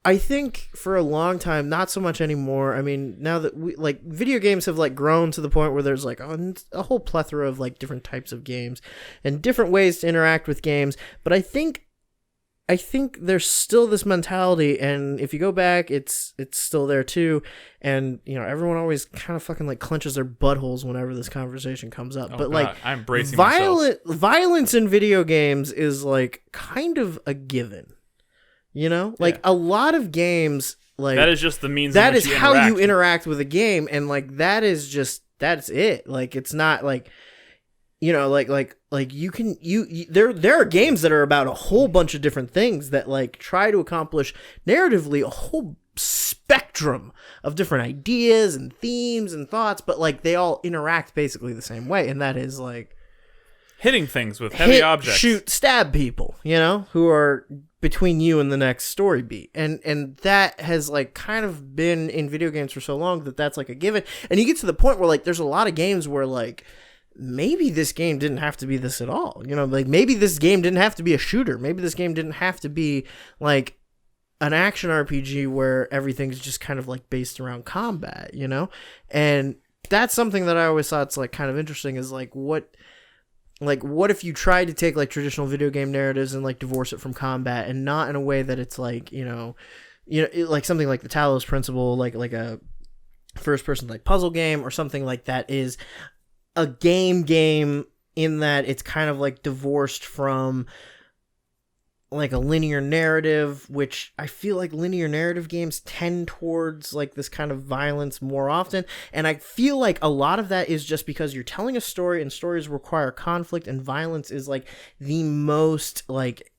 I think for a long time, not so much anymore. I mean, now that we like video games have like grown to the point where there's like a whole plethora of like different types of games and different ways to interact with games. But I think there's still this mentality, and if you go back, it's still there too. And you know, everyone always kind of fucking like clenches their buttholes whenever this conversation comes up. Oh, but God, like, I'm bracing myself. violence in video games is like kind of a given. You know, like a lot of games, like That is just the means. that in which is you how interact. you interact with a game, and like that's it. Like it's not like, you know, like you can there are games that are about a whole bunch of different things that like try to accomplish narratively a whole spectrum of different ideas and themes and thoughts, but like they all interact basically the same way, and that is like hitting things with heavy objects. shoot, stab people, you know, who are between you and the next story beat. And that has like kind of been in video games for so long that that's like a given. And you get to the point where like there's a lot of games where like maybe this game didn't have to be this at all. You know, like maybe this game didn't have to be a shooter. Maybe this game didn't have to be like an action RPG where everything's just kind of like based around combat, you know? And that's something that I always thought's like kind of interesting is like what if you tried to take like traditional video game narratives and like divorce it from combat, and not in a way that it's like, you know, like something like the Talos Principle, like a first person like puzzle game or something like that is a game in that it's kind of like divorced from like a linear narrative, which I feel like linear narrative games tend towards like this kind of violence more often. And I feel like a lot of that is just because you're telling a story and stories require conflict, and violence is like the most like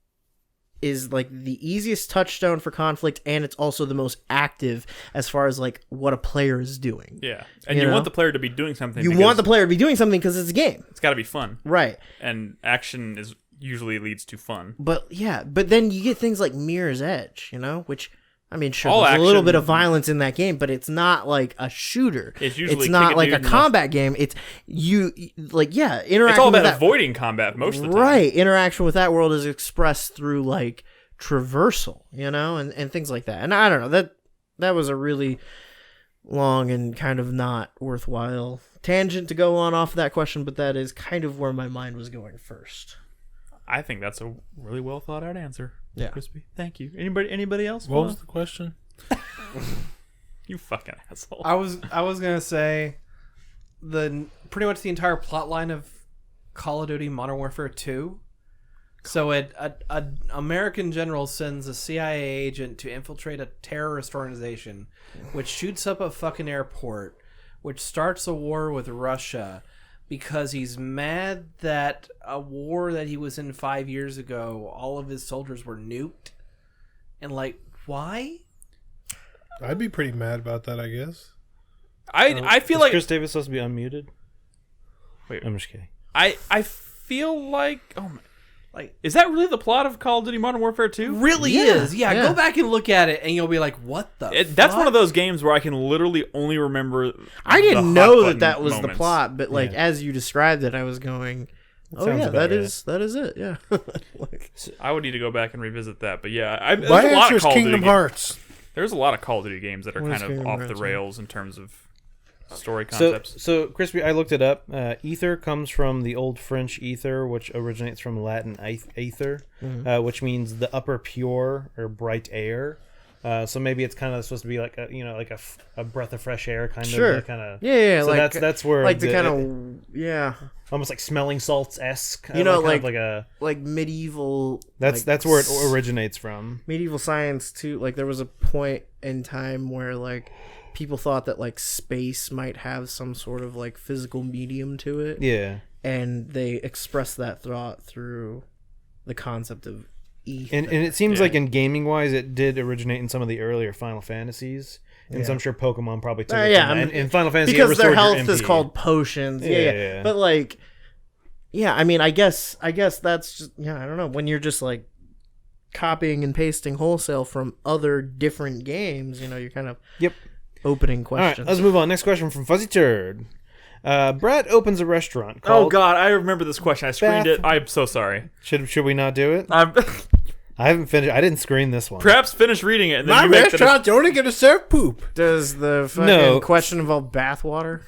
is like the easiest touchstone for conflict, and it's also the most active as far as like what a player is doing. Yeah. And you want the player to be doing something. You want the player to be doing something because it's a game. It's got to be fun. Right. And action is usually leads to fun. But then you get things like Mirror's Edge, which, I mean, sure, All there's action, a little bit of violence in that game, but it's not like a shooter. It's usually not like a combat game. It's interacting. It's all about avoiding combat most of the time. Right. Interaction with that world is expressed through like traversal, and things like that. And I don't know, that was a really long and kind of not worthwhile tangent to go on off of that question, but that is kind of where my mind was going first. I think that's a really well thought out answer. Yeah. Crispy. Thank you. Anybody else? What was the question? You fucking asshole. I was gonna say pretty much the entire plot line of Call of Duty Modern Warfare 2. So an American general sends a CIA agent to infiltrate a terrorist organization, which shoots up a fucking airport, which starts a war with Russia because he's mad that a war that he was in 5 years ago, all of his soldiers were nuked. And like, why? I'd be pretty mad about that, I guess. I feel like Chris Davis supposed to be unmuted. Wait, I'm just kidding. I feel like is that really the plot of Call of Duty Modern Warfare 2? Really is. Yeah, go back and look at it and you'll be like, what the fuck? That's one of those games where I can literally only remember I didn't know that was moments. the plot, but like as you described it, I was going, oh yeah, that is it. Yeah. I would need to go back and revisit that, but yeah, My answer is Kingdom Hearts. There's a lot of Call of Duty games that are kind of Kingdom off Hearts, the rails in terms of story concepts. So Crispy, I looked it up. Ether comes from the Old French ether, which originates from Latin aether, which means the upper pure or bright air. So maybe it's kind of supposed to be like a breath of fresh air, kind of. Kind of. Yeah. So like that's where like the kind of almost like smelling salts-esque. like medieval. That's where it originates from. Medieval science too. Like there was a point in time where like people thought that like space might have some sort of like physical medium to it. Yeah. And they expressed that thought through the concept of ether. And it seems like in gaming wise, it did originate in some of the earlier Final Fantasies. And so I'm sure Pokemon probably took it from that. In Final Fantasy, because their health is called potions. Yeah. But like, I mean, I guess that's just, I don't know. When you're just like copying and pasting wholesale from other different games, you're kind of opening questions. All right, let's move on. Next question from Fuzzy Turd. Brett opens a restaurant called... Oh, God, I remember this question. I screened it. I'm so sorry. Should we not do it? I haven't finished. I didn't screen this one. Perhaps finish reading it. And then My restaurant's only going to serve poop. Does the fucking question involve bathwater?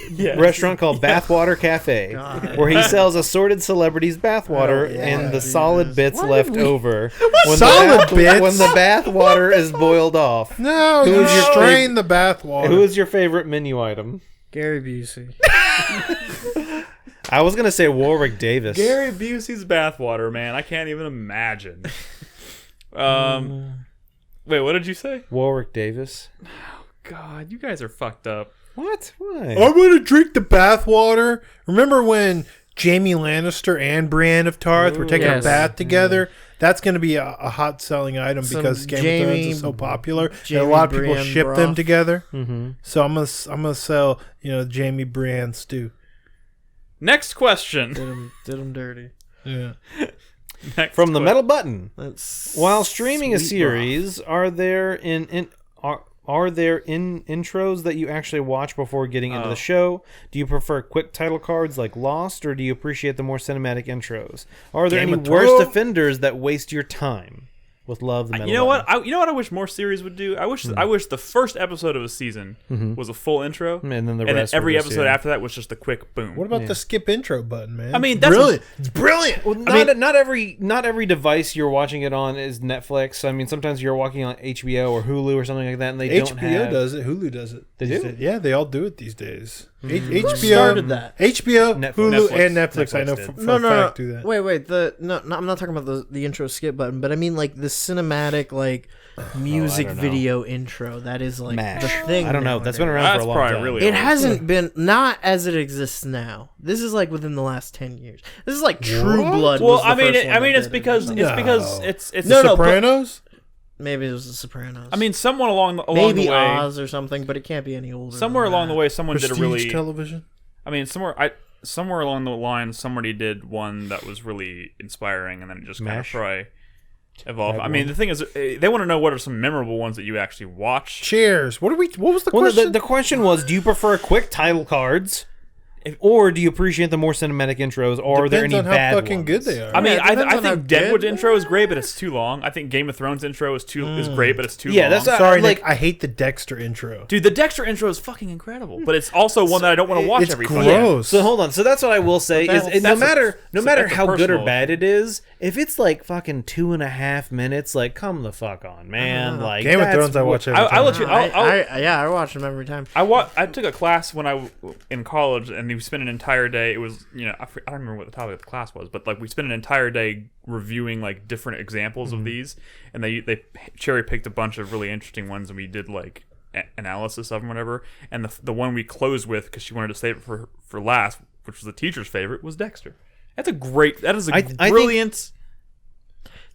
Yes. Restaurant called Bathwater Cafe, where he sells assorted celebrities' bathwater and the solid bits left over when the bathwater is boiled off. No, you strain the bathwater. Who is your favorite menu item? Gary Busey. I was gonna say Warwick Davis. Gary Busey's bathwater, man. I can't even imagine. Wait, what did you say? Warwick Davis. Oh, God, you guys are fucked up. What? Why? I'm going to drink the bathwater. Remember when Jaime Lannister and Brienne of Tarth were taking a bath together? That's going to be a hot selling item because Game of Thrones is so popular. And a lot of people ship them together. Mm-hmm. So I'm gonna sell Jaime Brienne stew. Next question. Did him dirty. Yeah. From the Metal Button. While streaming a series, are there intros that you actually watch before getting into the show? Do you prefer quick title cards like Lost, or do you appreciate the more cinematic intros? Are there any worst offenders that waste your time? with love. The metal You know what? button. You know what I wish more series would do. I wish the first episode of a season was a full intro, And then the and rest then every were just, episode yeah. after that was just a quick boom. What about the skip intro button, man? I mean, that's brilliant. It's brilliant. Well, not every device you're watching it on is Netflix. I mean, sometimes you're watching on HBO or Hulu or something like that, and they don't HBO have. does it. Hulu does it. They these do? days. Yeah, they all do it these days. Who started that? HBO, Netflix. Hulu, Netflix. and Netflix. I know Netflix for, did. for a fact do that. Wait. I'm not talking about the intro skip button, but I mean like the cinematic like music know. video intro. That is like MASH. the thing. I don't know. That's been nowadays. around for That's a long probably time. really It old. hasn't been not as it exists now. This is like within the last 10 years. This is like True Blood. Well, was the I mean, first one that it's did it. because No. it's The Sopranos. Maybe it was The Sopranos. I mean, someone along maybe the way, Oz or something, but it can't be any older. somewhere than along that. the way, someone did a Prestige really. television. I mean, somewhere along the line, somebody did one that was really inspiring, and then it just kind of MASH? probably evolved. I mean, the thing is, they want to know what are some memorable ones that you actually watch. Cheers. What was the Well, question? the question was, do you prefer quick title cards, or do you appreciate the more cinematic intros, or are there Depends any on how bad fucking ones? good they are. I mean, Yeah, it depends I on how think Deadwood's good- intro is great, but it's too long. I think Game of Thrones intro is great, but it's too Yeah, long. that's Sorry, like Nick. I hate the Dexter intro. Dude, the Dexter intro is fucking incredible, but it's also one that I don't want to watch It's every gross. fucking. So hold on. So that's what I will say is no matter that's a how good or personal- bad it is, if it's like fucking 2.5 minutes, like come the fuck on, man. Like Game of that's Thrones, I watch every time. I'll let you. I watch them every time. I took a class when in college, and we spent an entire day. It was I don't remember what the topic of the class was, but like we spent an entire day reviewing like different examples of these, and they cherry picked a bunch of really interesting ones, and we did like analysis of them, whatever. And the one we closed with, because she wanted to save it for last, which was the teacher's favorite, was Dexter. That is a I think- brilliant.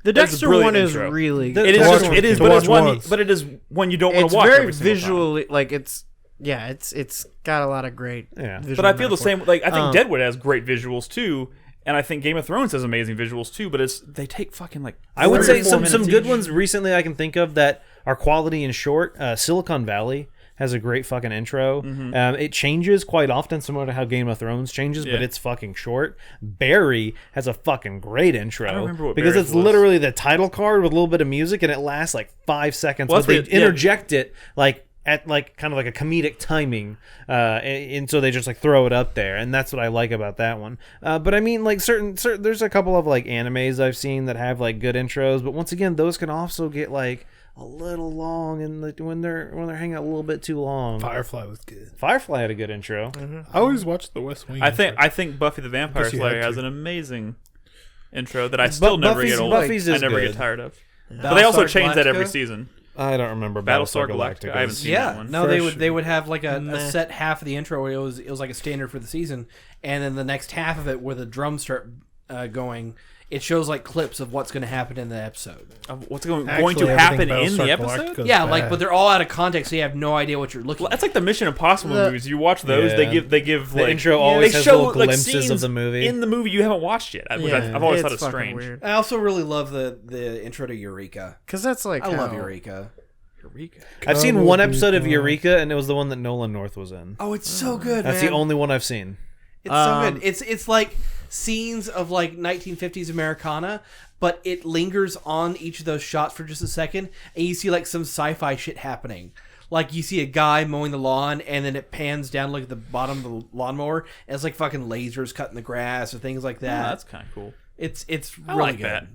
The That's a Dexter brilliant one is intro. really. The- It is. watch Just, once. it is. To But it's watch one. once. But it is one you don't want It's to watch. very every single time. visually like it's. Yeah, it's got a lot of great. Yeah. visual But I feel the metaphor. same. Like I think Deadwood has great visuals too, and I think Game of Thrones has amazing visuals too. But they take fucking like. I would 3 say or 4 some minutes good each. ones recently I can think of that are quality and short. Silicon Valley has a great fucking intro. It changes quite often, similar to how Game of Thrones changes, but Yeah. it's fucking short. Barry has a fucking great intro. I don't remember what because Barry's it's was. literally the title card with a little bit of music, and it lasts like 5 seconds. Well, but they that's the- yeah. interject it like at like kind of like a comedic timing, and so they just like throw it up there, and that's what I like about that one. But I mean, like certain there's a couple of like animes I've seen that have like good intros, but once again, those can also get like a little long, and when they're hanging out a little bit too long. Firefly was good. Firefly had a good intro. I always watched The West Wing. I think Buffy the Vampire Guess you Slayer had has to. an amazing intro that I still never Buffy's- get old. Buffy's I is never good. get tired of. But they also change that every season. I don't remember Battlestar Galactica. I haven't seen that Yeah, one. no, they would have like a Meh. set half of the intro where it was like a standard for the season, and then the next half of it where the drums start going. It shows like clips of what's going to happen in the episode. What's going to Actually, happen everything in the Battlestar episode? Galactica is Yeah, bad. like, but they're all out of context, so you have no idea what you're looking Well, at. that's like the Mission Impossible movies. You watch those, Yeah. they give The like intro always they has show, little like, glimpses of scenes the movie. in the movie you haven't watched yet, which Yeah, I've always it's thought it's fucking strange. weird. I also really love the intro to Eureka. Because that's like I love how- Eureka. Eureka. I've seen Come one with episode me, of come. Eureka, and it was the one that Nolan North was in. Oh, it's so good, That's man. the only one I've seen. It's so good. It's like scenes of like 1950s Americana, but it lingers on each of those shots for just a second, and you see like some sci-fi shit happening. Like you see a guy mowing the lawn, and then it pans down, look at the bottom of the lawnmower, and it's like fucking lasers cutting the grass or things like Oh, that. that's kind of cool. It's I really like good. that.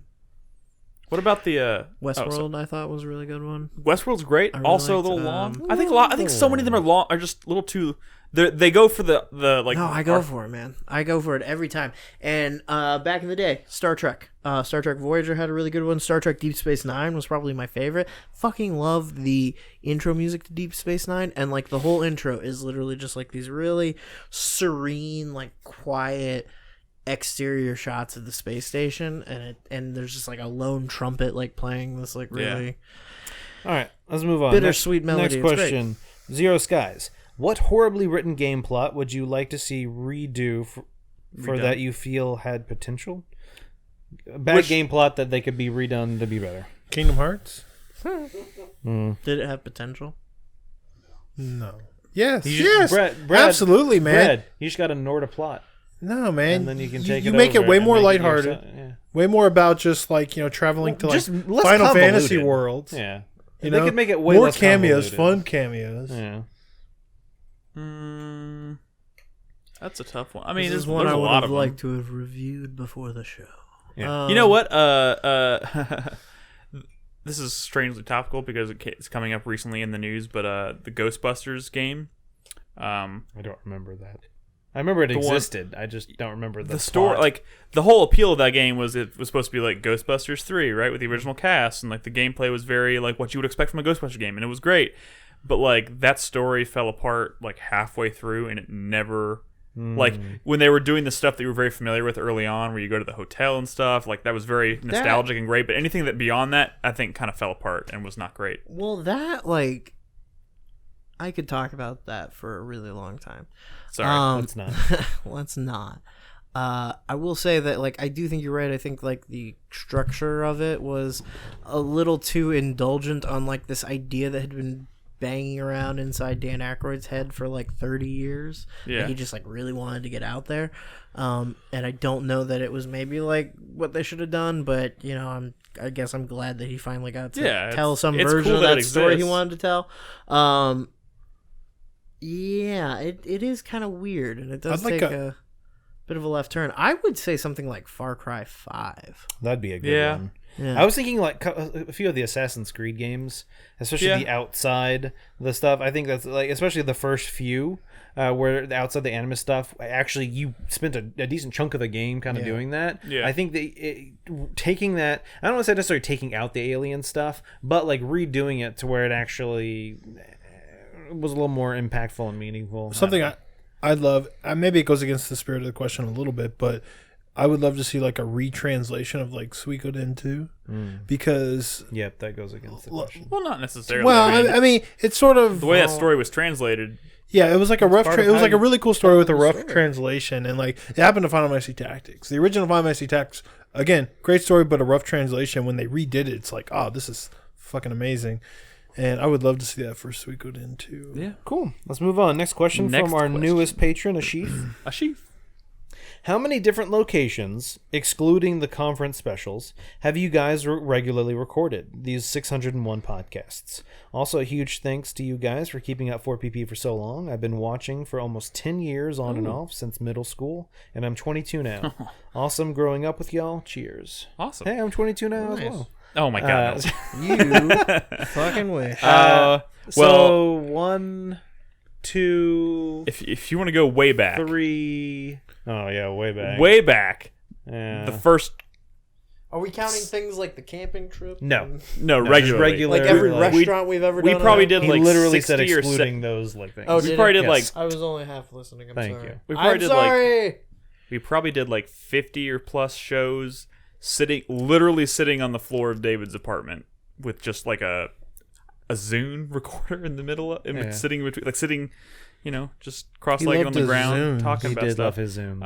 What about the Westworld, I thought was a really good one. Westworld's great. really Also a liked, little long. I think so many of them are just a little too. They go for the like. No, I go for it, man. I go for it every time. And back in the day, Star Trek. Star Trek Voyager had a really good one. Star Trek Deep Space Nine was probably my favorite. Fucking love the intro music to Deep Space Nine. And like the whole intro is literally just like these really serene, like quiet exterior shots of the space station, and there's just like a lone trumpet like playing this like really All right, let's move on. bittersweet melody. Next question. Zero Skies. What horribly written game plot would you like to see redo for Redone. that you feel had potential? A bad game plot that they could be redone to be better. Kingdom Hearts? Did it have potential? No. Yes. You Yes. Brad, Absolutely, man. Brad, you just got to ignore the plot. No, man. And then you can take you it make it over way and more make it lighthearted. yourself. Yeah. Way more about just like, traveling to like Just less Final Fantasy convoluted. worlds. Yeah. You They know? could make it way more less cameos, convoluted. fun cameos. Yeah. That's a tough one. I mean, This is there's one I a would lot have of liked them. to have reviewed before the show. Yeah. You know what? This is strangely topical because it's coming up recently in the news, but the Ghostbusters game. I don't remember that. I remember it The one- existed. I just don't remember The story, plot. like the whole appeal of that game was it was supposed to be like Ghostbusters 3, right, with the original cast, and like the gameplay was very like what you would expect from a Ghostbusters game, and it was great. But like that story fell apart like halfway through, and it never like when they were doing the stuff that you were very familiar with early on, where you go to the hotel and stuff, like that was very nostalgic and great. But anything that beyond that, I think, kind of fell apart and was not great. Well, that like I could talk about that for a really long time. Sorry, Let's not. Let's not. I will say that like I do think you're right. I think like the structure of it was a little too indulgent on like this idea that had been banging around inside Dan Aykroyd's head for like 30 years. Yeah. Like, he just like really wanted to get out there. And I don't know that it was maybe like what they should have done, but I guess I'm glad that he finally got to tell some it's version cool of that that it story he exists. wanted to tell. Yeah, it is kind of weird, and it does I'd like take a bit of a left turn. I would say something like Far Cry 5. That'd be a good Yeah. one. Yeah. I was thinking like a few of the Assassin's Creed games, especially the outside the stuff. I think that's like especially the first few where the outside the anime stuff. Actually, you spent a decent chunk of the game kind of doing that. Yeah. I think taking that. I don't want to say necessarily taking out the alien stuff, but like redoing it to where it actually was a little more impactful and meaningful. Something I'd love, maybe it goes against the spirit of the question a little bit, but I would love to see like a retranslation of like Suikoden 2 because Yep, that goes against the question. well, not necessarily. well, I mean it's sort of the way that story was translated. yeah, it was like a rough. part of It was how like a you really cool story with a the rough story. translation, and like it happened to Final Fantasy Tactics. The original Final Fantasy Tactics, again, great story, but a rough translation. When they redid it, it's like, oh, this is fucking amazing, and I would love to see that for Suikoden 2. Yeah, Cool. Let's move on. Next question Next from our question. newest patron, Ashif. a sheaf. How many different locations, excluding the conference specials, have you guys regularly recorded these 601 podcasts? Also, a huge thanks to you guys for keeping up 4PP for so long. I've been watching for almost 10 years on and off since middle school, and I'm 22 now. Awesome growing up with y'all. Cheers. Awesome. Hey, I'm 22 now as well. Oh my god. You fucking wish. well, So 1, 2, if you want to go way back, 3. Oh yeah, way back. way back, Yeah. the first Are we counting things like the camping trip? No. and, regularly. regular- like every Like, restaurant we've ever we done? probably on- did He like literally 60 said or excluding those like things. Oh, we did probably it? did like Yes. I was only half listening. I'm Thank sorry. you. We probably I'm did, sorry. we probably did like 50 or plus shows literally sitting on the floor of David's apartment with just like a Zune recorder in the middle of Yeah. sitting just cross-legged on loved the his ground Zunes. talking He about did stuff. love his Zooms.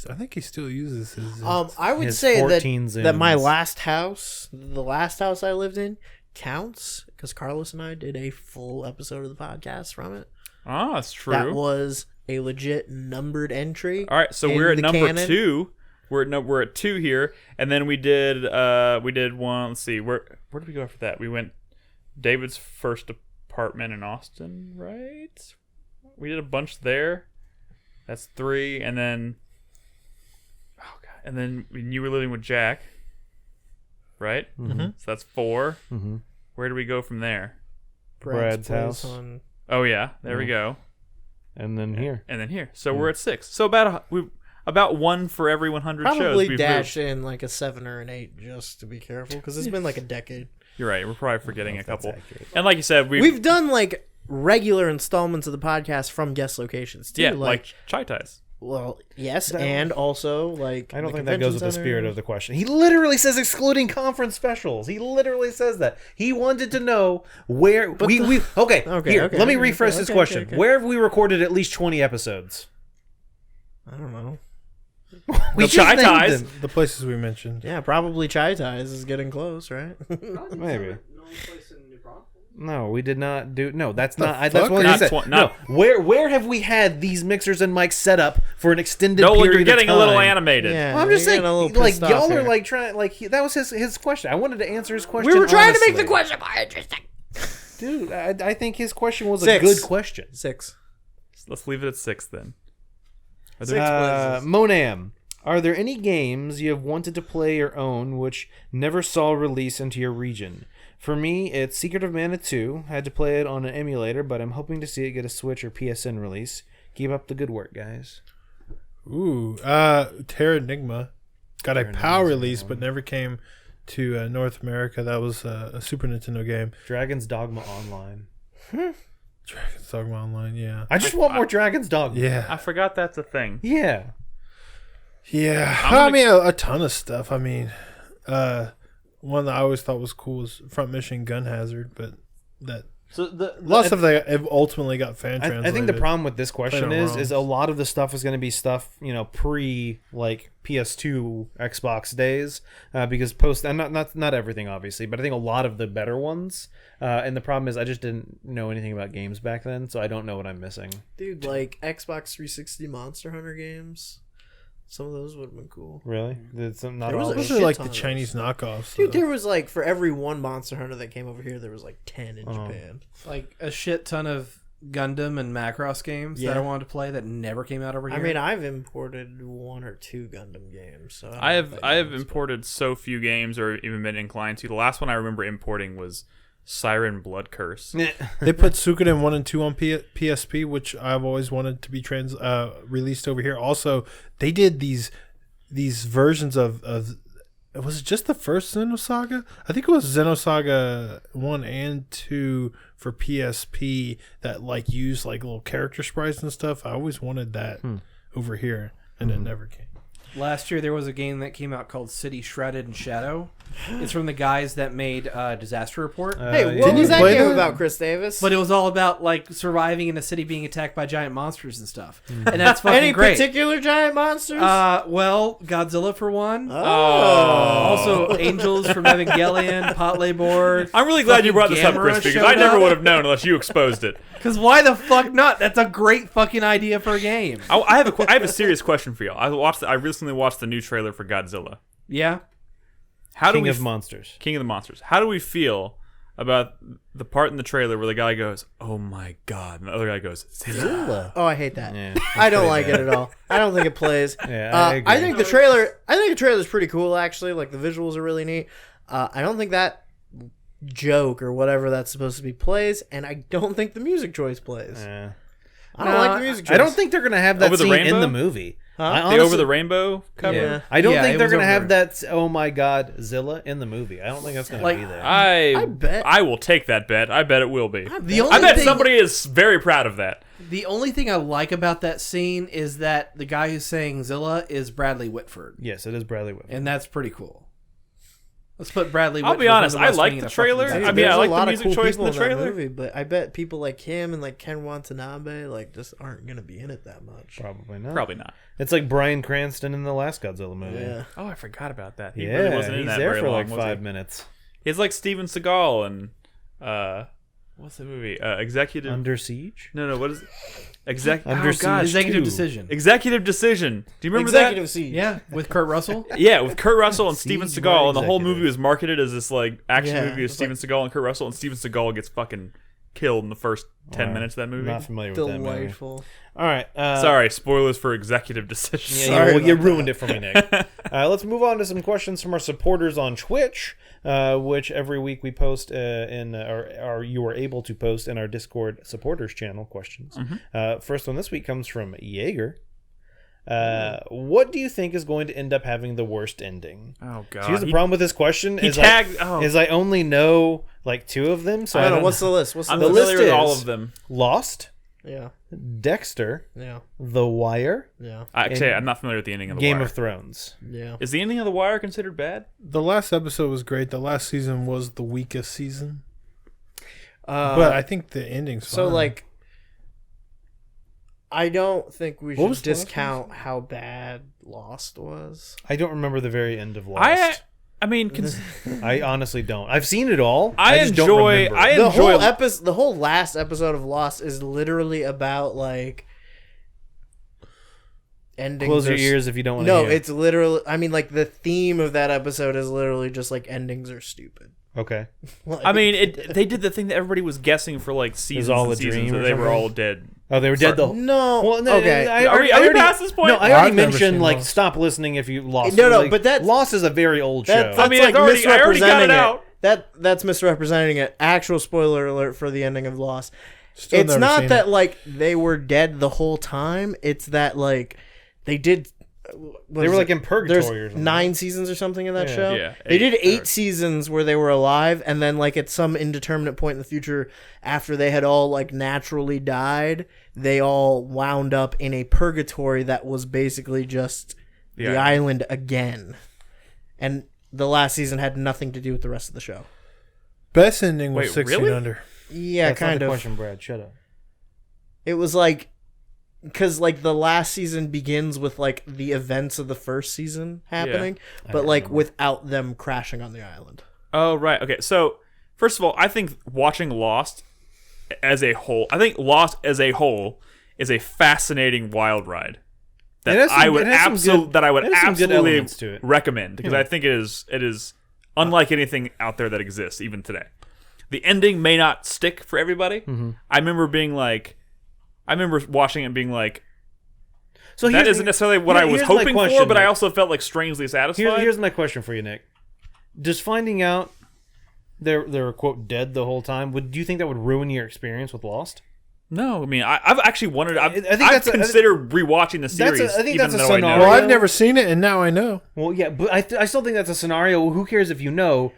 I think he still uses his. I would His say 14 that my Zunes. last house, the last house I lived in, counts because Carlos and I did a full episode of the podcast from it. Ah, that's true. That was a legit numbered entry. All right, so in we're at the number canon. 2. We're at 2 here, and then we did one. Let's see, where did we go after that? We went David's first apartment in Austin, right? We did a bunch there. That's 3, and then you were living with Jack, right? Mm-hmm. So that's 4. Mm-hmm. Where do we go from there? Brad's place house. on- Oh yeah, there we go, And then here. and then here. So we're at 6. So about 1 for every 100 shows. Probably we've dash moved. in like a 7 or an 8 just to be careful because it's been like a decade. You're right. We're probably forgetting a That's couple. accurate. And like you said, We've done like regular installments of the podcast from guest locations too. yeah, like Chai Tais. well, yes, and also like I don't the think that goes with the convention spirit center. of the question. He literally says excluding conference specials. He literally says that. He wanted to know where we okay. Okay, Here, okay, let me okay, rephrase this okay, question. okay. Where have we recorded at least 20 episodes? I don't know. We The Chai just named Tais. them. the places we mentioned. Yeah, probably Chai Tais is getting close, right? Maybe. No, we did not do. No, that's not. fuck? That's what I Not said. tw- No, not- where have we had these mixers and mics set up for an extended Nolan, period you're getting of a little time? animated. Yeah, Well, I'm just you're saying, getting a little like pissed off y'all are here. like trying, like that was his question. I wanted to answer his question. We were trying to make honestly. the question more interesting. Dude. I think his question was a 6. good question. 6. Let's leave it at 6 then. Are 6 there- places. Monam, are there any games you have wanted to play or own which never saw release into your region? For me, it's Secret of Mana 2. Had to play it on an emulator, but I'm hoping to see it get a Switch or PSN release. Keep up the good work, guys. Ooh, Terra Enigma got a PAL release, but never came to North America. That was a Super Nintendo game. Dragon's Dogma Online. Dragon's Dogma Online, yeah. I just want more Dragon's Dogma. Yeah. I forgot that's a thing. Yeah. Yeah. I'm gonna- I mean, a ton of stuff. I mean, one that I always thought was cool was Front Mission Gun Hazard, but that So lots of that have ultimately got fan translated. I think the problem with this question Played on is ROMs. a lot of the stuff is going to be stuff, pre like PS2 Xbox days, because and not everything obviously, but I think a lot of the better ones. And the problem is I just didn't know anything about games back then, so I don't know what I'm missing. Dude, like Xbox 360 Monster Hunter games. Some of those would have been cool. Really? Not There was all a of Those them? are like shit the ton of Chinese knockoffs. Dude, though. there was like, for every one Monster Hunter that came over here, there was like 10 in Japan. Like a shit ton of Gundam and Macross games that I Yeah. wanted to play that never came out over here. I mean, I've imported 1 or 2 Gundam games. So I don't know have if I have counts, but- imported so few games or even been inclined to. The last one I remember importing was Siren Blood Curse. They put Suikoden 1 and 2 on PSP, which I've always wanted to be released over here. Also, they did these versions of was it just the first Xenosaga? I think it was Xenosaga 1 and 2 for PSP that like used like little character sprites and stuff. I always wanted that over here, and it never came. last year there was a game that came out called City Shrouded in Shadow. It's from the guys that made Disaster Report. Hey, what Didn't was you that play game that? about, Chris Davis? But it was all about like surviving in a city being attacked by giant monsters and stuff. And that's fucking Any great. particular giant monsters? Well, Godzilla for one. oh. Also, Angels from Evangelion, Patlabor. I'm really glad you brought this up, Gamera Chris, because showed I never up. would have known unless you exposed it. Because why the fuck not? That's a great fucking idea for a game. I have a serious question for y'all. I recently watched the new trailer for Godzilla. Yeah. How King do we of Monsters. King of the Monsters. How do we feel about the part in the trailer where the guy goes, "Oh my god," and the other guy goes, "Zilla." Oh, I hate that. Yeah. I don't like it at all. I don't think it plays. Yeah, I agree. I think the trailer's pretty cool actually. Like the visuals are really neat. I don't think that joke or whatever that's supposed to be plays, and I don't think the music choice plays. Yeah. I don't like the music choice. I don't think they're gonna have that Over the scene in rainbow? the movie. Huh? I The honestly- over the rainbow cover. Yeah. I don't Yeah, think it they're was gonna over. have that. Oh my God, Zilla in the movie. I don't think that's gonna Like, be there. I bet. I will take that bet. I bet it will be. The only I bet thing, somebody is very proud of that. The only thing I like about that scene is that the guy who's saying Zilla is Bradley Whitford, Yes, it is Bradley Whitford. and that's pretty cool. Let's put Bradley. I'll be Whitford honest, from the I West like Wing in the a fucking trailer. Godzilla. I mean, There's I a like the lot of music cool choice in people the that trailer. movie, but I bet people like him and like Ken Watanabe like just aren't gonna be in it that much. Probably not. Probably not. It's like Bryan Cranston in the last Godzilla movie. Yeah. Oh, I forgot about that. He Yeah, really wasn't in he's that there very for long, like was 5 he? minutes. He's like Steven Seagal and what's the movie? Executive. Under Siege. No, what is it? Under Oh God, Siege Executive 2. Decision. Executive Decision. Do you remember Executive that? Siege. Yeah, with Kurt Russell. Yeah, with Kurt Russell and Steven Siege Seagal, and the whole Executive. movie was marketed as this like action Yeah, movie of it's Steven Seagal and Kurt Russell, and Steven Seagal gets fucking killed in the first 10 minutes of that movie. Not familiar with that movie. Delightful. All right. Sorry, spoilers for Executive Decision. Yeah, Sorry you about ruined it for me, Nick. Let's move on to some questions from our supporters on Twitch, which every week we post or you are able to post in our Discord supporters channel questions. First one this week comes from Jaeger. What do you think is going to end up having the worst ending? Oh God. So here's the problem with this question he is tagged. is I only know like 2 of them. So I don't know. What's the list? What's the I'm the list? familiar list with all is- of them. Lost, Yeah. Dexter, Yeah. The Wire, Yeah. Actually, I'm not familiar with the ending of The Game Wire. of Thrones. Yeah. Is the ending of The Wire considered bad? The last episode was great. The last season was the weakest season, but I think the ending's So fine. like, I don't think we What should was the last discount how bad Lost was. I don't remember the very end of Lost. I mean, I honestly don't. I've seen it all. I just don't enjoy. remember. I The enjoy. whole episode, the whole last episode of Lost is literally about like endings. Close your are- ears if you don't want to No, hear. it's literally. I mean, like the theme of that episode is literally just like endings are stupid. Okay. Like, I mean, they did the thing that everybody was guessing for like seasons all and a seasons dream that or they were something? all dead. Oh, they were dead the whole... no. Well, no, Okay. Are we past this point? No, I I've already never mentioned seen like Lost. stop listening if you lost. No, no, like, but that's- Lost is a very old show. That's I mean, like I already got misrepresenting it it. out. That's misrepresenting it. Actual spoiler alert for the ending of Lost. Still It's never not seen that it. like they were dead the whole time. It's that like they did. They were like in purgatory There's or something. 9 seasons or something in that Yeah. show. Yeah, They did 8 or- seasons where they were alive, and then like at some indeterminate point in the future, after they had all like naturally died, they all wound up in a purgatory that was basically just the island again. And the last season had nothing to do with the rest of the show. Best ending was Wait, 16 really? Under. Yeah, That's not kind the of. question, Brad. Shut up. It was like because like the last season begins with like the events of the first season happening, but like without them crashing on the island. Oh, right. Okay. So, first of all, I think watching Lost as a whole, is a fascinating wild ride that It has some- I would it has some good absolutely elements to it. recommend because I think it is unlike anything out there that exists even today. The ending may not stick for everybody. Mm-hmm. I remember watching it and being like, So that isn't necessarily what I was here's my hoping question, for, but I Nick. also felt like strangely satisfied. Here's my question for you, Nick. Does finding out they're quote dead the whole time, do you think that would ruin your experience with Lost? No, I mean, I've actually wanted. I've that's a- considered rewatching the series. I think even that's a though I know. scenario. Well, I've never seen it, and now I know. Well, yeah, but I still think that's a scenario. Who cares if you know?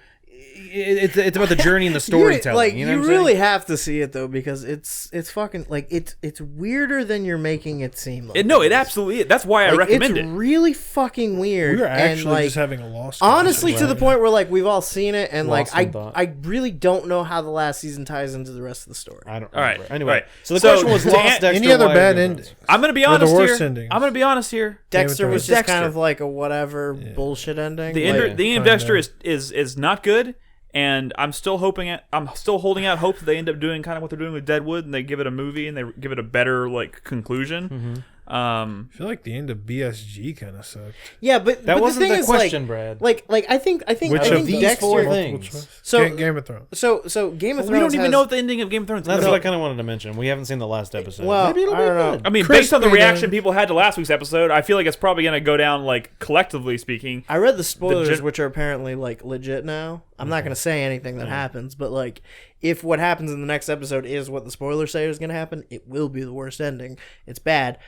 It's about the journey and the storytelling. Like you know you what I'm really saying? have to see it though because it's fucking like it's weirder than you're making it seem. Like It absolutely is. That's why I Like, recommend it's it. really fucking weird. We were and actually like just having a Lost. honestly to the conversation. point where like we've all seen it and Lost like in thought. I really don't know how the last season ties into the rest of the story. I don't. All right. remember. Anyway, Right. so the So, question was to Lost. an- Dexter, Any other why bad are you endings? I'm gonna be Or the honest worst here. endings. I'm gonna be honest here. Dexter was just Dexter. kind of like a whatever bullshit ending. The Like, end. The end of kinda. Dexter is not good, and I'm still holding out hope that they end up doing kind of what they're doing with Deadwood, and they give it a movie and they give it a better like conclusion. I feel like the end of BSG kind of sucked. yeah, but That but wasn't the thing the is question, like, Brad. like I think Which I of think these Dexter. four Multiple things? choice. So- Game of Thrones. So Game of We Thrones. don't even has- know what the ending of Game of Thrones. That's is. what I kind of wanted to mention. We haven't seen the last episode. Well, Maybe it'll I be don't know. good. I mean, Chris based on the Payne. reaction people had to last week's episode, I feel like it's probably going to go down like collectively speaking. I read the spoilers, gen- which are apparently like legit now. I'm not going to say anything that happens, but like, if what happens in the next episode is what the spoilers say is going to happen, it will be the worst ending. It's bad.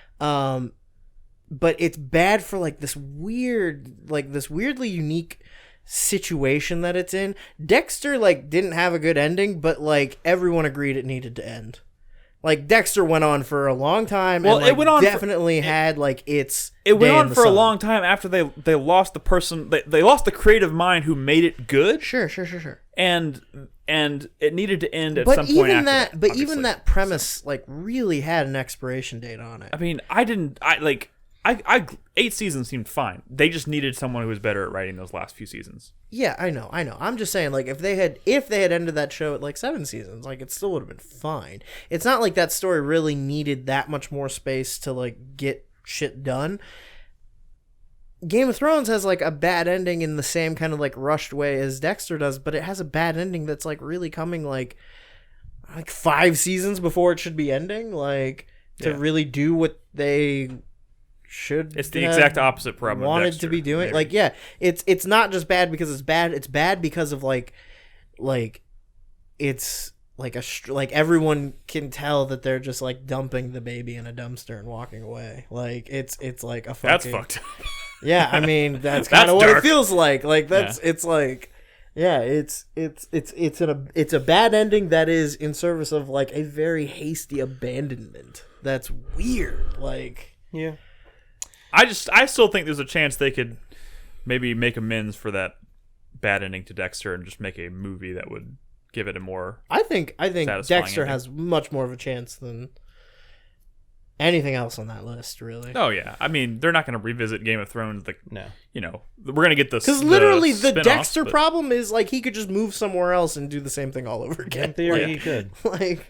But it's bad for like this weirdly unique situation that it's in. Dexter like didn't have a good ending, but like everyone agreed it needed to end. Like Dexter went on for a long time. Well, and, like, it went on for- definitely had like its. It went day in on the for a sun. long time after they lost the person they lost the creative mind who made it good, Sure. and it needed to end at But some point even after that, but obviously. even that premise like really had an expiration date on it. I mean, I 8 seasons seemed fine. They just needed someone who was better at writing those last few seasons. Yeah, I know. I'm just saying, like, if they had ended that show at like 7 seasons, like, it still would have been fine. It's not like that story really needed that much more space to like get shit done. Game of Thrones has like a bad ending in the same kind of like rushed way as Dexter does, but it has a bad ending that's like really coming like 5 seasons before it should be ending, like to Yeah. really do what they should. It's the have exact opposite problem. of wanted Dexter, to be doing. maybe. Like, yeah, it's not just bad because it's bad. It's bad because of like it's like like everyone can tell that they're just like dumping the baby in a dumpster and walking away. Like it's like a fucking, that's fucked up. Yeah, I mean that's That's kind of what it dark. feels like. Like that's it's like. Yeah, it's a bad ending that is in service of like a very hasty abandonment. That's weird. Like, Yeah. I still think there's a chance they could maybe make amends for that bad ending to Dexter and just make a movie that would give it a more. I think Satisfying Dexter ending. has much more of a chance than anything else on that list, really. Oh yeah, I mean they're not going to revisit Game of Thrones. No. We're going to get this Because literally the spin-offs, Dexter but- problem is like he could just move somewhere else and do the same thing all over again. In theory, he could. Like,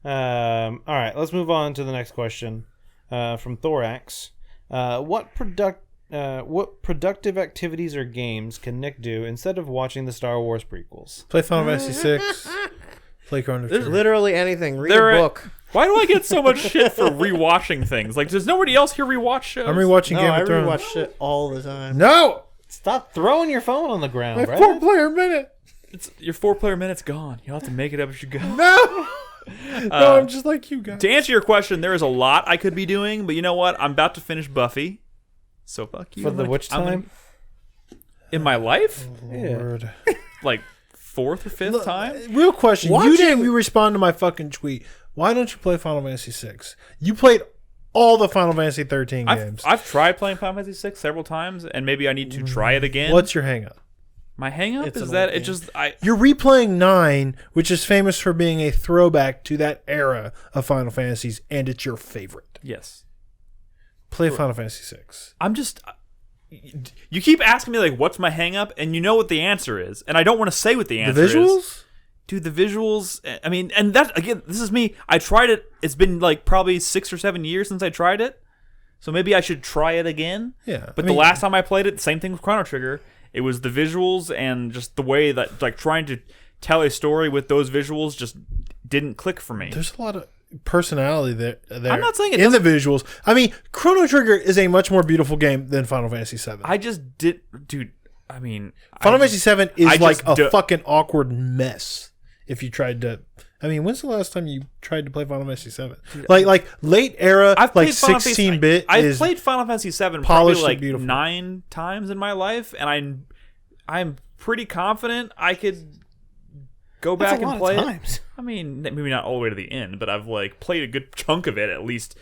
All right, let's move on to the next question from Thorax. What productive activities or games can Nick do instead of watching the Star Wars prequels? Play Final Fantasy 6. Play Chrono Trigger. literally anything. Read They're a at- book. Why do I get so much shit for rewatching things? Like, does nobody else here rewatch shows? I'm rewatching No, Game I of Thrones. rewatch shit all the time. No! Stop throwing your phone on the ground, My right? 4-player minute. Your 4-player minute's gone. You'll have to make it up as you go. No! No, I'm just like you guys. To answer your question, there is a lot I could be doing, but you know what? I'm about to finish Buffy. So fuck you. For the which time? In my life? Lord. Like, 4th or 5th time? Real question. You didn't respond to my fucking tweet. Why don't you play Final Fantasy 6? You played all the Final Fantasy 13 games. I've tried playing Final Fantasy 6 several times, and maybe I need to try it again. What's your hang up? My hang up It's is an that old it game. just... You're replaying 9, which is famous for being a throwback to that era of Final Fantasies, and it's your favorite. Yes. Play Final Fantasy 6. I'm just... You keep asking me, like, what's my hang up, and you know what the answer is, and I don't want to say what the The answer is. visuals? Dude, the visuals, I mean, and that, again, this is me. I tried it. It's been, like, probably 6 or 7 years since I tried it, so maybe I should try it again. Yeah. But the last time I played it, same thing with Chrono Trigger. It was the visuals and just the way that, like, trying to tell a story with those visuals just didn't click for me. There's a lot of personality there. I'm not saying it in the visuals. I mean, Chrono Trigger is a much more beautiful game than Final Fantasy 7. I just did, dude. I mean, Final Fantasy 7 is I like just a fucking awkward mess. If you tried to, I mean, when's the last time you tried to play Final Fantasy 7? Like late era, I've like played Final Fantasy- 16-bit. I've played Final Fantasy 7 probably polished like and beautiful. 9 times in my life, and I'm pretty confident I could go That's back a lot and play of it. times. I mean, maybe not all the way to the end, but I've like played a good chunk of it at least,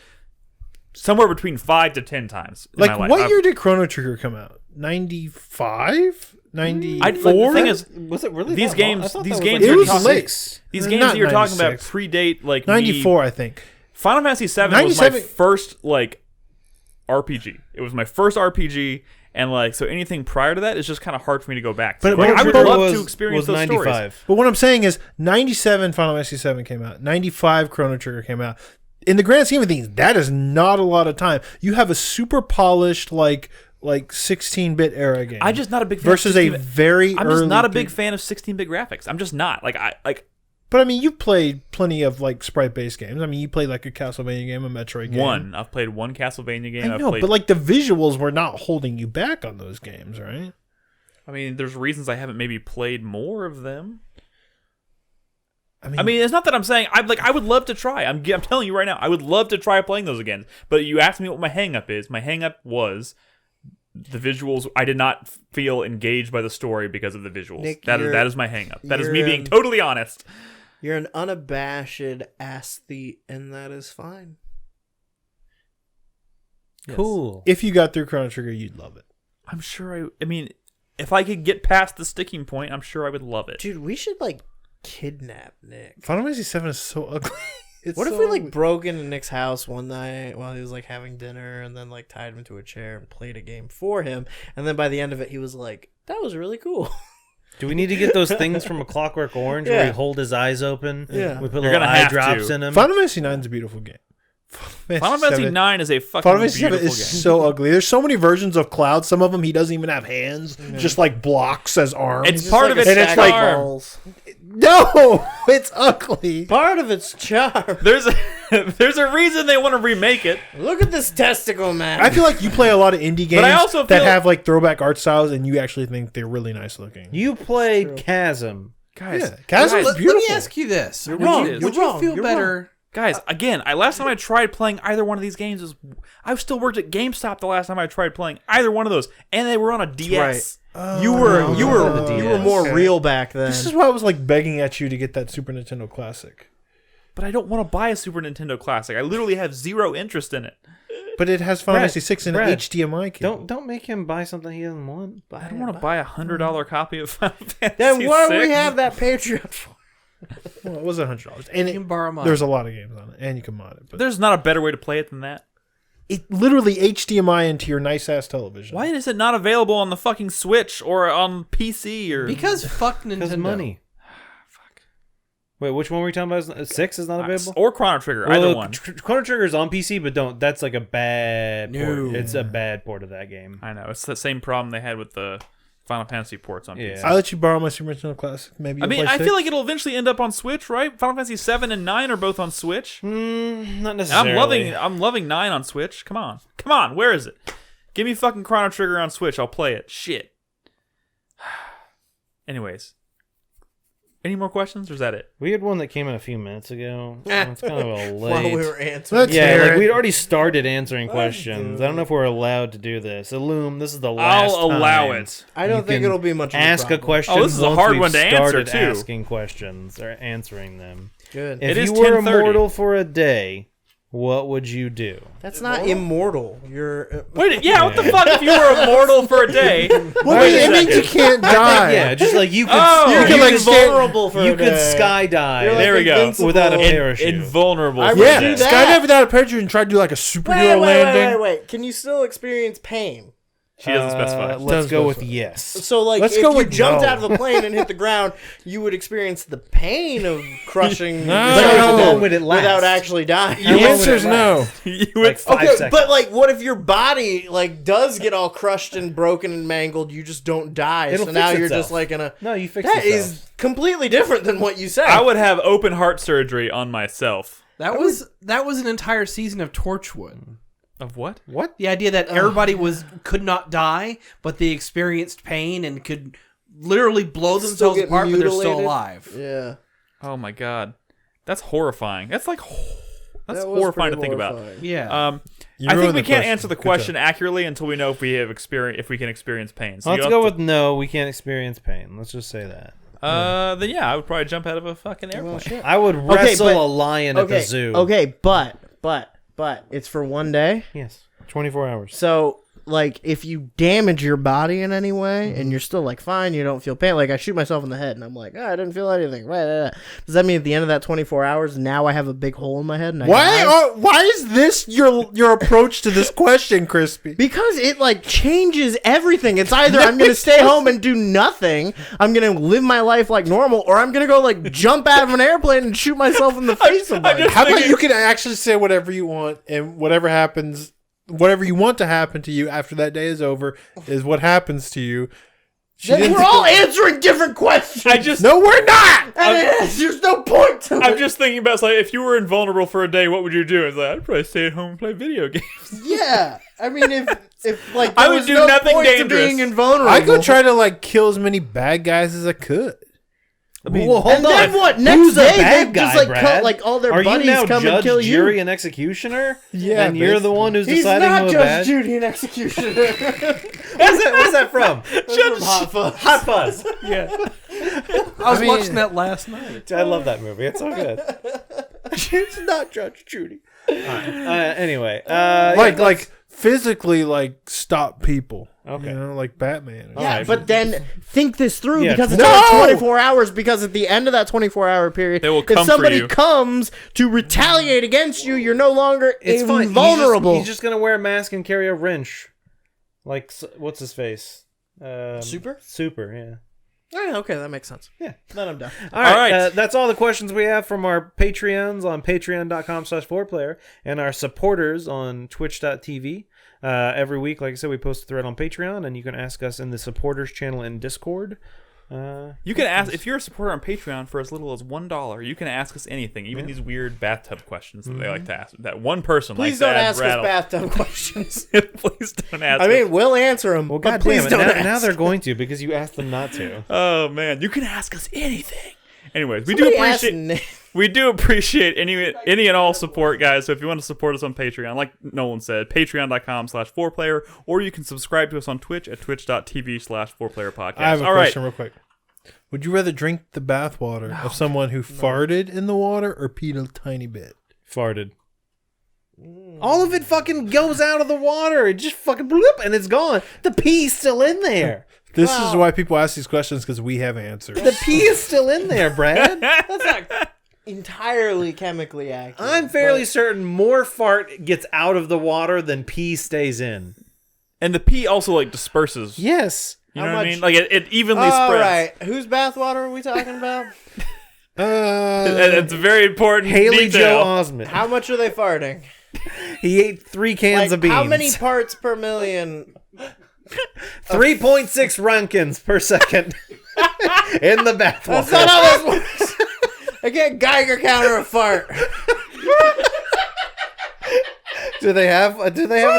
somewhere between 5 to 10 times. In Like my life. what year did Chrono Trigger come out? 95, 94. The thing is, Was it really these that long? I games, thought these that games, it you're was talking- late. These Not games that you're talking about 96. predate like 94, I think. Final Fantasy 7 was my 97 first like RPG. It was my first RPG, and like so anything prior to that is just kind of hard for me to go back. But to. Like, I would Chrono love Trigger to experience was those 95. stories. But what I'm saying is, 97 Final Fantasy 7 came out. 95 Chrono Trigger came out. In the grand scheme of things, that is not a lot of time. You have a super polished like 16-bit era game. I'm just not a big fan versus of a 16-bit. very. I'm just early not a big pe- fan of 16-bit graphics. I'm just not like But I mean, you played plenty of like sprite-based games. I mean, you played like a Castlevania game, a Metroid game. one. I've played one Castlevania game. I I've know, played. but like the visuals were not holding you back on those games, right? I mean, there's reasons I haven't maybe played more of them. I mean, I mean, it's not that I'm saying I would love to try. I'm telling you right now, I would love to try playing those again. But you asked me what my hang up is. My hang up was the visuals. I did not feel engaged by the story because of the visuals. Nick, that is my hang up. That is me you're being totally honest. You're an unabashed aesthete, and that is fine. Cool. if you got through Chrono Trigger, you'd love it. I'm sure I mean, if I could get past the sticking point, I'm sure I would love it. Dude, we should like kidnap Nick. Final Fantasy 7 is so ugly. It's What if so we ugly. like broke into Nick's house one night while he was like having dinner, and then like tied him to a chair and played a game for him, and then by the end of it, he was like, "That was really cool." Do we need to get those things from A Clockwork Orange where Yeah. he hold his eyes open? Yeah. We put You're little gonna eye have drops to. in them. Final Fantasy 9 is a beautiful game. Final Fantasy 9 is a fucking Final Fantasy 7 beautiful is game. so ugly. There's so many versions of Cloud. Some of them he doesn't even have hands, just like blocks as arms. It's Just part like of a its and it's stack of like- balls. no, it's ugly. Part of its charm. There's a reason they want to remake it. Look at this testicle, man. I feel like you play a lot of indie games I also that feel- have like throwback art styles, and you actually think they're really nice looking. You played Chasm. Guys, Yeah, Chasm's Let beautiful. me ask you this: You're Would wrong. you, You're would you wrong. feel You're better? Guys, again, last time I tried playing either one of these games was I still worked at GameStop the last time I tried playing either one of those, and they were on a DS. You were no, you no, were the you were DS. more Okay. real back then. This is why I was like begging at you to get that Super Nintendo Classic, But I don't want to buy a Super Nintendo Classic. I literally have zero interest in it. but it has Final Brad, Fantasy 6 in Brad, an HDMI cable. Don't make him buy something he doesn't want. I don't want to buy a $100 copy of Final Fantasy then what do we 6. have that Patreon for? Well, it was $100, and You can borrow mine. there's a lot of games on it, and you can mod it. But There's not a better way to play it than that. it literally HDMI into your nice ass television. Why is it not available on the fucking Switch or on PC or? Because fuck Nintendo. Because money. Fuck. Wait, which one were we talking about? 6 is not available? Or Chrono Trigger, either one. Chrono Trigger is on PC, but don't. That's like a bad port. No. It's a bad port of that game. I know it's the same problem they had with the Final Fantasy ports on PC. I let you borrow my Super Nintendo Classic. Maybe. I mean, I feel like it'll eventually end up on Switch, right? Final Fantasy 7 and 9 are both on Switch. Not And necessarily. I'm loving 9 on Switch. Come on, where is it? Give me fucking Chrono Trigger on Switch. I'll play it. Shit. Anyways, any more questions, or is that it? We had one that came in a few minutes ago. It's kind of a late. While we were answering. Let's Yeah, hear like it. we'd already started answering questions. I don't know if we're allowed to do this. Illume, this is the last I'll allow time it. I don't you think can it'll be much of Ask a problem. question. Oh, this is a once hard we've one to answer, started too. Asking questions or answering them. Good. If It is you were 10:30. immortal for a day, what would you do? That's not immortal. You're. Wait, yeah, what the fuck if you were immortal for a day? Well, Wait a it means you second. can't die. Yeah, just like you could. Oh, you you can like You're stand. vulnerable for you a could day. skydive. You're like There we go. invincible. Without a In- parachute. invulnerable. I for would a do day. that. skydive without a parachute and try to do like a superhero landing. Wait. Can you still experience pain? She doesn't specify. Let's Doesn't go with specify. yes. So, like, Let's if go you with jumped no. out of the plane and hit the ground, you would experience the pain of crushing No. yourself But to how death long would it last? without actually dying. How long The would answer is it no. last? You Like would 5 Okay, seconds. but like, what if your body like does get all crushed and broken and mangled? You just don't die. It'll so fix now you're itself. just like in a. No, you fix That yourself. is completely different than what you said. I would have open heart surgery on myself. That was an entire season of Torchwood. Of what? What? The idea that everybody could not die, but they experienced pain and could literally blow Still themselves get apart, but they're still mutilated. alive. Yeah, Oh my god, that's horrifying. That's like that's that was horrifying to pretty think horrifying. Yeah. about. You I think ruined we the can't question. answer the Good question job. accurately until we know if we have if we can experience pain. So Let's you'll go have with no. We can't experience pain. Let's just say that. then yeah, I would probably jump out of a fucking airplane. I would wrestle but- a lion at the Okay, zoo. okay, but it's for one day. Yes. 24 hours. So, like, if you damage your body in any way and you're still, like, fine, you don't feel pain. Like, I shoot myself in the head and I'm like, I didn't feel anything. Does that mean at the end of that 24 hours, now I have a big hole in my head? And I die? Why is this your approach to this question, Crispy? Because it, like, changes everything. It's either I'm going to stay home and do nothing, I'm going to live my life like normal, or I'm going to go, like, jump out of an airplane and shoot myself in the face. How about you can actually say whatever you want, and whatever happens, whatever you want to happen to you after that day is over, is what happens to you. Then we're all answering different questions. No, we're not. There's no point to I'm it. just thinking about like if you were invulnerable for a day, what would you do? It's like I'd probably stay at home and play video games. Yeah, I mean, if like I there would was do no nothing point dangerous. to being invulnerable. I could try to like kill as many bad guys as I could. Well, hold And then on. what? Next Who's day, a bad they guy, just like Brad? cut, like all their Are buddies you now come judge, and kill jury, you. and executioner? Yeah, and you're the one who's He's deciding not who a Judge bad. Judy and Executioner. What's that from? Hot Fuzz. Hot Fuzz. Yeah, I was mean- watching that last night. I love that movie. It's so good. It's not Judge Judy. Anyway, Like physically like stop people. Okay. You know, like Batman. Yeah, right. but then think this through Yeah, because it's no! only 24 hours. Because at the end of that 24-hour period, They will come if for somebody you. comes to retaliate against you, you're no longer it's fine. invulnerable. He's just gonna wear a mask and carry a wrench. Like what's his face? Super? Super. Yeah. Yeah, okay, that makes sense. Yeah. Then I'm done. All right, right. that's all the questions we have from our Patreons on patreon.com/4player and our supporters on twitch.tv. Every week, like I said, we post a thread on Patreon, and you can ask us in the supporters channel in Discord. You can ask if you're a supporter on Patreon for as little as $1. You can ask us anything, even these weird bathtub questions that they like to ask. That one person Please likes don't to add ask us rattle. bathtub questions. Please don't ask. I us. mean, we'll answer them, Well, but God please damn it. don't Now ask. they're going to because you asked them not to. Oh man, you can ask us anything. Anyways, we Somebody do asked appreciate Nick- we do appreciate any and all support, guys. So if you want to support us on Patreon, like Nolan said, patreon.com/4player, or you can subscribe to us on Twitch at twitch.tv/4playerpodcast. I have a All right. question real quick. Would you rather drink the bathwater of someone who farted in the water or peed a tiny bit? Farted. All of it fucking goes out of the water. It just fucking bloop, and it's gone. The pee's still in there. This is why people ask these questions, because we have answers. The pee is still in there, Brad. That's not entirely chemically accurate. I'm fairly certain more fart gets out of the water than pee stays in. And the pee also like disperses. Yes. You know what I mean? Like it evenly spreads. All right. Whose bathwater are we talking about? It's a very important Haley detail. Joe Osment. How much are they farting? He ate 3 cans of beans. How many parts per million? 3.6 Rankins per second in the bathwater. That's not how this works. I can't Geiger counter a fart. Do they have a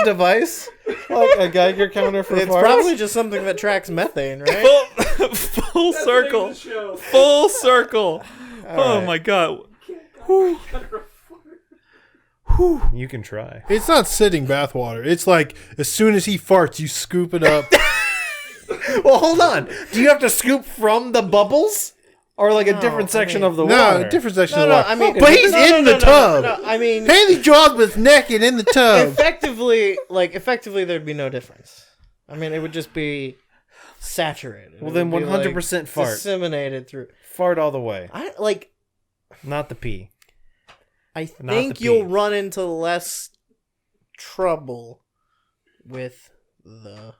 device like a Geiger counter for It's farts? probably just something that tracks methane, right? Full circle. Full circle. Oh my god. You can try. It's not sitting bathwater. It's like as soon as he farts, you scoop it up. Well, hold on. Do you have to scoop from the bubbles, or like a different section of the water? No, different section of the water. I mean, but he's in the tub. No, I mean, Haley Joel was naked in the tub. effectively, there'd be no difference. I mean, it would just be saturated. Well, It then would be, 100% fart. disseminated through. Fart all the way, Not the pee. I Not think the you'll pee. run into less trouble with the.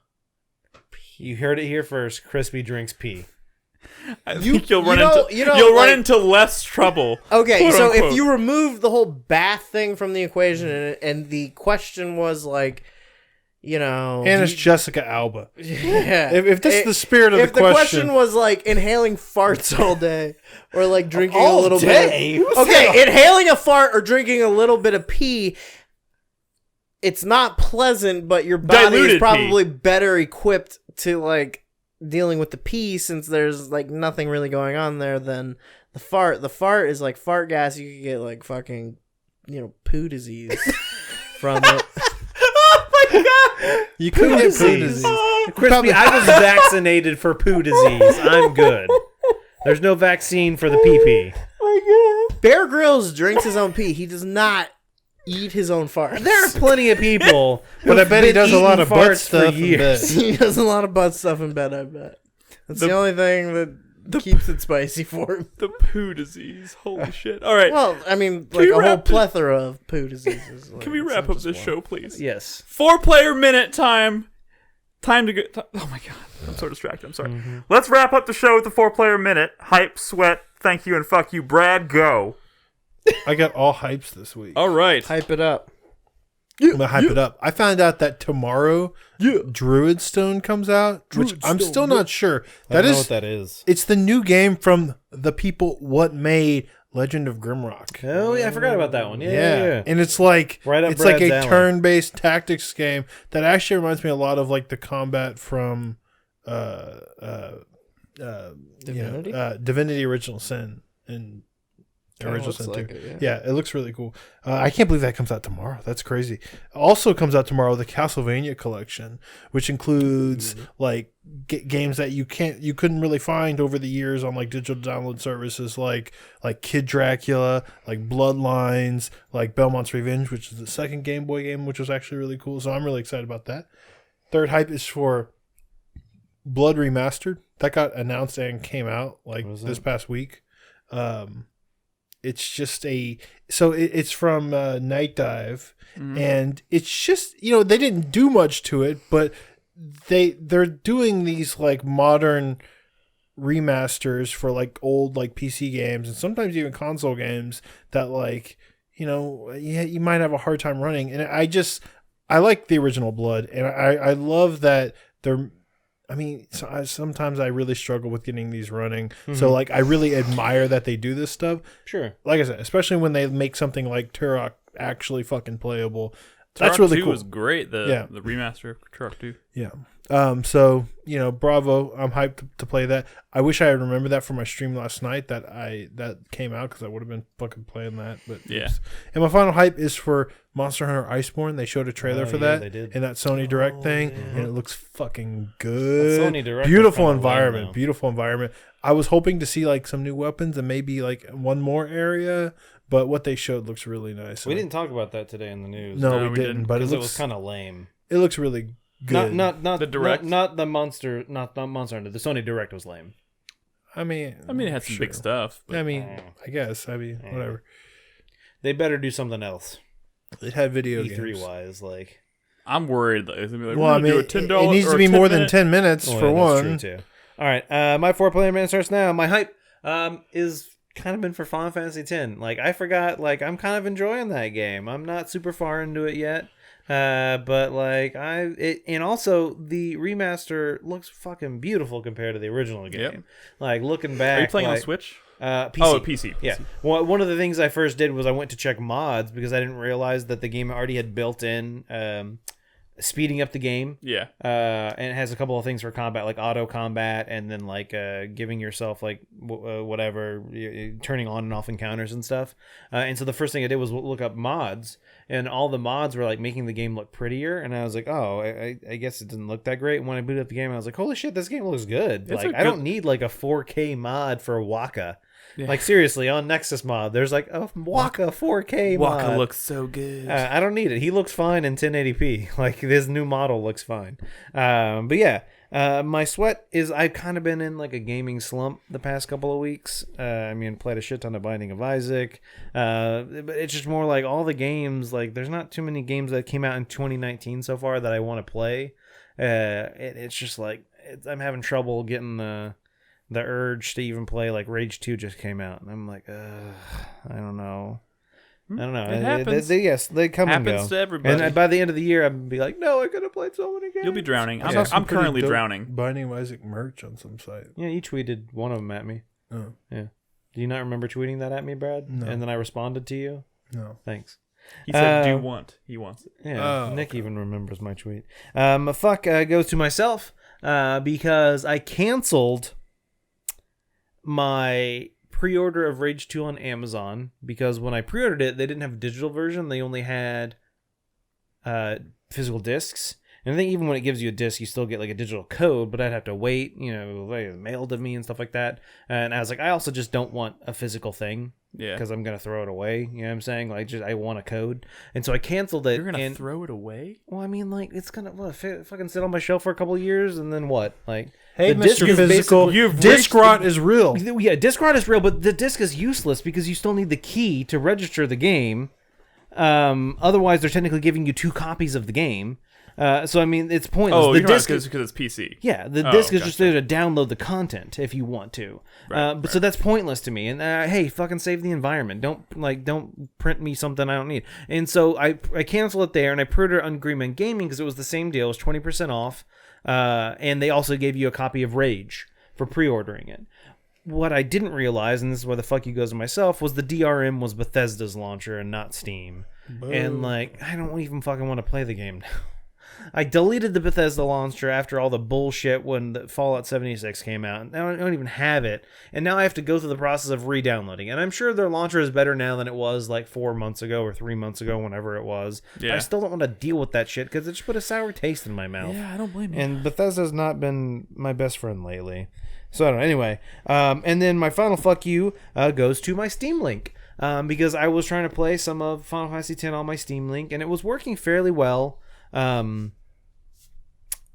You heard it here first. Crispy drinks pee. I think you'll run like- into less trouble. Okay, quote so unquote. if you remove the whole bath thing from the equation, and the question was like, And it's Jessica Alba. yeah, If this is the spirit of if the the question, question was like inhaling farts all day, or like drinking a All little day? bit. Okay, inhaling a fart or drinking a little bit of pee. It's not pleasant, but your body Diluted is probably better equipped to like dealing with the pee, since there's like nothing really going on there than the fart. The fart is like fart gas. You could get like fucking, poo disease from it. you could get poo disease. disease. Crispy, I was vaccinated for poo disease. I'm good. There's no vaccine for the pee. Bear Grylls drinks his own pee. He does not eat his own farts. There are plenty of people, But I bet he does a lot of butt farts stuff for in years. bed. He does a lot of butt stuff in bed, I bet. That's the only thing that keeps it spicy for him. The poo disease. Holy shit. All right. Well, I mean, we like a whole wrap this- plethora of poo diseases. Can we wrap up this show, please? Yes. 4-player minute time. Time to go. Oh my god. I'm so distracted. I'm sorry. Let's wrap up the show with the 4-player minute. Hype, sweat, thank you, and fuck you. Brad, go. I got all hypes this week. All right. Hype it up. I'm gonna hype it up. I found out that tomorrow, Druid Stone comes out, which I'm still not sure. I don't know what that is. It's the new game from the people what made Legend of Grimrock. Oh yeah, I forgot about that one. Yeah. And it's like Right up it's like Brad's a alley. turn-based tactics game that actually reminds me a lot of like the combat from Divinity? Divinity Original Sin and Original looks Sin 2. like it, Yeah, it looks really cool. I can't believe that comes out tomorrow. That's crazy. Also comes out tomorrow the Castlevania collection, which includes like games that you couldn't really find over the years on like digital download services like Kid Dracula, like Bloodlines, like Belmont's Revenge, which is the second Game Boy game, which was actually really cool. So I'm really excited about that. Third hype is for Blood Remastered. That got announced and came out like this past week. It's just it's from Night Dive, and it's just they didn't do much to it, but they're doing these like modern remasters for like old like PC games and sometimes even console games that like you might have a hard time running. And I like the original Blood, and I love that they're. I mean, sometimes I really struggle with getting these running. So, like, I really admire that they do this stuff. Sure. Like I said, especially when they make something like Turok actually fucking playable. Turok That's really 2 cool. was great. The remaster of Turok 2. Yeah. So, bravo. I'm hyped to play that. I wish I had remembered that from my stream last night that came out because I would have been fucking playing that. But Yeah. And my final hype is for Monster Hunter Iceborne. They showed a trailer for that they did. in that Sony Direct thing, and it looks fucking good. That Sony Direct was Beautiful kinda lame, environment. though. Beautiful environment. I was hoping to see like some new weapons and maybe like one more area, but what they showed looks really nice. We didn't talk about that today in the news. No, No, we we didn't. didn't, But it because it was looks kind of lame. it looks really good. Not The Direct? not the Monster Hunter. The Sony Direct was lame. I mean, it had some big stuff. But I mean, I guess. I mean, whatever. They better do something else. It had video E3 games. wise, like. I'm worried that it's gonna be like, Well, I mean, it needs to be more than 10 minutes for one. That's true too. All right, my 4-player man starts now. My hype is kind of been for Final Fantasy X. Like, I forgot, like, I'm kind of enjoying that game. I'm not super far into it yet. But like and also the remaster looks fucking beautiful compared to the original game. Yep. Like, looking back, Are you playing like, on Switch? PC. Oh, PC. Yeah. Well, one of the things I first did was I went to check mods because I didn't realize that the game already had built in speeding up the game. Yeah. And it has a couple of things for combat, like auto combat, and then like giving yourself like whatever, turning on and off encounters and stuff. And so the first thing I did was look up mods, and all the mods were like making the game look prettier. And I was like, oh, I guess it didn't look that great. And when I booted up the game, I was like, holy shit, this game looks good. It's like, I don't need like a 4K mod for Waka. Yeah. Like, seriously, on Nexus mod, there's like a Waka 4K mod. Waka looks so good. I don't need it. He looks fine in 1080p. Like, this new model looks fine. But yeah, my sweat is I've kind of been in like a gaming slump the past couple of weeks. I mean, played a shit ton of Binding of Isaac. But it's just more like all the games, like there's not too many games that came out in 2019 so far that I want to play. It's just like, I'm having trouble getting the urge to even play. Like Rage 2 just came out, and I'm like, I don't know. I don't know. It happens. They come and go. Happens to everybody. And by the end of the year, I'm gonna be like, no, I could have played so many games. You'll be drowning. I saw some I'm pretty currently dope drowning. Binding of Isaac merch on some site. Yeah, you tweeted one of them at me. Oh. Yeah. Do you not remember tweeting that at me, Brad? No. And then I responded to you? No. Thanks. He said, "Do you want?" He wants it. Yeah, Oh, Nick even remembers my tweet. Fuck goes to myself because I canceled my pre-order of Rage 2 on Amazon because when I pre-ordered it, they didn't have a digital version. They only had physical discs. And I think even when it gives you a disc, you still get like a digital code, but I'd have to wait, like, mailed to me and stuff like that. And I was like, I also just don't want a physical thing. Yeah. Because I'm going to throw it away. You know what I'm saying? Like, I want a code. And so I canceled it. You're gonna throw it away? Well, I mean, like, it's going to fucking sit on my shelf for a couple of years, and then what? Like, hey, the disc Mr. is Physical, disc rot is real. Yeah, disc rot is real, but the disc is useless because you still need the key to register the game. Otherwise, they're technically giving you 2 copies of the game. So I mean, it's pointless. Oh, the disc is because it's PC. Yeah, the disc is gotcha. just there to download the content if you want to. But so that's pointless to me. And hey, fucking save the environment. Don't print me something I don't need. And so I canceled it there, and I pre-ordered on Green Man Gaming because it was the same deal. It was 20% off, and they also gave you a copy of Rage for pre-ordering it. What I didn't realize, and this is where the fuck you goes to myself, was the DRM was Bethesda's launcher and not Steam. Boom. And like, I don't even fucking want to play the game now. I deleted the Bethesda launcher after all the bullshit when the Fallout 76 came out. And I don't even have it. And now I have to go through the process of re-downloading. And I'm sure their launcher is better now than it was like 4 months ago or 3 months ago, whenever it was. Yeah. But I still don't want to deal with that shit because it just put a sour taste in my mouth. Yeah, I don't blame you. And Bethesda's not been my best friend lately. So I don't know. Anyway, and then my final fuck you goes to my Steam Link. Because I was trying to play some of Final Fantasy X on my Steam Link, and it was working fairly well. When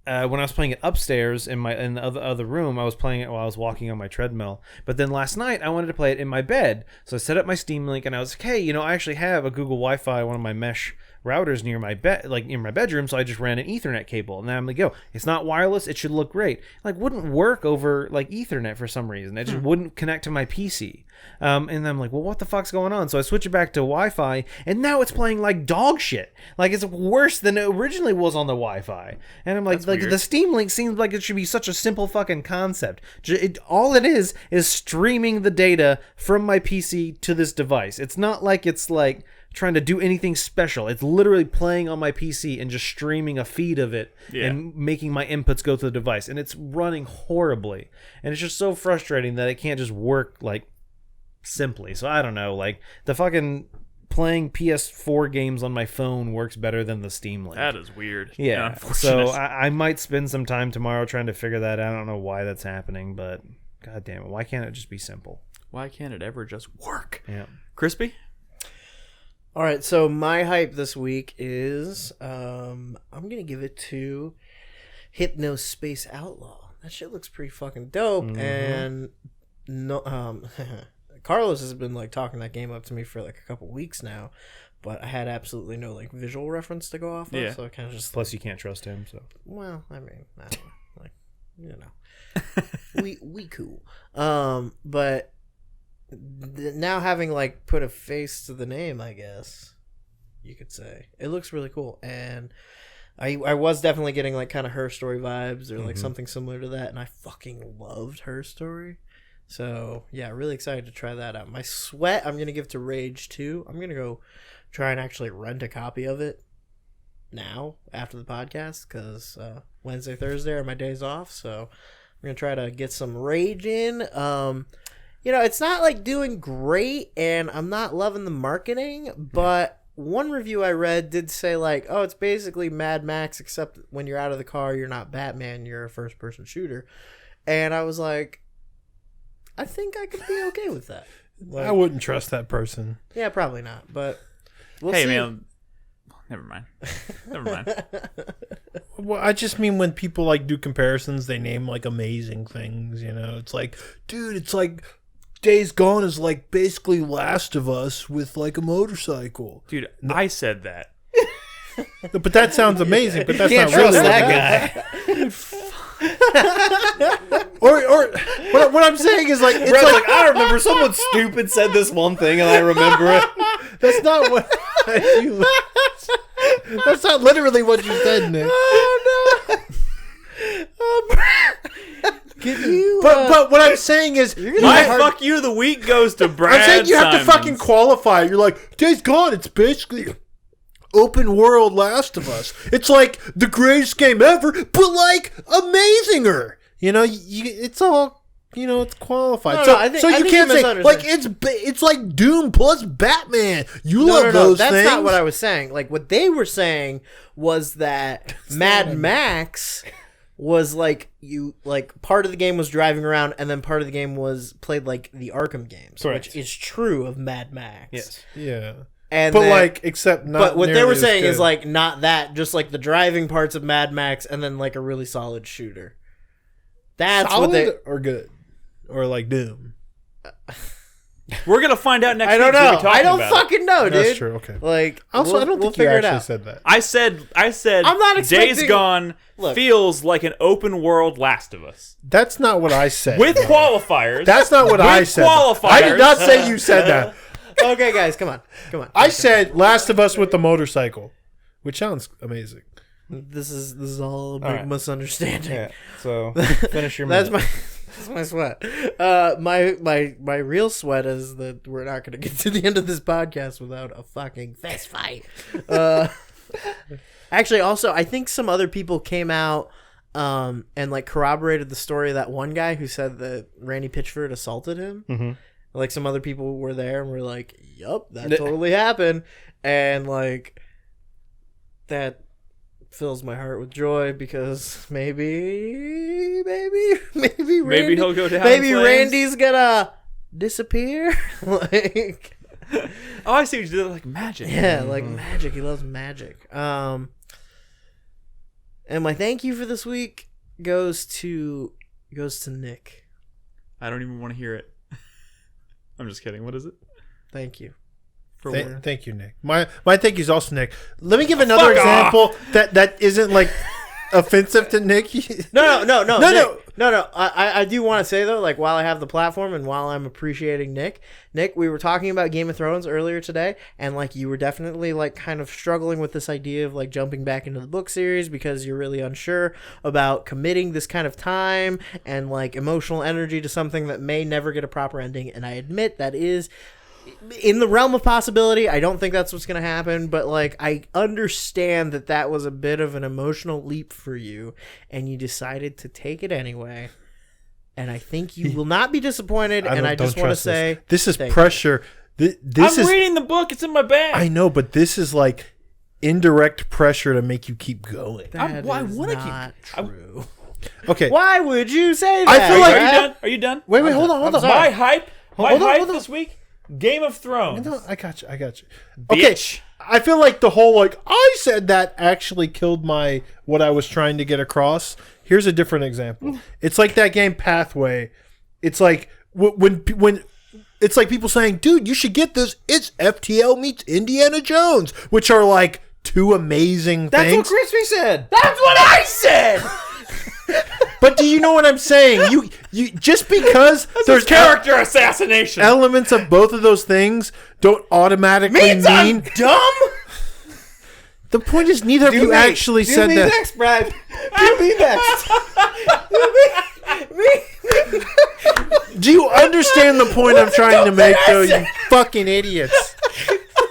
I was playing it upstairs in the other room, I was playing it while I was walking on my treadmill. But then last night, I wanted to play it in my bed. So I set up my Steam Link, and I was like, hey, I actually have a Google Wi-Fi, one of my mesh routers near my bed, like in my bedroom, so I just ran an Ethernet cable. And then I'm like, it's not wireless, it should look great. Like, wouldn't work over like Ethernet for some reason. It just wouldn't connect to my PC. And then I'm like, well, what the fuck's going on? So I switch it back to Wi-Fi, and now it's playing like dog shit. Like, it's worse than it originally was on the Wi-Fi. And I'm like, the Steam Link seems like it should be such a simple fucking concept. All it is streaming the data from my PC to this device. It's not like it's like trying to do anything special. It's literally playing on my PC and just streaming a feed of it and making my inputs go to the device. And it's running horribly. And it's just so frustrating that it can't just work like simply. So I don't know, like the fucking playing PS4 games on my phone works better than the Steam Link. That is weird. Yeah. So I might spend some time tomorrow trying to figure that out. I don't know why that's happening, but god damn it, why can't it just be simple? Why can't it ever just work? Yeah. Crispy? All right, so my hype this week is I'm gonna give it to Hypnospace Outlaw. That shit looks pretty fucking dope, and no, Carlos has been like talking that game up to me for like a couple weeks now, but I had absolutely no like visual reference to go off of, so I kind of just plus you can't trust him. So well, I mean, I don't know, like we cool, but now having like put a face to the name, I guess you could say it looks really cool, and I was definitely getting like kind of Her Story vibes or like something similar to that, and I fucking loved Her Story. So yeah, really excited to try that out. My sweat I'm gonna give to Rage 2. I'm gonna go try and actually rent a copy of it now after the podcast, because Wednesday, Thursday are my days off, so I'm gonna try to get some Rage in. You know, it's not like doing great, and I'm not loving the marketing, but one review I read did say like, oh, it's basically Mad Max, except when you're out of the car, you're not Batman, you're a first-person shooter. And I was like, I think I could be okay with that. Like, I wouldn't trust that person. Yeah, probably not, but we'll see. Man, never mind. Well, I just mean when people like do comparisons, they name like amazing things, you know? It's like, dude, it's like Days Gone is like basically Last of Us with like a motorcycle. Dude, I said that. But that sounds amazing, but that's Can't not really trust that guy. Or what I'm saying is like, it's Brad's like, I remember someone stupid said this one thing, and I remember it. that's not what that's not literally what you said, Nick. Oh, no. Can you, but what I'm saying is, My fuck you of the week goes to Brad. I'm saying you have to Simons. fucking qualify. You're like, Days Gone, it's basically open world Last of Us. It's like the greatest game ever, but like amazinger. You know, it's all, you know, it's qualified. I think you can't say like misunderstand. it's like Doom plus Batman. You love those that's things. not what I was saying. Like what they were saying was that Mad Max was like part of the game was driving around, and then part of the game was played like the Arkham games, Correct. which is true of Mad Max. Yes. Yeah. And But then, like, except not. but what they nearly were as saying good. is like not that, just like the driving parts of Mad Max, and then like a really solid shooter. That's solid what they. or good, or like Doom. We're gonna find out next I don't week. We'll be know. talking I don't about fucking know, dude. That's true. Okay. Like, Also, I don't we'll think you figure it actually out. said that. I said. I'm not Days expecting- Gone Look. feels like an open world Last of Us That's not what I said. with qualifiers. That's not what I said. qualifiers. I did not say you said that. Okay, guys, come on. I said Last of Us with the motorcycle, which sounds amazing. This is all a big right. misunderstanding. Yeah. So finish your. That's minute. my sweat. My real sweat is that we're not going to get to the end of this podcast without a fucking fist fight. Actually, also, I think some other people came out and like corroborated the story of that one guy who said that Randy Pitchford assaulted him. Mm-hmm. Like some other people were there and were like, "Yup, that totally happened," and like that fills my heart with joy because maybe Randy, he'll go down. maybe in flames. Randy's gonna disappear. Like, Oh, I see what you did. Like magic. yeah, like magic. He loves magic. And my thank you for this week goes to Nick. I don't even want to hear it. I'm just kidding. What is it? Thank you. Thank you, Nick. My thank you is also Nick. Let me give another example that isn't like offensive to Nick. No. I do want to say though, like while I have the platform and while I'm appreciating Nick, we were talking about Game of Thrones earlier today, and like you were definitely like kind of struggling with this idea of like jumping back into the book series because you're really unsure about committing this kind of time and like emotional energy to something that may never get a proper ending. And I admit that is in the realm of possibility. I don't think that's what's going to happen, but like I understand that was a bit of an emotional leap for you and you decided to take it anyway, and I think you will not be disappointed. And I just want to say this is pressure. I'm reading the book. It's in my bag. I know, but this is like indirect pressure to make you keep going. that I is wanna not true. Okay. Why would you say that? I feel like- Are you done? Are you done? Wait, hold on. My hype. Hold on. This week Game of Thrones. No, I got you. Bitch. Okay, I feel like the whole I said that actually killed what I was trying to get across. Here's a different example. It's like that game Pathway. It's like when it's like people saying, "Dude, you should get this. It's FTL meets Indiana Jones," which are like two amazing That's things. what Crispy said. That's what I said. But do you know what I'm saying? You just because there's Character assassination. elements of both of those things don't automatically Means I'm mean. dumb. The point is, neither of you actually said that. next, Brad. Do me next. Do you understand the point I'm trying to make, though, you fucking idiots?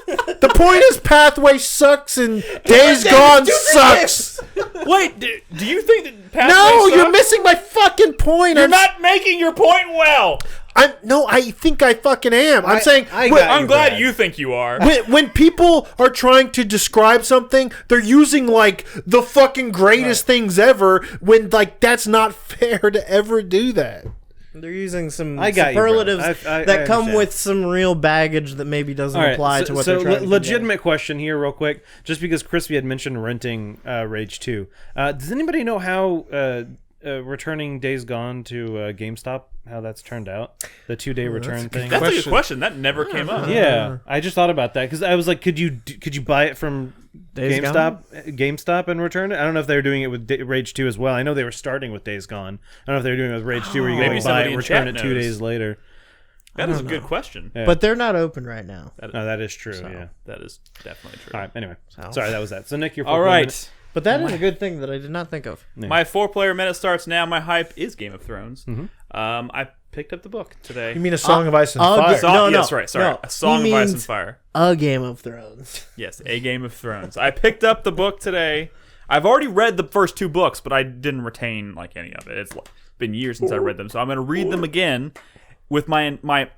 The point is, Pathway sucks and Days Gone sucks. Wait, do you think that Pathway No, sucks? you're missing my fucking point. You're not making your point well. I think I fucking am. I'm saying. I got I'm you, glad Brad. you think you are. When people are trying to describe something, they're using like the fucking greatest things ever. When that's not fair to ever do that. They're using some I got you, bro. superlatives I that come understand. with some real baggage that maybe doesn't All right, apply to what they're trying to convey. legitimate question here, real quick. Just because Crispy had mentioned renting Rage 2, does anybody know how returning Days Gone to GameStop, how that's turned out? The 2-day return thing. That's a good question. That never came up. Yeah, I just thought about that because I was like, could you buy it from Days GameStop and return it? I don't know if they were doing it with Rage 2 as well. I know they were starting with Days Gone. I don't know if they were doing it with Rage 2 where you Maybe could buy somebody it, in return chat it 2 knows. days later. That is a good question. Yeah. But they're not open right now. No, that is true. Yeah. That is definitely true. All right. Anyway, sorry, that was that. So Nick, you're All right. But that is a good thing that I did not think of. My 4-player minute starts now. My hype is Game of Thrones. I picked up the book today. You mean A Song of Ice and Fire? No, Yes, right. Sorry. no. A Song He of Ice means- and Fire. A Game of Thrones. Yes, A Game of Thrones. I picked up the book today. I've already read the first 2 books, but I didn't retain any of it. It's been years since I read them, so I'm going to read them again with my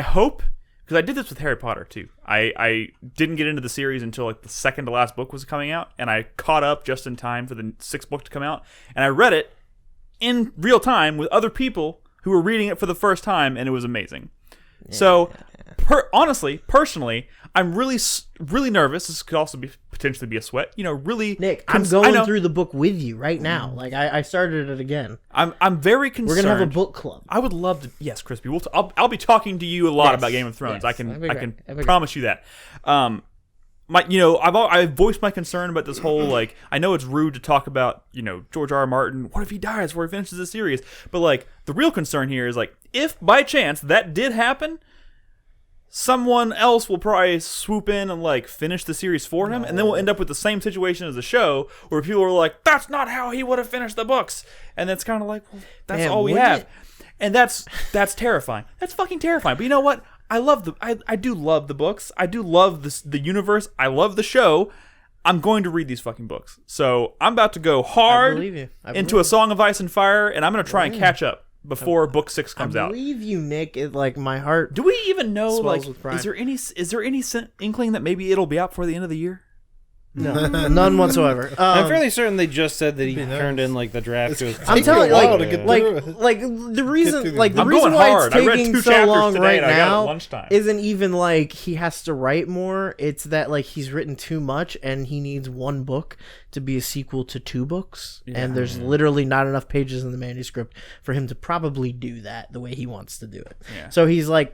hope. Because I did this with Harry Potter, too. I didn't get into the series until the second to last book was coming out, and I caught up just in time for the 6th book to come out, and I read it in real time with other people who were reading it for the first time, and it was amazing. Honestly, personally, I'm really nervous. This could also potentially be a sweat. Really, Nick, I'm going through the book with you right now. I started it again. I'm very concerned. We're gonna have a book club. I would love to. Yes, Crispy. I'll be talking to you a lot about Game of Thrones. Yes. I can That'd be promise you that. I've voiced my concern about this whole I know it's rude to talk about George R.R. Martin. What if he dies before he finishes the series? But the real concern here is if by chance that did happen, someone else will probably swoop in and finish the series for him, and then we'll end up with the same situation as the show where people are like, "That's not how he would have finished the books," and it's kind of well, that's Man, all we would have, it? and that's terrifying. That's fucking terrifying. But you know what? I do love the books. I do love the universe. I love the show. I'm going to read these fucking books. So I'm about to go hard believe you. I into believe A Song of Ice and Fire, and I'm going to try and catch up before book 6 comes I out. believe you, Nick. My heart. Do we even know? Swells with pride. Is there any inkling that maybe it'll be out before the end of the year? No, none whatsoever. I'm fairly certain they just said that he turned in the draft to his. I'm telling you, a while to get through it. the reason, through the the- I'm reason going why hard. it's I read taking 2 so chapters long today right and I got it at now lunchtime. isn't even he has to write more. It's that he's written too much and he needs one book to be a sequel to 2 books, and there's literally not enough pages in the manuscript for him to probably do that the way he wants to do it. Yeah. So he's I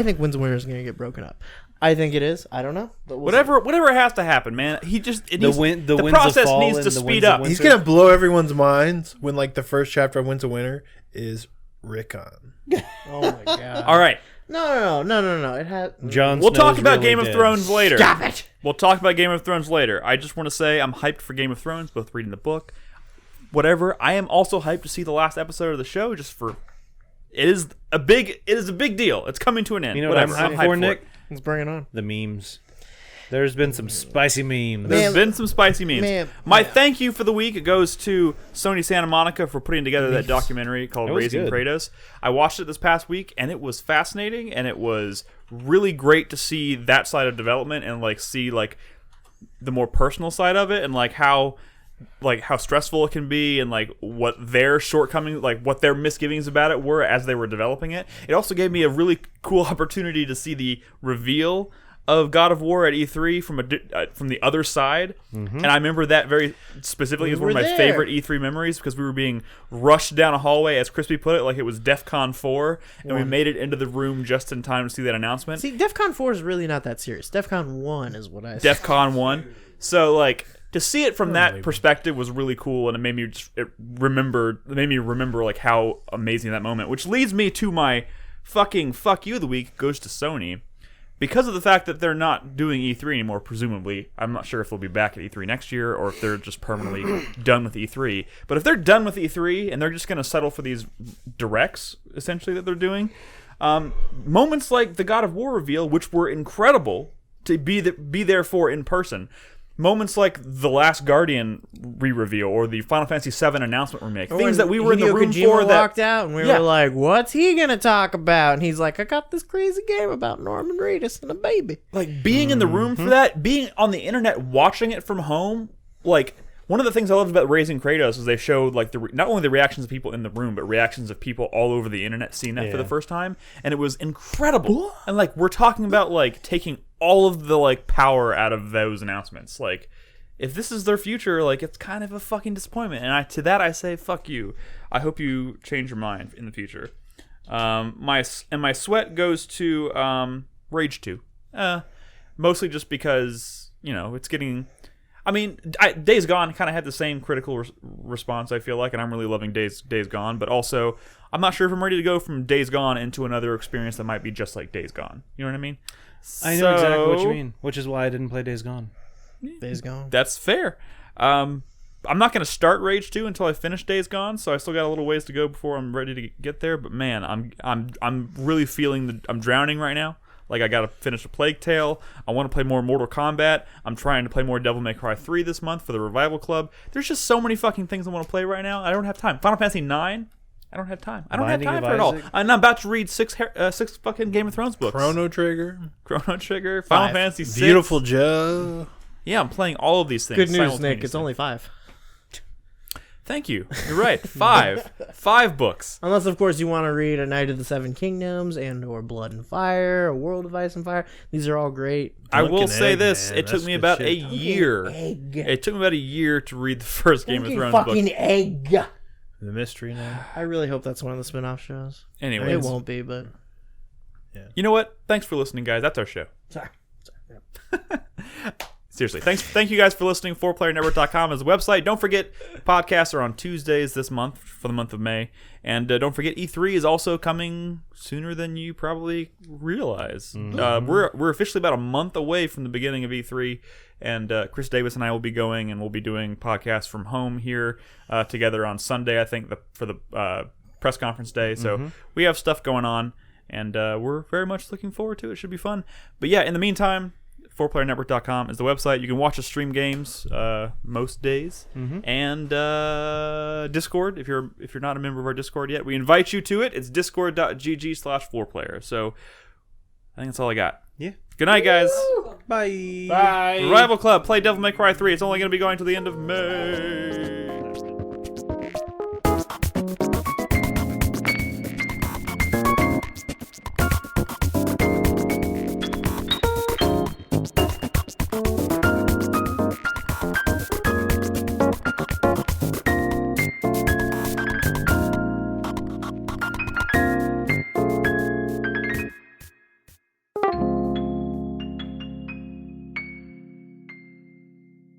think Winds and Winter is going to get broken up. I think it is. I don't know. But we'll Whatever has to happen, man. The winds of process fall needs and to the speed winds of up. winter. He's gonna blow everyone's minds when the first chapter of Winds of Winter is Rickon. Oh my god. All right, No. It has. Jon we'll talk Snow's about really Game of dead. Thrones later. Stop it. We'll talk about Game of Thrones later. I just want to say I'm hyped for Game of Thrones, both reading the book, whatever. I am also hyped to see the last episode of the show. It is a big deal. It's coming to an end. You know what I'm Whatever. hyped for, it. Nick? Let's bring it on. The memes. There's been some spicy memes. There's been some spicy memes. Man. My thank you for the week goes to Sony Santa Monica for putting together that documentary called It was Raising good. Kratos. I watched it this past week, and it was fascinating, and it was really great to see that side of development and see the more personal side of it, and how like how stressful it can be and like what their shortcomings, like what their misgivings about it were as they were developing it. It also gave me a really cool opportunity to see the reveal of God of War at E3 from the other side, and I remember that very specifically as one of my favorite E3 memories because we were being rushed down a hallway, as Crispy put it, like it was DEF CON 4, and we made it into the room just in time to see that announcement. See, DEF CON 4 is really not that serious. DEF CON 1 is what I DEF CON 1. So like to see it from that perspective was really cool, and it made me remember like how amazing that moment. Which leads me to my fucking fuck you of the week goes to Sony. Because of the fact that they're not doing E3 anymore, presumably, I'm not sure if they'll be back at E3 next year or if they're just permanently done with E3. But if they're done with E3 and they're just going to settle for these directs, essentially, that they're doing, moments like the God of War reveal, which were incredible to be there for in person, moments like the Last Guardian re-reveal or the Final Fantasy VII announcement remake, things that we were in the room Kojima for that walked out and we were like, what's he gonna talk about? And he's like, I got this crazy game about Norman Reedus and a baby. Like being in the room for that, being on the internet watching it from home, like one of the things I loved about Raising Kratos is they showed like not only the reactions of people in the room, but reactions of people all over the internet seeing that for the first time, and it was incredible. And like we're talking about like taking all of the like power out of those announcements. Like if this is their future, like it's kind of a fucking disappointment. And to that I say fuck you. I hope you change your mind in the future. My sweat goes to Rage 2. Mostly just because it's getting. I mean, Days Gone kind of had the same critical response, I feel like, and I'm really loving Days Gone, but also, I'm not sure if I'm ready to go from Days Gone into another experience that might be just like Days Gone. You know what I mean? I know exactly what you mean, which is why I didn't play Days Gone. Days Gone. That's fair. I'm not going to start Rage 2 until I finish Days Gone, so I still got a little ways to go before I'm ready to get there, but man, I'm really feeling I'm drowning right now. Like, I gotta finish a Plague Tale. I want to play more Mortal Kombat. I'm trying to play more Devil May Cry 3 this month for the Revival Club. There's just so many fucking things I want to play right now. I don't have time. Final Fantasy 9. I don't have time. I don't have time for it all. And I'm about to read six fucking Game of Thrones books. Chrono Trigger. Final Fantasy 6. Beautiful Joe. Yeah, I'm playing all of these things. Good news, Nick. It's only 5. Thank you. You're right. 5. 5 books. Unless, of course, you want to read A Knight of the Seven Kingdoms and or Blood and Fire, A World of Ice and Fire. These are all great. I will say this. It took me about a year. It took me about a year to read the first Game of Thrones book. Fucking egg. The Mystery Now. I really hope that's one of the spin-off shows. Anyways. It won't be, but... Yeah. You know what? Thanks for listening, guys. That's our show. Sorry. Seriously, thank you guys for listening. 4playernetwork.com is the website. Don't forget, podcasts are on Tuesdays this month for the month of May. And don't forget, E3 is also coming sooner than you probably realize. Mm-hmm. We're officially about a month away from the beginning of E3. And Chris Davis and I will be going, and we'll be doing podcasts from home here together on Sunday, I think, for the press conference day. So we have stuff going on, and we're very much looking forward to it. It should be fun. But yeah, in the meantime... 4playernetwork.com is the website. You can watch us stream games most days, and Discord. If you're not a member of our Discord yet, we invite you to it. It's discord.gg/4player. So I think that's all I got. Yeah. Good night, guys. Bye. Bye. Revival Club. Play Devil May Cry 3. It's only going to be going to the end of May.